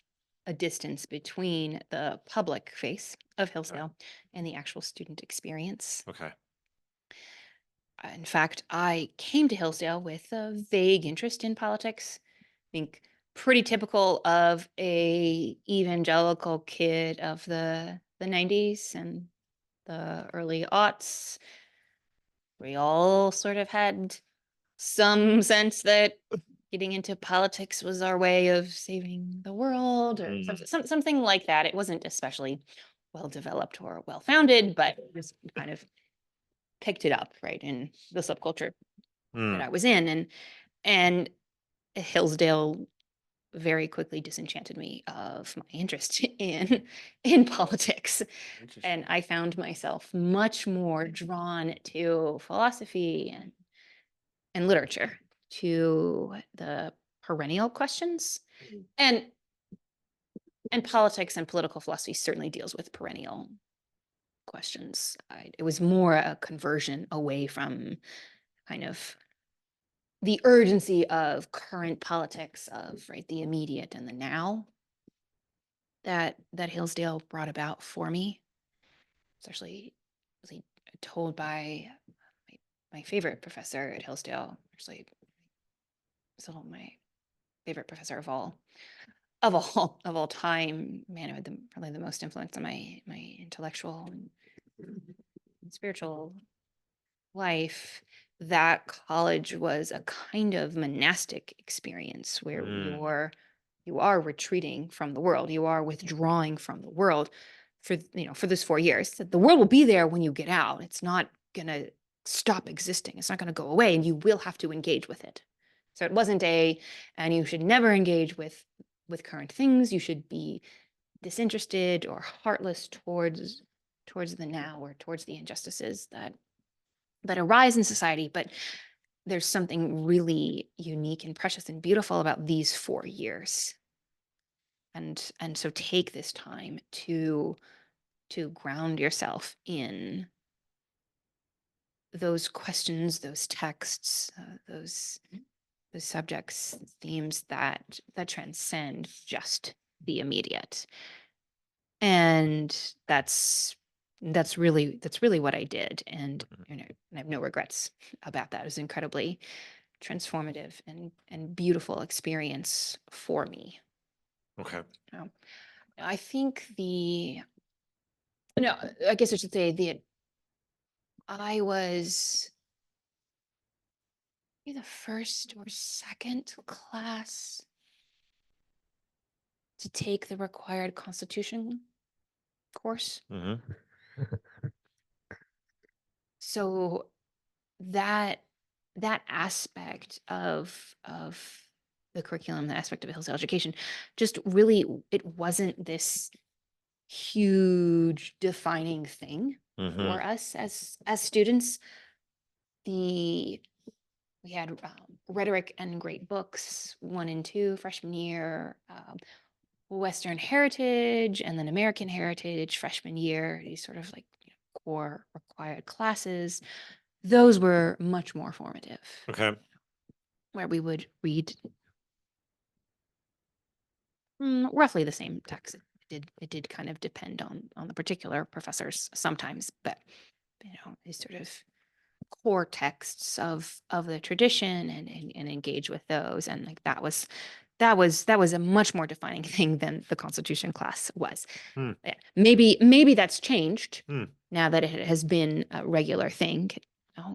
B: a distance between the public face of Hillsdale and the actual student experience.
A: Okay.
B: In fact, I came to Hillsdale with a vague interest in politics. I think pretty typical of a evangelical kid of the 90s and the early aughts. We all sort of had some sense that getting into politics was our way of saving the world, or something like that. It wasn't especially well developed or well founded, but it just kind of picked it up right in the subculture that I was in, and Hillsdale very quickly disenchanted me of my interest in politics, and I found myself much more drawn to philosophy and literature, to the perennial questions, and politics and political philosophy certainly deals with perennial questions. It was more a conversion away from kind of the urgency of current politics, of right the immediate and the now, that Hillsdale brought about for me. It's actually really told by my favorite professor at Hillsdale. Actually, still my favorite professor of all time. Man, who had probably the most influence on my intellectual and spiritual life. That college was a kind of monastic experience where you are retreating from the world. You are withdrawing from the world for those 4 years. The world will be there when you get out. It's not gonna stop existing. It's not gonna go away, and you will have to engage with it. So it wasn't and you should never engage with current things. You should be disinterested or heartless towards the now, or towards the injustices that arise in society. But there's something really unique and precious and beautiful about these 4 years. And so take this time to ground yourself in those questions, those texts, those subjects, themes that transcend just the immediate. And that's really what I did. And I have no regrets about that. It was incredibly transformative and beautiful experience for me.
A: Okay.
B: I think no, I guess I should say I was maybe the first or second class to take the required Constitution course.
A: Mm-hmm.
B: So that aspect of the curriculum, the aspect of Hillsdale education, just really, it wasn't this huge defining thing
A: Mhm.
B: for us as students. We had rhetoric and great books 1 and 2 freshman year, Western Heritage, and then American Heritage freshman year. These sort of like core required classes. Those were much more formative,
A: Okay.
B: where we would read roughly the same text. It did kind of depend on the particular professors sometimes, but these sort of core texts of the tradition, and engage with those, and like that was a much more defining thing than the Constitution class was.
A: Hmm.
B: Yeah, maybe that's changed
A: Hmm.
B: now that it has been a regular thing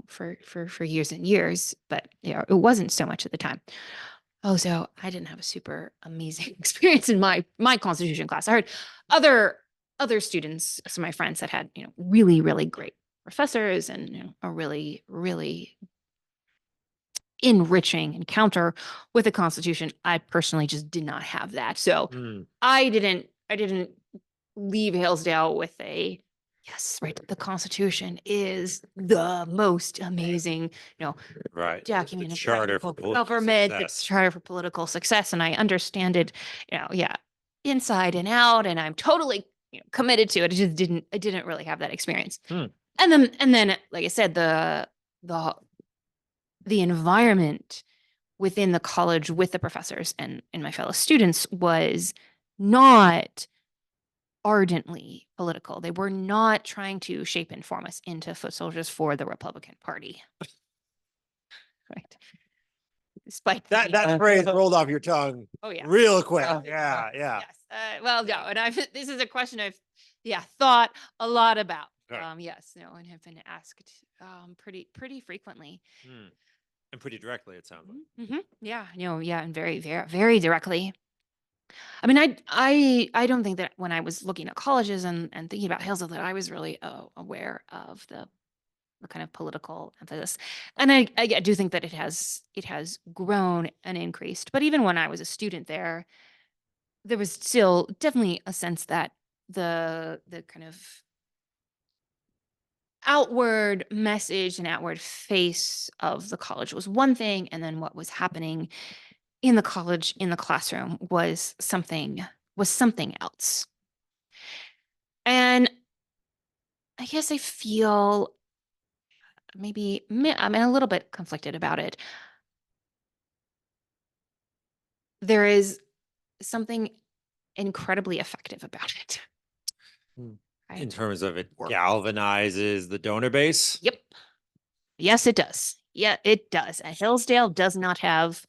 B: for years and years, but it wasn't so much at the time. Oh, so I didn't have a super amazing experience in my Constitution class. I heard other students, some of my friends, that had really really great professors, and a really really enriching encounter with the Constitution. I personally just did not have that, so
A: Mm.
B: I didn't leave Hillsdale with a yes, right. The Constitution is the most amazing,
A: Right.
B: document
A: The
B: of
A: charter for
B: practical
A: political
B: government, the
A: success.
B: charter for political success, and I understand it, yeah, inside and out, and I'm totally committed to it. I didn't really have that experience.
A: Hmm.
B: And then, like I said, the environment within the college with the professors and my fellow students was not ardently political. They were not trying to shape and form us into foot soldiers for the Republican Party. Right. Despite
A: That phrase rolled off your tongue
B: oh yeah,
A: real quick. Yeah.
B: yes. Well, no, and this is a question I've thought a lot about.
A: Okay.
B: Yes, no, and have been asked pretty frequently.
A: Hmm. And pretty directly, it sounds like.
B: Yeah, and very, very, very directly. I mean, I don't think that when I was looking at colleges and thinking about Hillsdale that I was really aware of the kind of political emphasis, and I do think that it has grown and increased. But even when I was a student there was still definitely a sense that the kind of outward message and outward face of the college was one thing, and then what was happening in the college, in the classroom, was something else. And I guess I feel I'm a little bit conflicted about it. There is something incredibly effective about it.
A: Hmm.
B: Right?
A: In terms of it
B: Work.
A: galvanizes the donor base.
B: Yep. Yes, it does. Yeah, it does. And Hillsdale does not have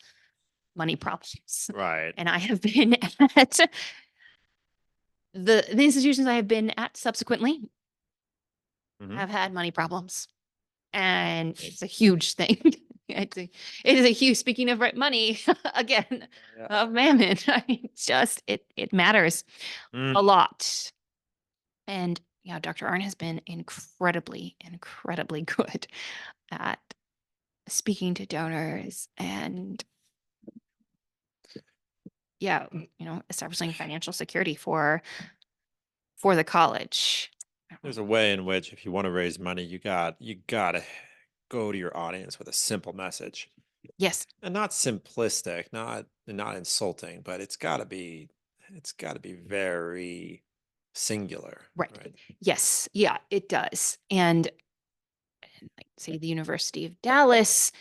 B: money problems.
A: Right.
B: And I have been at the institutions I have been at subsequently
A: Mhm.
B: have had money problems. And it's a huge thing. It is a huge, speaking of money, again,
C: Yeah.
B: of mammon. I mean, it matters
A: Mm.
B: a lot. And Dr. Arnn has been incredibly, incredibly good at speaking to donors and establishing financial security for the college.
A: There's a way in which if you want to raise money, you gotta go to your audience with a simple message.
B: Yes.
A: And not simplistic, not insulting, but it's gotta be very singular.
B: Right. Yes. Yeah, it does. And like say the University of Dallas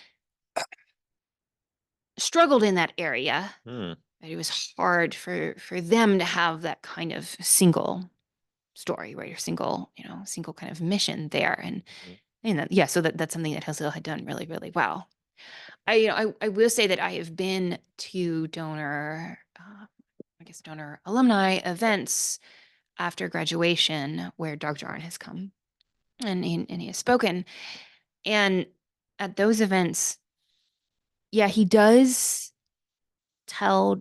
B: struggled in that area.
A: Hmm.
B: It was hard for them to have that kind of single story, right? Or single kind of mission there. And so that's something that Hillsdale had done really, really well. I will say that I have been to donor alumni events after graduation where Dr. Arnn has come and he has spoken. And at those events, he does tell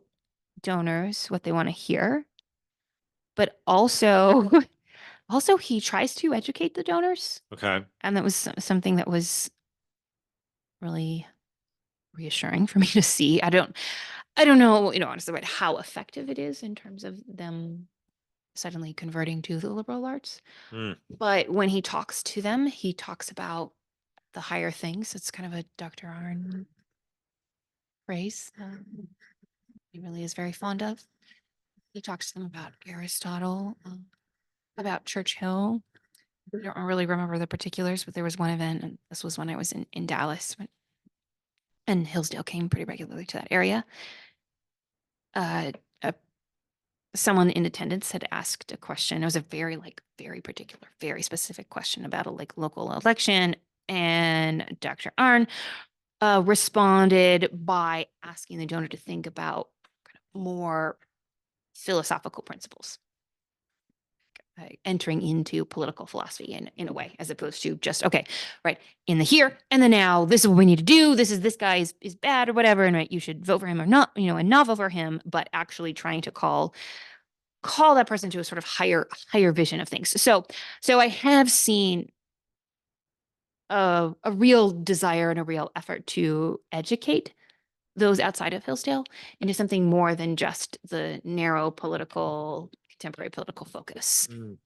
B: donors what they want to hear, but also he tries to educate the donors.
A: Okay.
B: And that was something that was really reassuring for me to see. I don't know, honestly, right, how effective it is in terms of them suddenly converting to the liberal arts.
A: Mm,
B: But when he talks to them, he talks about the higher things. It's kind of a Dr. Arn phrase he really is very fond of. He talks to them about Aristotle, about Churchill. I don't really remember the particulars, but there was one event, and this was when I was in Dallas, and Hillsdale came pretty regularly to that area. Uh, uh, Someone in attendance had asked a question. It was a very particular, very specific question about a local election, and Dr. Arn responded by asking the donor to think about kind of more philosophical principles, entering into political philosophy in a way, as opposed to just, okay, right, in the here and the now, this is what we need to do. This guy is bad or whatever, and right, you should vote for him or not, and not vote for him, but actually trying to call that person to a sort of higher vision of things. So I have seen a real desire and a real effort to educate those outside of Hillsdale into something more than just the narrow contemporary political focus.
A: mm,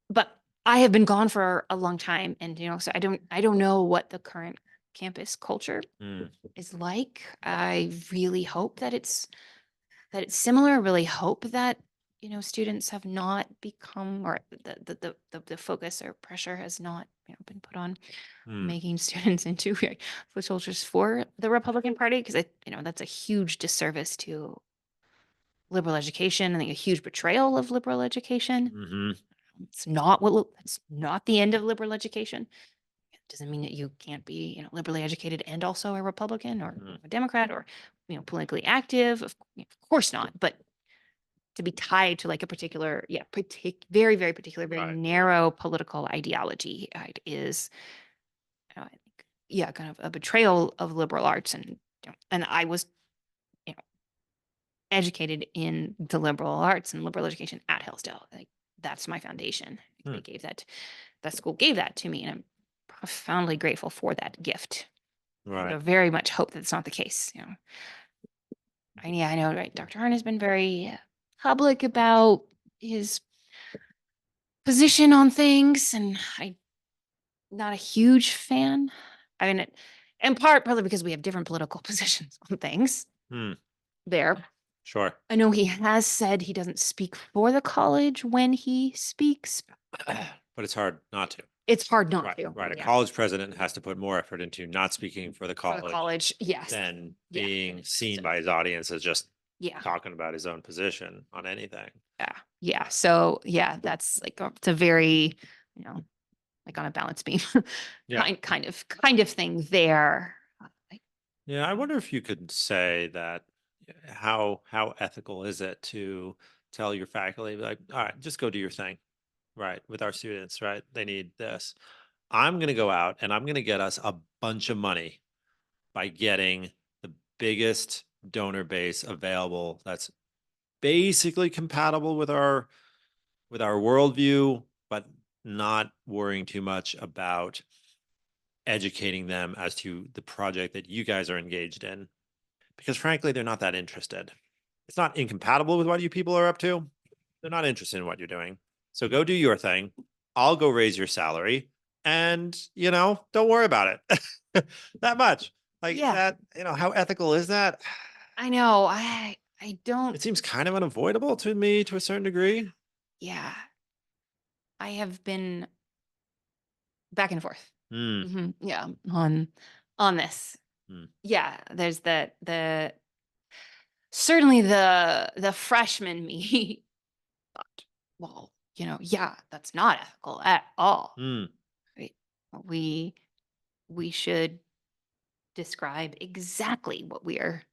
B: But I have been gone for a long time, and so I don't know what the current campus culture
A: mm,
B: is like. I really hope that it's similar. I really hope that students have not become, or the focus or pressure has not been put on
A: mm.
B: making students into foot soldiers for the Republican Party, because that's a huge disservice to liberal education. I think a huge betrayal of liberal education.
A: Mhm.
B: It's not the end of liberal education. It doesn't mean that you can't be liberally educated and also a Republican or
A: Mm.
B: a Democrat or politically active. Of course not. But to be tied to like a particular, very, very particular, very
A: Right.
B: narrow political ideology is, I think, kind of a betrayal of liberal arts. And I was, educated in the liberal arts and liberal education at Hillsdale. Like, that's my foundation. They gave that school gave that to me, and I'm profoundly grateful for that gift. But I
A: Right.
B: very much hope that's not the case. And I know, right? Dr. Arn has been very public about his position on things, and I'm not a huge fan. I mean, in part probably because we have different political positions on things
A: Hmm.
B: there.
A: Sure.
B: I know he has said he doesn't speak for the college when he speaks.
A: But it's hard not to.
B: It's hard not
A: Right.
B: to.
A: Right. A
B: Yeah.
A: college president has to put more effort into not speaking for the
B: For the
A: college
B: college, yes.
A: than
B: Yeah.
A: being seen by his audience as just
B: Yeah.
A: talking about his own position on anything.
B: Yeah. Yeah. So that's like it's a very, like on a balance beam
A: Yeah.
B: kind of thing there.
A: Yeah. I wonder if you could say that how ethical is it to tell your faculty, like, all right, just go do your thing, right, with our students, right? They need this. I'm going to go out and I'm going to get us a bunch of money by getting the biggest donor base available that's basically compatible with our worldview, but not worrying too much about educating them as to the project that you guys are engaged in. Because frankly, they're not that interested. It's not incompatible with what you people are up to. They're not interested in what you're doing. So go do your thing. I'll go raise your salary, and don't worry about it that much. Like that, how ethical is that?
B: I know. I don't.
A: It seems kind of unavoidable to me to a certain degree.
B: Yeah. I have been back and forth.
A: Mm,
B: Yeah. On this.
A: mm,
B: Yeah. There's the certainly the freshman me thought, well, that's not ethical at all.
A: mm,
B: Right? We should describe exactly what we are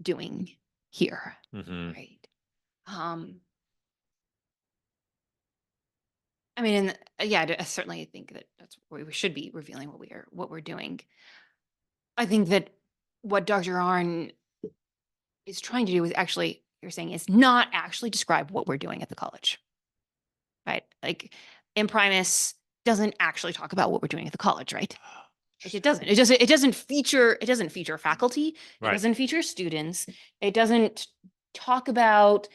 B: doing here.
A: mhm,
B: Right. I mean, and I certainly think that that's where we should be revealing what we're doing. I think that what Dr. Arn is trying to do is actually, you're saying, is not actually describe what we're doing at the college. Right? Like, Imprimis doesn't actually talk about what we're doing at the college, right? Like it doesn't. It doesn't feature faculty. It
A: Right.
B: doesn't feature students. It doesn't talk about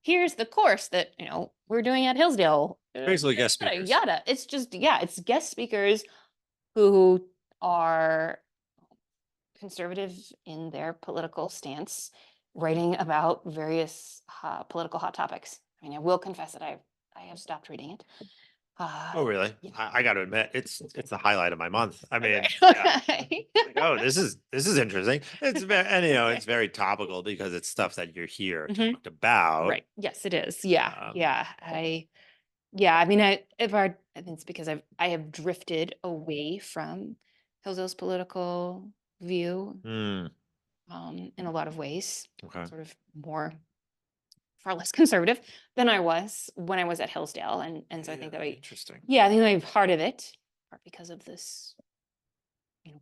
B: here's the course that we're doing at Hillsdale.
A: Basically guest
B: Yada,
A: speakers.
B: yada. It's just it's guest speakers who are conservative in their political stance, writing about various political hot topics. I mean, I will confess that I have stopped reading it.
A: Oh, really?
B: Yeah.
A: I got to admit, it's the highlight of my month. I mean,
B: Okay.
A: like, oh, this is interesting. It's very, and it's very topical because it's stuff that you're here
B: Mhm.
A: talked about.
B: Right. Yes, it is. Yeah.
A: Um,
B: Yeah. I mean, I think it's because I have drifted away from Hillsdale's political view
A: hmm,
B: in a lot of ways,
A: okay.
B: sort of far less conservative than I was when I was at Hillsdale. And so I think that
A: interesting.
B: I think that part of it, part because of this,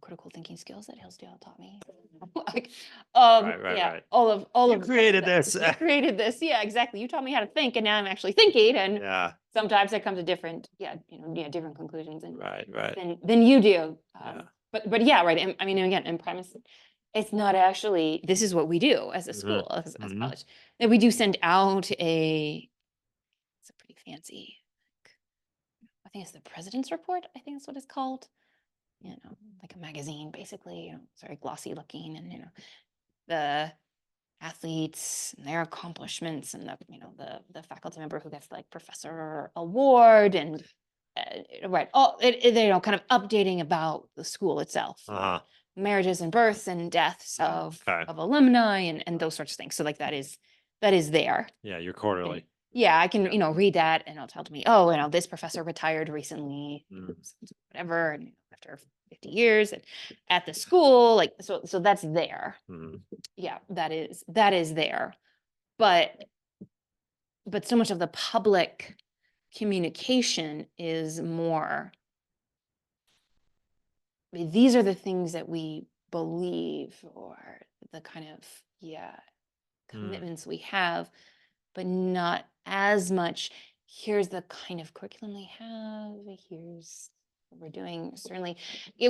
B: critical thinking skills that Hillsdale taught me. Like,
A: Right.
B: all
A: You
B: of
A: created this.
B: you created this. Yeah, exactly. You taught me how to think, and now I'm actually thinking. And
A: Yeah.
B: sometimes I come to different, different conclusions and
A: Right.
B: than you do.
A: Yeah.
B: But yeah, right. And, I mean, again, in premise, it's not actually. This is what we do as a
A: Mhm,
B: school, as a
A: mhm.
B: college. That we do send out it's a pretty fancy. I think it's the President's Report. I think that's what it's called. Like a magazine, basically. It's very glossy looking, and the athletes and their accomplishments, and the faculty member who gets like professor award, and right, kind of updating about the school itself,
A: Uh-huh.
B: marriages and births and deaths of
A: Okay.
B: alumni, and those sorts of things. So like that is there.
A: Yeah, you're quarterly.
B: Yeah, I can
A: Yeah.
B: read that, and it'll tell me, oh, this professor retired recently,
A: Mm.
B: whatever, and after 50 years at the school, like so that's there.
A: Mhm.
B: Yeah, that is there. But so much of the public communication is more, these are the things that we believe, or the kind of commitments we have, but not as much. Here's the kind of curriculum they have. Here's what we're doing. Certainly,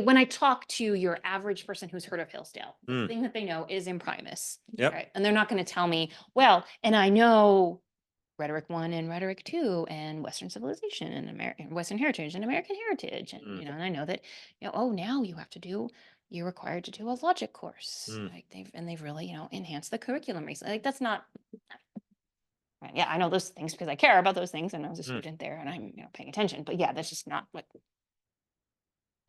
B: when I talk to your average person who's heard of Hillsdale, the
A: Mm.
B: thing that they know is imprimis.
A: Yep.
B: Right? And they're not going to tell me, well, and I know Rhetoric 1 and Rhetoric 2 and Western civilization and American Western heritage and American heritage. And,
A: Mm.
B: and I know that, oh, now you're required to do a logic course.
A: Mm.
B: Like they've really, enhanced the curriculum recently. Like that's not, right. Yeah, I know those things because I care about those things, and I was a student there, and I'm paying attention. But yeah, that's just not what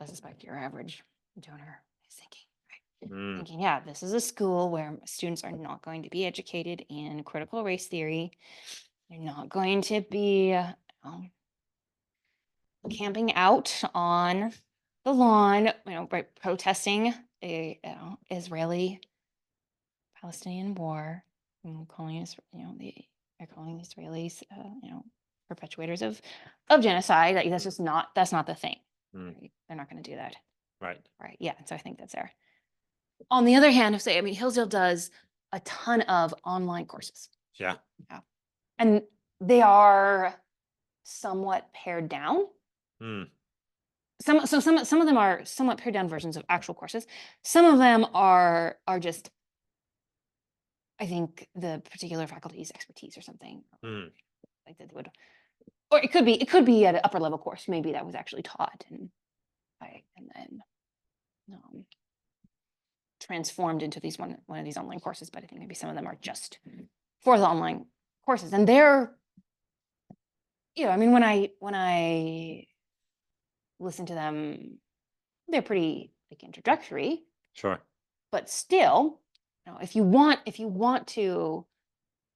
B: I suspect your average donor is thinking. Right?
A: Mm.
B: Thinking, yeah, this is a school where students are not going to be educated in critical race theory. They're not going to be camping out on the lawn, right, protesting a Israeli Palestinian war, calling us, they're calling the Israelis, perpetuators of genocide. Like that's not the thing.
A: Mm.
B: Right? They're not going to do that.
A: Right.
B: Right. Yeah. So I think that's there. On the other hand, Hillsdale does a ton of online courses.
A: Yeah.
B: And they are somewhat pared down.
A: Mm.
B: Some of them are somewhat pared down versions of actual courses. Some of them are just, I think, the particular faculty's expertise or something.
A: Mm.
B: Like that would, or it could be at an upper level course, maybe that was actually taught and then transformed into one of these online courses. But I think maybe some of them are just for the online courses, and they're, I mean, when I listen to them, they're pretty like introductory.
A: Sure.
B: But still, if you want to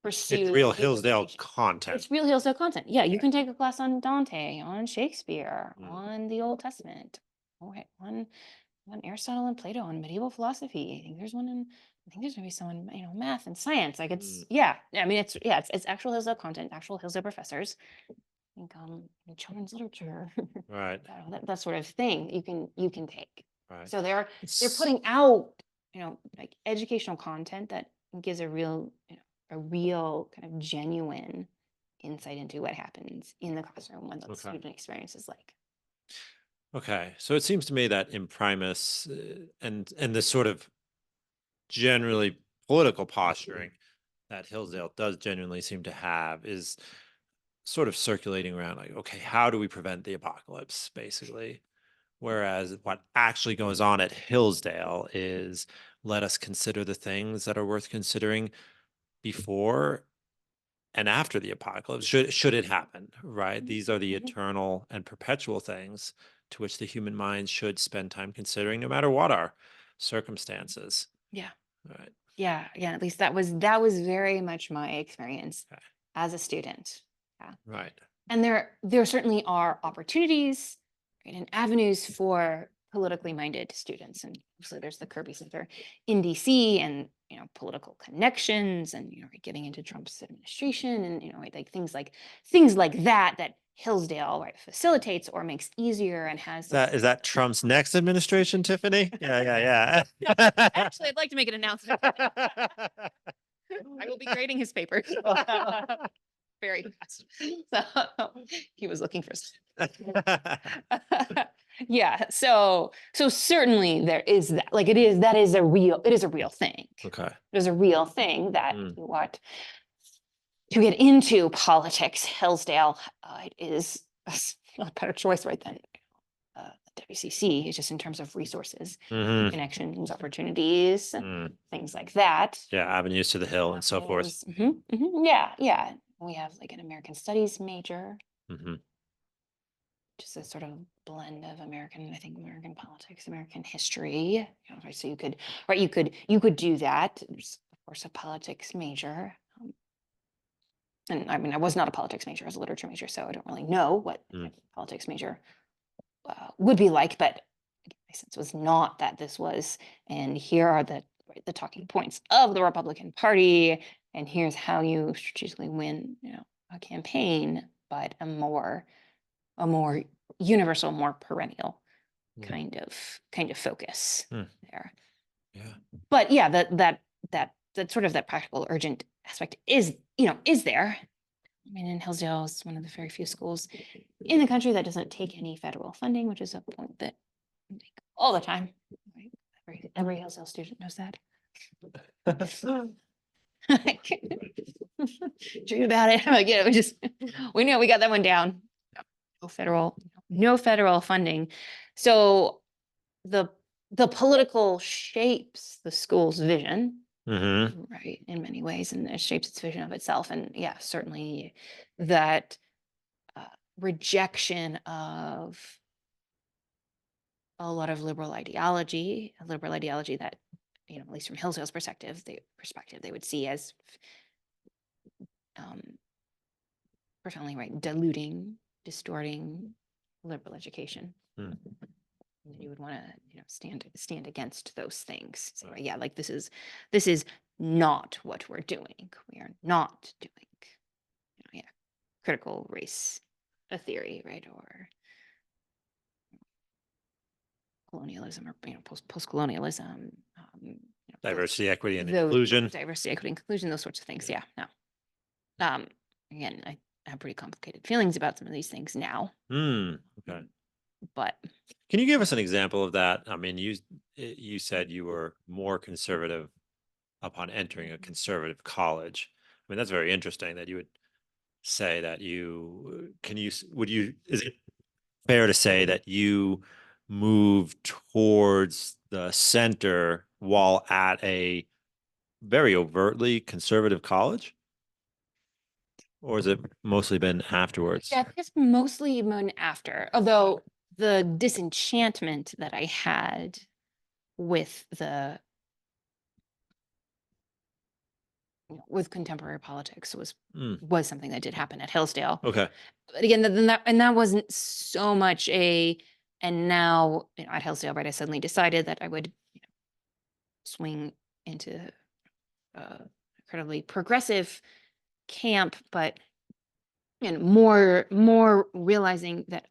B: pursue,
A: It's real Hillsdale content.
B: It's real Hillsdale content. Yeah, you can take a class on Dante, on Shakespeare,
A: Mm.
B: on the Old Testament, on Aristotle and Plato, on medieval philosophy. I think there's maybe some in math and science. Like it's I mean it's actual Hillsdale content, actual Hillsdale professors. I think children's literature,
A: Right.
B: that sort of thing you can take.
A: Right.
B: So they're putting out like educational content that gives a real kind of genuine insight into what happens in the classroom, when the student experience is like.
A: Okay, so it seems to me that imprimis and this sort of generally political posturing that Hillsdale does genuinely seem to have is sort of circulating around like, okay, how do we prevent the apocalypse, basically? Whereas what actually goes on at Hillsdale is let us consider the things that are worth considering before and after the apocalypse, should it happen, right? These are the
B: Mhm.
A: eternal and perpetual things to which the human mind should spend time considering, no matter what our circumstances.
B: Yeah.
A: Right.
B: Yeah. Yeah. At least that was very much my experience
A: Okay.
B: as a student. Yeah.
A: Right.
B: And there certainly are opportunities, right, and avenues for politically minded students. And so there's the Kirby Center in DC, and political connections, and getting into Trump's administration, and right, like things like that Hillsdale, right, facilitates or makes easier, and has
A: Is that Trump's next administration, Tiffany? Yeah, yeah,
B: Actually, I'd like to make an announcement. I will be grading his papers very fast. So he was looking for.
A: yeah.
B: Yeah. So certainly there is that. Like that is a real thing.
A: Okay.
B: There's a real thing that
A: Mm.
B: if you want to get into politics, Hillsdale is a better choice right then. WCC is just in terms of resources,
A: Hmm.
B: connections, opportunities,
A: Mm.
B: things like that.
A: Yeah, avenues to the hill and so forth.
B: Yeah, yeah. We have like an American Studies major,
A: Hmm.
B: just a sort of blend of American politics, American history. Right, so you could do that. There's of course a politics major. And I mean, I was not a politics major, I was a literature major, so I don't really know what
A: Mm.
B: politics major would be like. But my sense was not that this was, and here are the talking points of the Republican Party, and here's how you strategically win, a campaign, but a more universal, more perennial
A: Mm.
B: kind of focus
A: Mm.
B: there.
A: Yeah.
B: But yeah, that sort of that practical urgent aspect is there. I mean, in Hillsdale is one of the very few schools in the country that doesn't take any federal funding, which is a point that I make all the time. Right? Every Hillsdale student knows that. Dream about it. Like, we know we got that one down. No federal funding. So the political shapes the school's vision,
A: Hmm.
B: right, in many ways, and it shapes its vision of itself. And yeah, certainly that rejection of a lot of liberal ideology, that, at least from Hillsdale's perspective, they would see as um, profoundly, right, diluting, distorting liberal education.
A: Mm.
B: And you would want to, stand against those things. Say, right, yeah, like this is not what we're doing. We are not doing, critical race theory, right, or colonialism, or post-colonialism,
A: Diversity, equity, and
B: those
A: inclusion.
B: diversity, equity, inclusion, those sorts of things. Yeah, no. Again, I have pretty complicated feelings about some of these things now,
A: Okay.
B: but
A: Can you give us an example of that? I mean, you said you were more conservative upon entering a conservative college. I mean, that's very interesting that you would say that is it fair to say that you moved towards the center while at a very overtly conservative college? Or has it mostly been afterwards?
B: yeah, I think it's mostly been after. Although the disenchantment that I had with with contemporary politics
A: Mm.
B: was something that did happen at Hillsdale.
A: Okay.
B: But again, that wasn't so much and now, at Hillsdale, right, I suddenly decided that I would, swing into incredibly progressive camp, but more realizing that,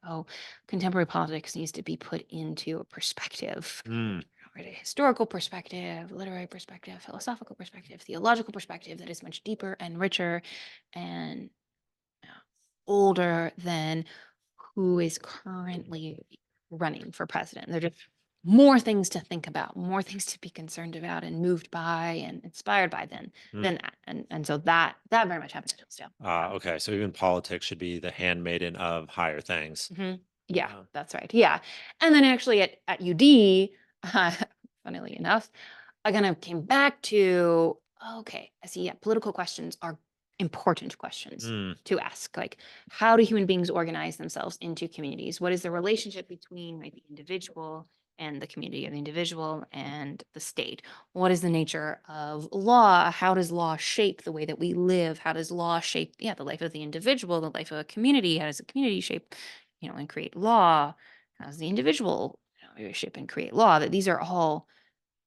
B: contemporary politics needs to be put into a perspective,
A: Mm.
B: right, a historical perspective, literary perspective, philosophical perspective, theological perspective that is much deeper and richer and older than who is currently running for president. They're just more things to think about, more things to be concerned about and moved by and inspired by than that. And so that very much happens at Hillsdale.
A: Okay. So even politics should be the handmaiden of higher things.
B: Yeah,
A: Wow.
B: that's right. Yeah. And then actually at UD, funnily enough, I kind of came back to, okay, I see, yeah, political questions are important questions
A: Mm,
B: to ask. Like, how do human beings organize themselves into communities? What is the relationship between like the individual and the community, of the individual and the state? What is the nature of law? How does law shape the way that we live? How does law shape, yeah, the life of the individual, the life of a community? How does the community shape, and create law? How does the individual, shape and create law? That these are all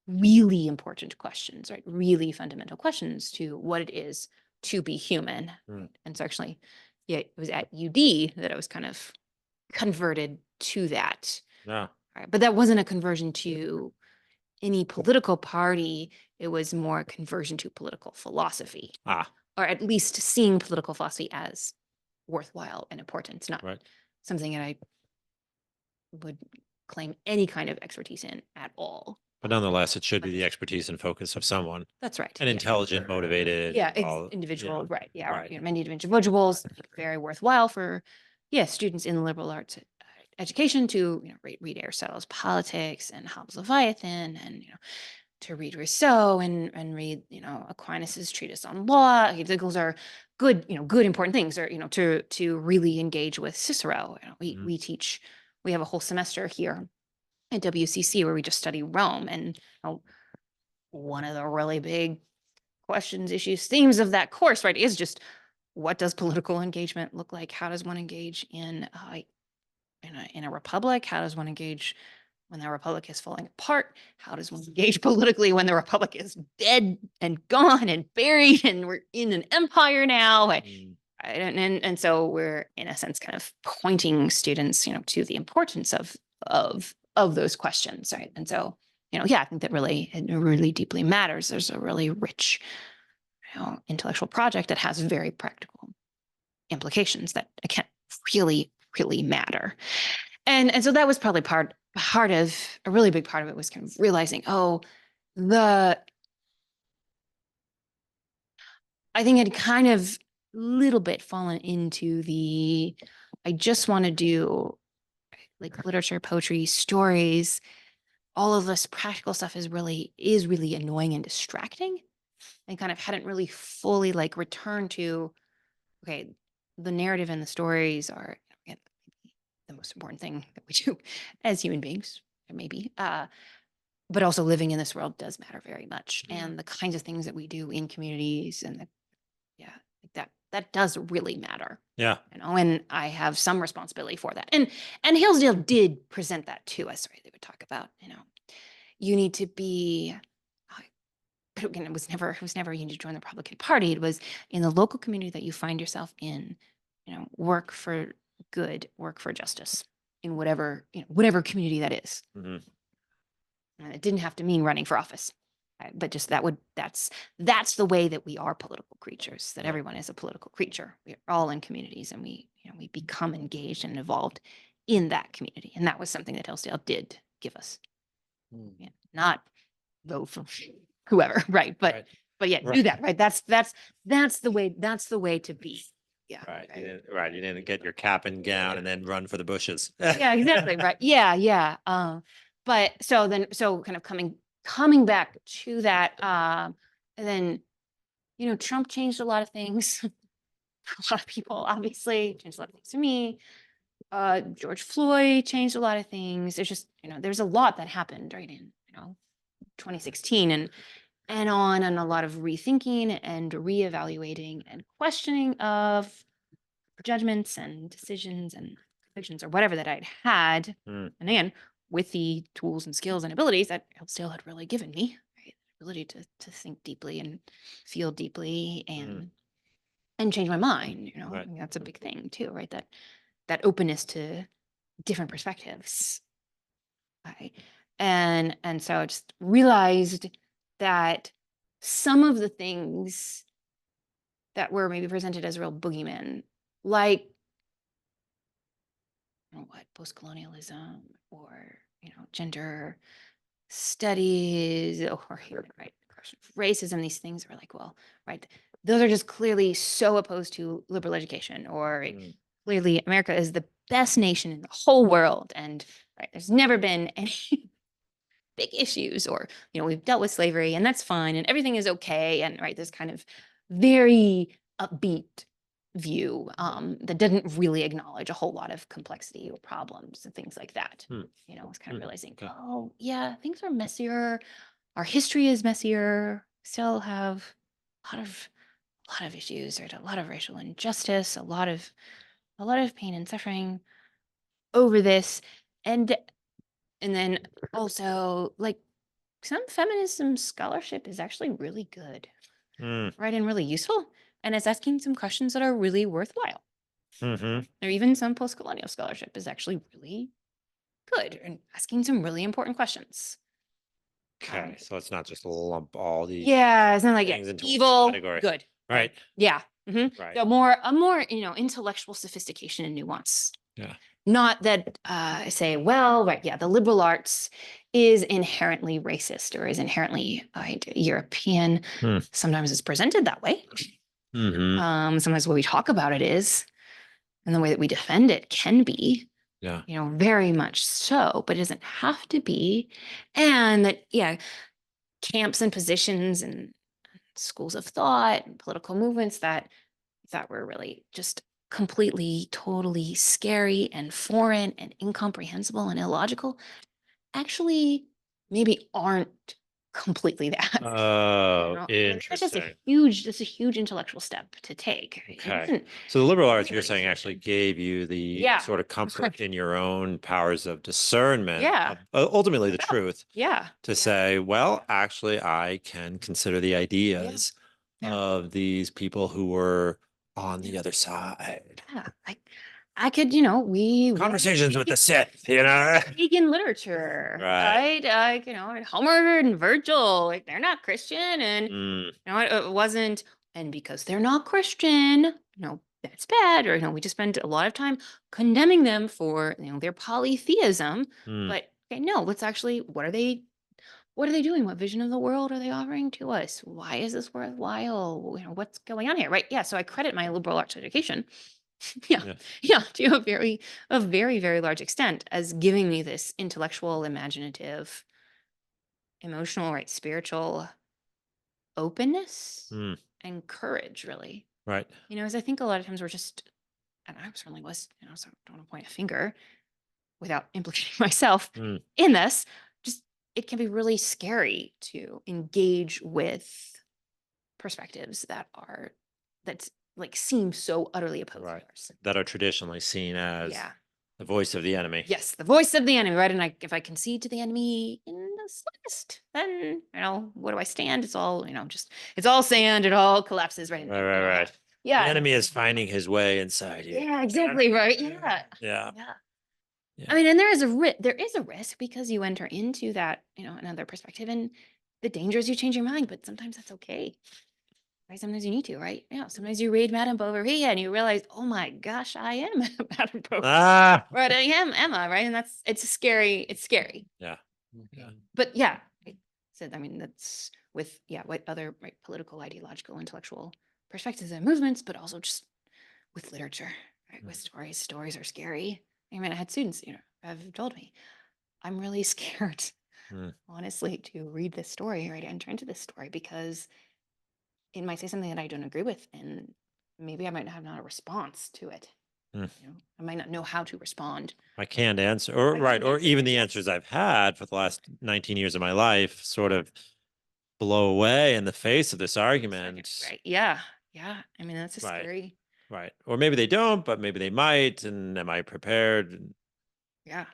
B: really important questions, right? Really fundamental questions to what it is to be human.
A: mm.
B: And so actually, yeah, it was at UD that I was kind of converted to that.
A: Yeah.
B: Right? But that wasn't a conversion to any political party. It was more a conversion to political philosophy,
A: Ah,
B: or at least seeing political philosophy as worthwhile and important. It's not
A: right.
B: something that I would claim any kind of expertise in at all.
A: But nonetheless, it should be the expertise and focus of someone,
B: That's right.
A: an
B: Yeah.
A: intelligent, motivated,
B: Yeah,
A: all,
B: individual, right? Yeah, or,
A: right.
B: many individuals, very worthwhile for, students in the liberal arts education to read Aristotle's Politics and Hobbes' Leviathan, and to read Rousseau and read Aquinas's Treatise on Law. I think those are good, good important things. Or to really engage with Cicero. We teach. We have a whole semester here at WCC where we just study Rome, and one of the really big questions, issues, themes of that course, right, is just what does political engagement look like? How does one engage in a republic? How does one engage when the republic is falling apart? How does one engage politically when the republic is dead and gone and buried, and we're in an empire now? And so we're in a sense kind of pointing students, to the importance of those questions, right? And so, I think that it really deeply matters. There's a really rich, intellectual project that has very practical implications that again really, really matter. And so that was probably part of a really big part of it was kind of realizing, I think I'd kind of little bit fallen into I just want to do like literature, poetry, stories. All of this practical stuff is really annoying and distracting, and kind of hadn't really fully like returned to, okay, the narrative and the stories are again, the most important thing that we do as human beings, maybe. But also living in this world does matter very much, and the kinds of things that we do in communities and that does really matter.
A: Yeah.
B: And I have some responsibility for that. And Hillsdale did present that to us, right? They would talk about, you need to be, but again, it was never you need to join the Republican Party. It was in the local community that you find yourself in, work for good, work for justice in whatever community that is. It didn't have to mean running for office, but just that's the way that we are political creatures, that everyone is a political creature. We're all in communities, and we become engaged and involved in that community. And that was something that Hillsdale did give us. Yeah, not vote for whoever, right? But yeah, do that, right? That's the way to be. Yeah.
A: Right. You didn't get your cap and gown and then run for the bushes.
B: Yeah, exactly. Right. Yeah. But so kind of coming back to that, and then, Trump changed a lot of things. A lot of people obviously changed a lot of things to me. George Floyd changed a lot of things. There's just, there's a lot that happened right in, 2016 and a lot of rethinking and reevaluating and questioning of judgments and decisions and convictions or whatever that I'd had. And again, with the tools and skills and abilities that Hillsdale had really given me, right? The ability to think deeply and feel deeply and change my mind,
A: Right.
B: I mean, that's a big thing too, right? That openness to different perspectives. Right. And so I just realized that some of the things that were maybe presented as real boogeymen, like post-colonialism or, gender studies or right, question of racism, these things are like, well, right, those are just clearly so opposed to liberal education, or clearly America is the best nation in the whole world, and right, there's never been any big issues, or we've dealt with slavery and that's fine and everything is okay, and right, this kind of very upbeat view that didn't really acknowledge a whole lot of complexity or problems and things like that. Was kind of realizing,
A: Okay.
B: oh yeah, things are messier. Our history is messier. Still have a lot of issues, right? A lot of racial injustice, a lot of pain and suffering over this, and then also like some feminism scholarship is actually really good, right, and really useful, and it's asking some questions that are really worthwhile. Or even some post-colonial scholarship is actually really good and asking some really important questions.
A: Okay, so it's not just lump all these
B: Yeah, it's not like
A: things into one
B: evil,
A: category.
B: good.
A: Right.
B: Yeah.
A: Right.
B: So a more intellectual sophistication and nuance.
A: Yeah.
B: Not that I say, well, right, yeah, the liberal arts is inherently racist or is inherently European. Sometimes it's presented that way. Sometimes the way we talk about it is, and the way that we defend it can be.
A: Yeah.
B: Very much so, but it doesn't have to be. And that, yeah, camps and positions and schools of thought and political movements that were really just completely, totally scary and foreign and incomprehensible and illogical actually maybe aren't completely that.
A: Oh,
B: That's just
A: interesting.
B: a huge intellectual step to take.
A: Okay. So the liberal arts, you're
B: really
A: saying, actually gave you the
B: Yeah.
A: sort of comfort in your own powers of discernment,
B: Yeah.
A: ultimately the truth,
B: Yeah.
A: to say, well, actually, I can consider the ideas
B: Yeah.
A: of these people who were on the other side.
B: Yeah. I could, we
A: Conversations with the Sith,
B: pagan literature,
A: Right.
B: right? And Homer and Virgil, like they're not Christian, and it wasn't, and because they're not Christian, that's bad, or we just spend a lot of time condemning them for their polytheism. But okay, no, let's actually, what are they doing? What vision of the world are they offering to us? Why is this worthwhile? What's going on here, right? Yeah, so I credit my liberal arts education to a very, very large extent as giving me this intellectual, imaginative, emotional, right, spiritual openness and courage, really.
A: Right.
B: As I think a lot of times we're just, and I certainly was, so I don't want to point a finger without implicating myself in this, just it can be really scary to engage with perspectives that like seem so utterly opposed to ours.
A: That are traditionally seen as
B: Yeah.
A: the voice of the enemy.
B: Yes, the voice of the enemy, right? And if I concede to the enemy in the slightest, then what do I stand? It's all it's all sand. It all collapses, right?
A: Right.
B: Yeah.
A: The enemy is finding his way inside you.
B: Yeah, exactly, right. Yeah.
A: Yeah.
B: I mean, and there is a risk because you enter into that another perspective, and the danger is you change your mind. But sometimes that's okay. Right? Sometimes you need to, right? Yeah. Sometimes you read Madame Bovary and you realize, oh my gosh, I am Madame Bovary. Right, I am Emma, right? And it's scary. It's scary.
A: Yeah.
B: But yeah, so I mean, that's with what other political, ideological, intellectual perspectives and movements, but also just with literature, right? With stories. Stories are scary. I mean, I had students, have told me, I'm really scared, honestly, to read this story, right? Enter into this story because it might say something that I don't agree with, and maybe I might not have a response to it. I might not know how to respond.
A: I can't answer, or even the answers I've had for the last 19 years of my life sort of blow away in the face of this argument.
B: Right. Yeah. I mean, that's a scary.
A: Right. Or maybe they don't, but maybe they might. And am I prepared?
B: Yeah.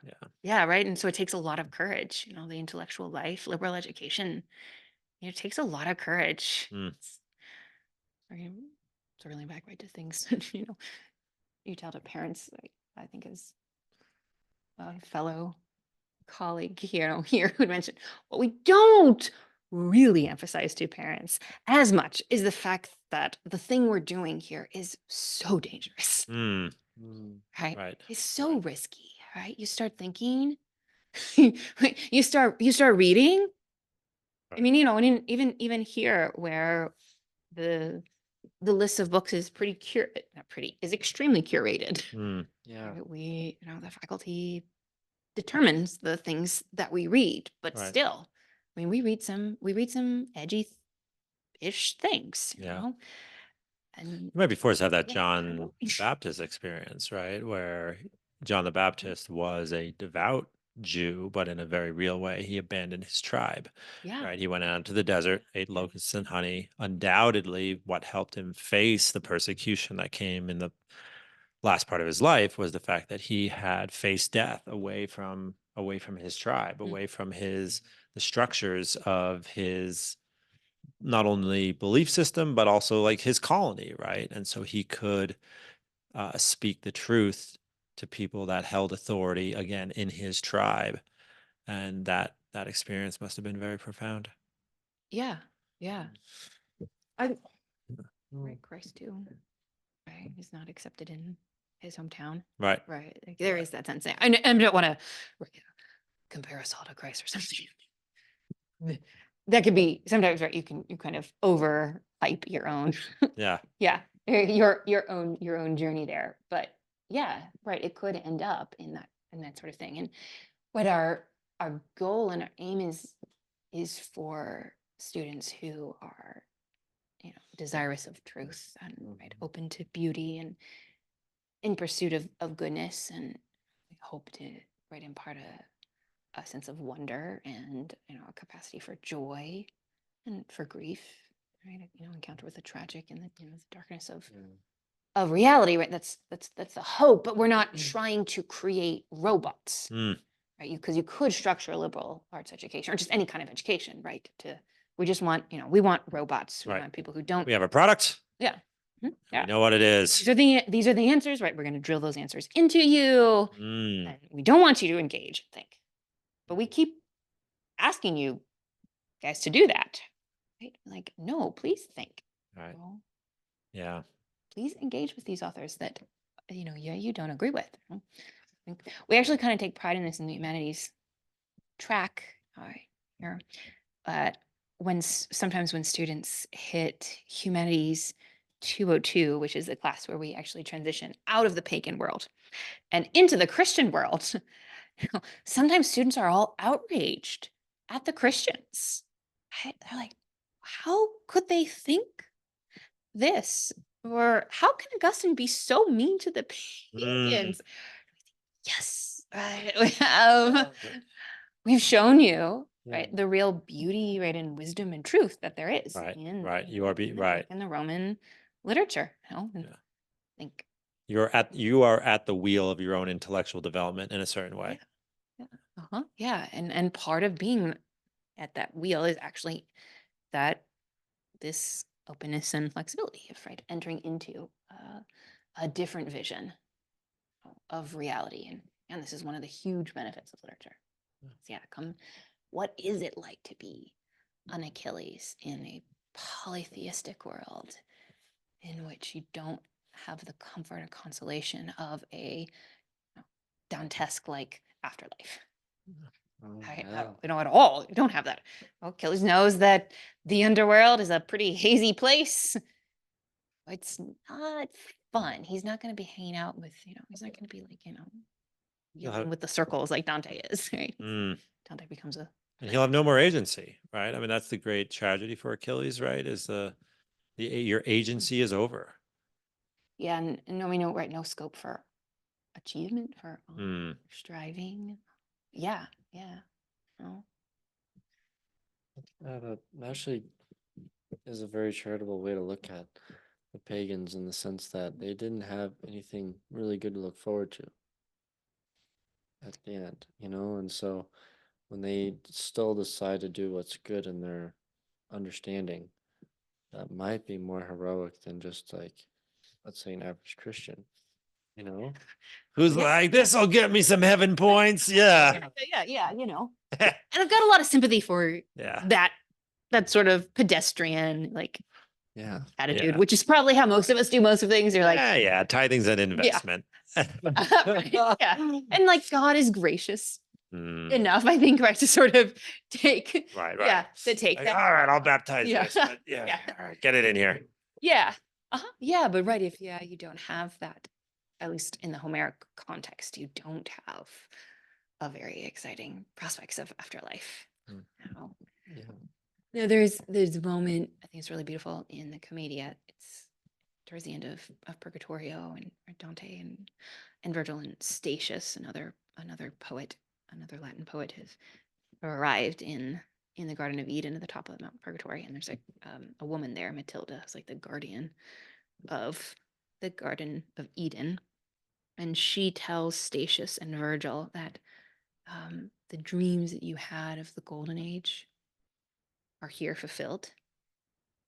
B: Right. And so it takes a lot of courage, the intellectual life, liberal education, it takes a lot of courage. Circling back right to things, you tell to parents, I think as a fellow colleague here who mentioned what we don't really emphasize to parents as much is the fact that the thing we're doing here is so dangerous. right?
A: Right.
B: It's so risky, right? You start thinking, you start reading. I
A: Right.
B: mean, and even here where the list of books is pretty not pretty, is extremely curated.
C: Yeah.
B: Right? The faculty determines the things that we read, but
A: Right.
B: still, I mean, we read some edgy-ish things,
A: Yeah.
B: and
A: You might be forced to have that
B: Yeah.
A: John the Baptist experience, right? Where John the Baptist was a devout Jew, but in a very real way, he abandoned his tribe,
B: yeah,
A: right? He went out to the desert, ate locusts and honey. Undoubtedly, what helped him face the persecution that came in the last part of his life was the fact that he had faced death away from his tribe, away from the structures of his not only belief system but also like his colony, right? And so he could speak the truth to people that held authority again in his tribe, and that experience must have been very profound.
B: yeah, yeah. I
C: Mm.
B: right, Christ too. Right, he's not accepted in his hometown.
A: Right.
B: Right, like, there is that sense. I don't want to compare us all to Christ or something. That could be sometimes, right? You kind of overhype your own,
A: Yeah.
B: yeah, your own journey there. But yeah, right, it could end up in that sort of thing. And what our goal and our aim is for students who are, desirous of truth and right, open to beauty and in pursuit of goodness, and we hope to right impart a sense of wonder and a capacity for joy and for grief, right? Encounter with the tragic and the darkness of reality, right? That's the hope, but we're not trying to create robots,
A: Mm.
B: right? Because you could structure a liberal arts education or just any kind of education, right? We just want, we want robots. We
A: Right.
B: want people who don't.
A: We have a product.
B: Yeah. Mhm.
A: We know what it is.
B: These are the answers, right? We're going to drill those answers into you.
A: Mm.
B: And we don't want you to engage and think. But we keep asking you guys to do that. Right? Like, no, please think.
A: Right.
B: No,
A: Yeah.
B: please engage with these authors that, you don't agree with. We actually kind of take pride in this in the humanities track here. Sometimes when students hit humanities 202, which is the class where we actually transition out of the pagan world and into the Christian world, sometimes students are all outraged at the Christians. They're like, how could they think this? Or how can Augustine be so mean to the pagans? Yes, right. We've shown you, right, the real beauty, right, and wisdom and truth that there is
A: Right.
B: in
A: Right.
B: in
A: You are right.
B: in the Roman literature. And
A: Yeah.
B: I think
A: You are at the wheel of your own intellectual development in a certain way.
B: yeah, and part of being at that wheel is actually that this openness and flexibility of right entering into a different vision of reality, and this is one of the huge benefits of literature. What is it like to be an Achilles in a polytheistic world in which you don't have the comfort and consolation of a Dantesque like afterlife? Right? We don't at all. You don't have that. Achilles knows that the underworld is a pretty hazy place. It's not fun. He's not going to be hanging out with, he's not going to be like, dealing with the circles like Dante is, right? Dante becomes
A: and he'll have no more agency, right? I mean, that's the great tragedy for Achilles, right? Is your agency is over.
B: Yeah, and no, we know, right? No scope for achievement, for striving. Yeah. No.
C: That actually is a very charitable way to look at the pagans in the sense that they didn't have anything really good to look forward to at the end, and so when they still decide to do what's good in their understanding, that might be more heroic than just like, let's say, an average Christian,
A: Who's like, this will get me some heaven points. Yeah.
B: Yeah. And I've got a lot of sympathy for
A: Yeah.
B: that sort of pedestrian, like,
C: Yeah.
B: attitude,
A: Yeah.
B: which is probably how most of us do most of things. You're like,
A: Yeah, tithing's an investment.
B: right, yeah. And like God is gracious
A: Mm,
B: enough, I think, right, to sort of take,
A: right,
B: yeah,
A: right.
B: to take
A: Like,
B: that.
A: all right, I'll baptize
B: Yeah.
A: this, but yeah,
B: Yeah.
A: all right, get it in here.
B: Yeah. Yeah, but right, if you don't have that, at least in the Homeric context, you don't have a very exciting prospects of afterlife.
A: Hmm.
B: No.
C: Yeah.
B: No, there's a moment I think it's really beautiful in the Commedia. It's towards the end of Purgatorio, and or Dante and Virgil and Statius, another poet, another Latin poet, has arrived in the Garden of Eden at the top of Mount Purgatory, and there's a woman there, Matilda, who's like the guardian of the Garden of Eden, and she tells Statius and Virgil that the dreams that you had of the Golden Age are here fulfilled.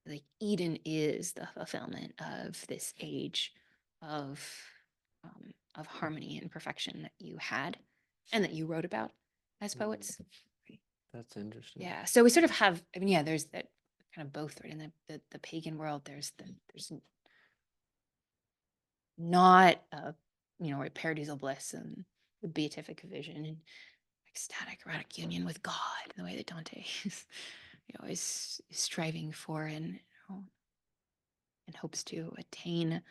B: Like Eden is the fulfillment of this age of harmony and perfection that you had and that you wrote about as poets.
C: That's interesting.
B: Yeah. So we sort of have, I mean, yeah, there's that kind of both, right? In the pagan world, there's not a paradisal bliss and the beatific vision and ecstatic erotic union with God, the way that Dante is is striving for and and hopes to attain.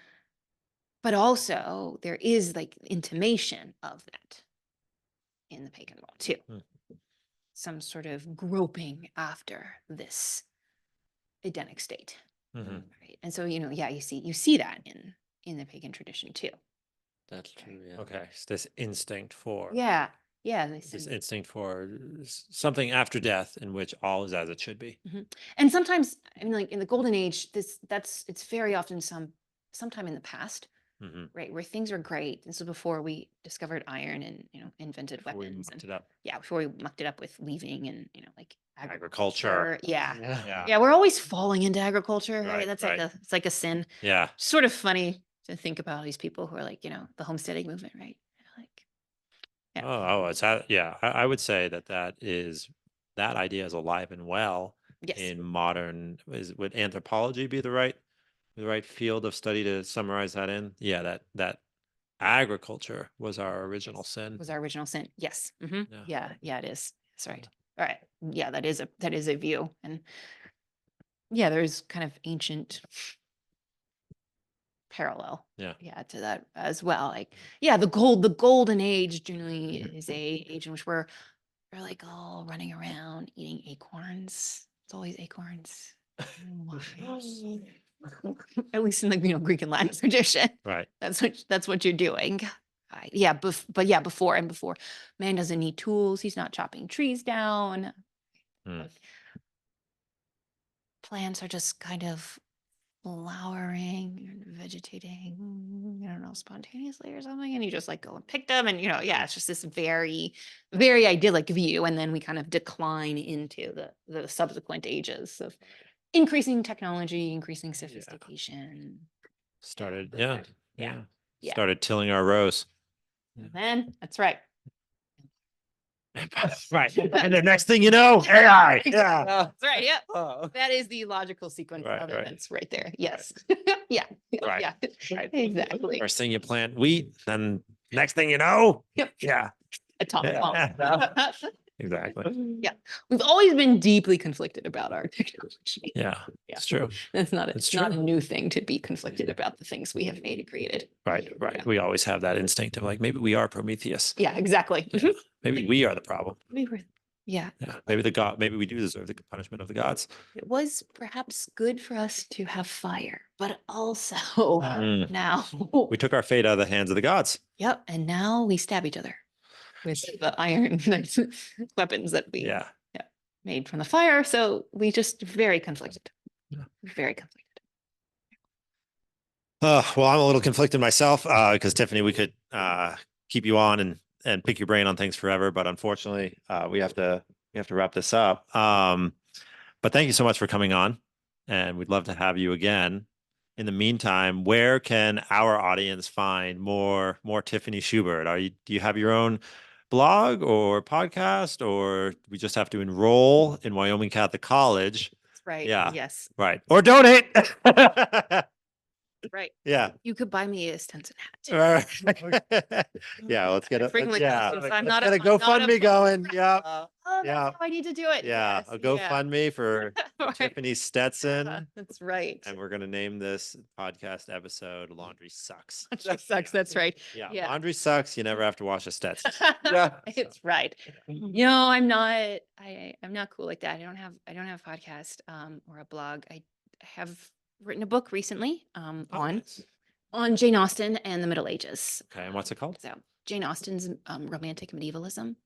B: But also there is like intimation of that in the pagan world too. Some sort of groping after this Edenic state.
A: Mhm.
B: Right. And so, you see that in the pagan tradition too.
C: That's true. Yeah.
A: Okay, so this instinct for
B: Yeah. Yeah.
A: this instinct for something after death in which all is as it should be.
B: And sometimes, I mean, like in the Golden Age, it's very often sometime in the past, right, where things are great. This is before we discovered iron and invented
A: Before we
B: weapons
A: mucked
B: and
A: it up.
B: yeah, before we mucked it up with weaving and like
A: Agriculture.
B: Yeah.
C: Yeah.
B: Yeah, we're always falling into agriculture, right?
A: Right,
B: That's
A: right.
B: it's like a sin.
A: Yeah.
B: Sort of funny to think about these people who are like, the homesteading movement, right? Like, yeah.
A: Oh, it's yeah. I would say that idea is alive and well
B: Yes.
A: in modern. Would anthropology be the right field of study to summarize that in? Yeah, that agriculture was our original sin.
B: Was our original sin. Yes.
A: Yeah.
B: Yeah, it is. That's right. All right. Yeah, that is a view. And yeah, there's kind of ancient parallel.
A: Yeah.
B: Yeah, to that as well. Like, yeah, the golden age generally is a age in which we're like all running around eating acorns. It's always acorns. Why? At least in the Greek and Latin tradition.
A: Right.
B: That's what you're doing. Yeah, but yeah, before man doesn't need tools. He's not chopping trees down. Like, plants are just kind of flowering and vegetating, I don't know, spontaneously or something. And you just like go and pick them. And, yeah, it's just this very, very idyllic view. And then we kind of decline into the subsequent ages of increasing technology, increasing sophistication.
A: Started.
B: Yeah.
A: Started tilling our rows.
B: Then that's right.
A: Right. And the next thing you know, AI. Yeah.
B: That's right. Yeah.
C: Oh.
B: That is the logical sequence
A: Right,
B: of
A: right.
B: events right there. Yes. Yeah.
A: Right.
B: Yeah.
A: Right.
B: Exactly.
A: First thing you plant wheat, then next thing you know.
B: Yep.
A: Yeah.
B: Atomic bomb.
A: Exactly.
B: Yeah. We've always been deeply conflicted about our technology.
A: Yeah. It's true.
B: That's not
A: It's
B: not a
A: true.
B: new thing to be conflicted about the things we have made and created.
A: Right.
B: Yeah.
A: We always have that instinct of like, maybe we are Prometheus.
B: Yeah, exactly.
A: Yeah. Maybe we are the problem.
B: Yeah.
A: Yeah. Maybe we do deserve the punishment of the gods.
B: It was perhaps good for us to have fire, but also now
A: We took our fate out of the hands of the gods.
B: Yep. And now we stab each other with the iron weapons that we made from the fire. So we just very conflicted.
A: Yeah.
B: Very conflicted.
A: Well, I'm a little conflicted myself because Tiffany, we could keep you on and pick your brain on things forever, but unfortunately, we have to wrap this up. But thank you so much for coming on, and we'd love to have you again. In the meantime, where can our audience find more Tiffany Schubert? Do you have your own blog or podcast, or we just have to enroll in Wyoming Catholic College?
B: That's Right.
A: Yeah.
B: Yes.
A: Right. Or donate.
B: Right.
A: Yeah.
B: You could buy me a Stetson hat too.
A: Right. Yeah, let's get
B: I
A: a
B: frequently
A: yeah.
B: costumes. I'm
A: Let's
B: not
A: get a
B: I'm not
A: GoFundMe going. Yeah.
B: Oh, that's
A: Yeah.
B: how I need to do it.
A: Yeah.
B: Yes,
A: A GoFundMe for
B: Right.
A: Tiffany Stetson.
B: That's right.
A: And we're gonna name this podcast episode Laundry Sucks.
B: That sucks. That's right.
A: Yeah.
B: Yeah.
A: Laundry sucks. You never have to wash a Stetson.
B: It's right. You know, I'm not cool like that. I don't have a podcast or a blog. I have written a book recently on Jane Austen and the Middle Ages.
A: Okay, and what's it called?
B: So Jane Austen's Romantic Medievalism.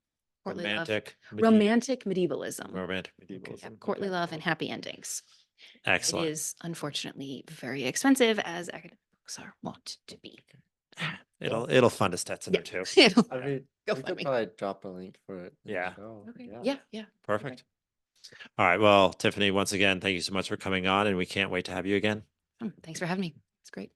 B: Courtly Love.
A: Romantic
B: Romantic Medievalism.
A: Romantic
B: Yeah,
A: medievalism.
B: Courtly Love and Happy Endings.
A: Excellent.
B: It is unfortunately very expensive, as academic books are wont to be.
A: It'll fund a Stetson or two.
B: It'll-
C: I mean,
B: Go
C: we
B: find
C: could
B: me.
C: probably drop a link for it. in the
A: Yeah.
C: show.
B: Okay.
C: Yeah.
B: Yeah.
A: Perfect. All right. Well, Tiffany, once again, thank you so much for coming on, and we can't wait to have you again.
B: Thanks for having me. It's great.